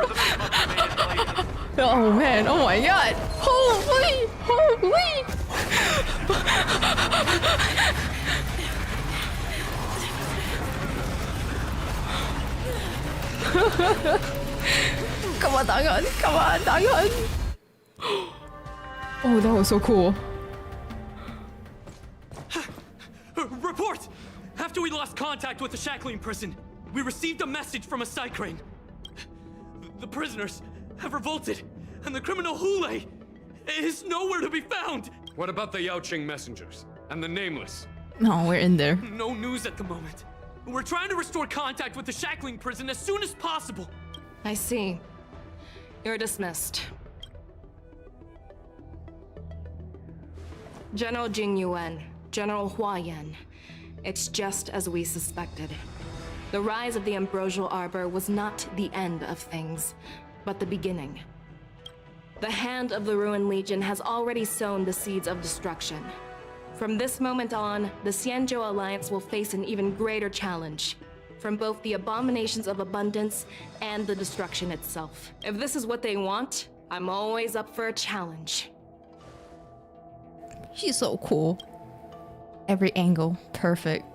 Oh man, oh my god. Holy. Come on, Dagon. Come on, Dagon. Oh, that was so cool. Report! After we lost contact with the shackling prison, we received a message from a cycrane. The prisoners have revolted, and the criminal Hoolay is nowhere to be found. What about the 𝗖𝗵𝘁 messengers and the Nameless? No, we're in there. No news at the moment. We're trying to restore contact with the shackling prison as soon as possible. I see. You're dismissed. General Jing Yuan, General Huaiyan. It's just as we suspected. The rise of the Ambrosial Arbor was not the end of things, but the beginning. The hand of the Ruined Legion has already sown the seeds of destruction. From this moment on, the Xianzhou Alliance will face an even greater challenge, from both the abominations of abundance and the destruction itself. If this is what they want, I'm always up for a challenge. She's so cool. Every angle, perfect.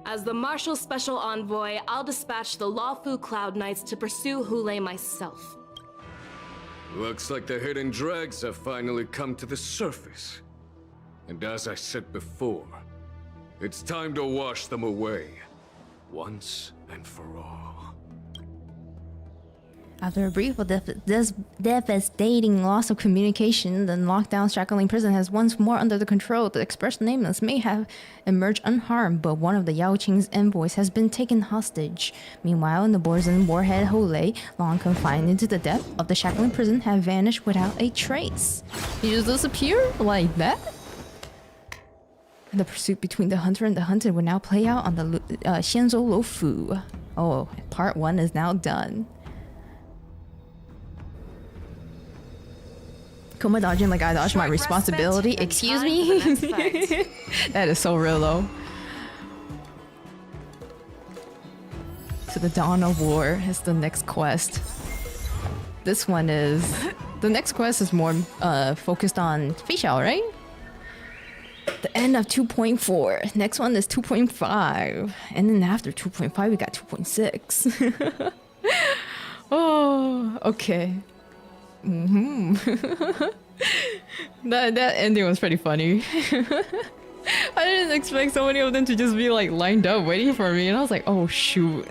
As the Marshal Special Envoy, I'll dispatch the Lawfu Cloud Knights to pursue Hoolay myself. Looks like the hidden dregs have finally come to the surface. And as I said before, it's time to wash them away, once and for all. After a brief but devastating loss of communication, the lockdown shackling prison has once more under the control. The expressed Nameless may have emerged unharmed, but one of the 𝗖𝗵𝘁's envoys has been taken hostage. Meanwhile, in the borison warhead Hoolay, long confined into the depth of the shackling prison, have vanished without a trace. He just disappeared like that? The pursuit between the hunter and the hunted will now play out on the Xianzhou Luofu. Oh, part 1 is now done. Kuma dodging like I dodged my responsibility. Excuse me? That is so real though. So the Dawn of War is the next quest. This one is... The next quest is more focused on Feixiao, right? The end of 2.4. Next one is 2.5. And then after 2.5 we got 2.6. Oh, okay. That ending was pretty funny. I didn't expect so many of them to just be like lined up waiting for me, and I was like, oh shoot.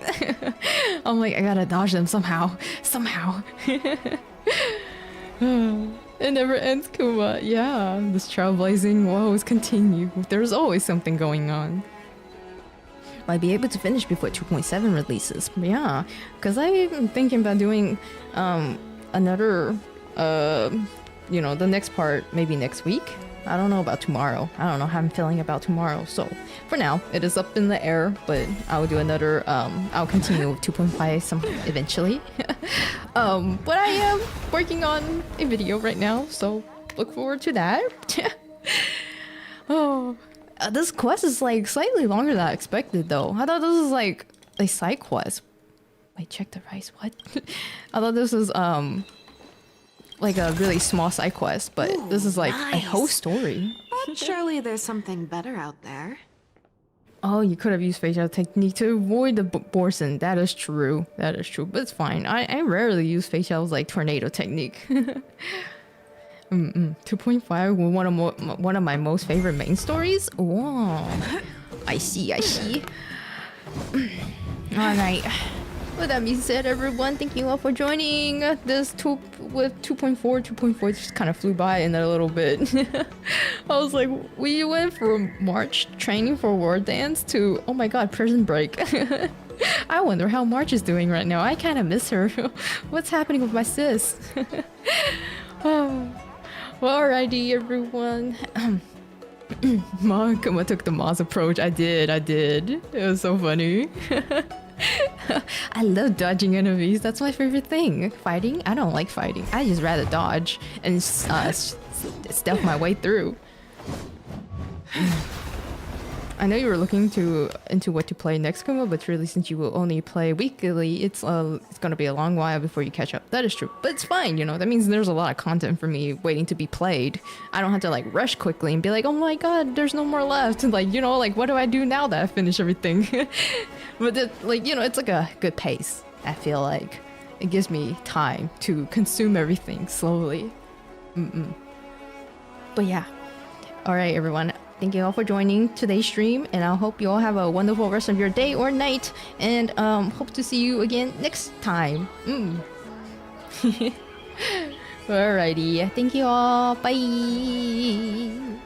I'm like, I gotta dodge them somehow. It never ends, Kuma. Yeah, this trailblazing woes continue. There's always something going on. Might be able to finish before 2.7 releases. Yeah, because I've been thinking about doing another you know, the next part maybe next week. I don't know about tomorrow. I don't know how I'm feeling about tomorrow. So for now it is up in the air, but I will do another I'll continue with 2.5 eventually. But I am working on a video right now, so look forward to that. Oh, this quest is like slightly longer than I expected though. I thought this was like a side quest. Wait, check the rice. What? I thought this was like a really small side quest, but this is like a whole story. But surely there's something better out there. Oh, you could have used Feixiao technique to avoid the borison. That is true. That is true, but it's fine. I rarely use Feixiao's like tornado technique. 2.5, one of my most favorite main stories. Wow, I see. All right. With that being said, everyone, thank you all for joining this 2.4 just kind of flew by in a little bit. I was like, we went from March training for Wardance to, oh my god, prison break. I wonder how March is doing right now. I kind of miss her. What's happening with my sis? Well, alrighty, everyone. Kuma took the Maz approach. I did. It was so funny. I love dodging enemies. That's my favorite thing. Fighting? I don't like fighting. I just rather dodge and stealth my way through. I know you were looking into what to play next, Kuma, but really since you will only play weekly, it's gonna be a long while before you catch up. That is true, but it's fine, you know. That means there's a lot of content for me waiting to be played. I don't have to like rush quickly and be like, oh my god, there's no more left. And like, you know, like what do I do now that I finish everything? But like, you know, it's like a good pace. I feel like it gives me time to consume everything slowly. But yeah, all right, everyone. Thank you all for joining today's stream, and I hope you all have a wonderful rest of your day or night, and hope to see you again next time. Alrighty, thank you all. Bye.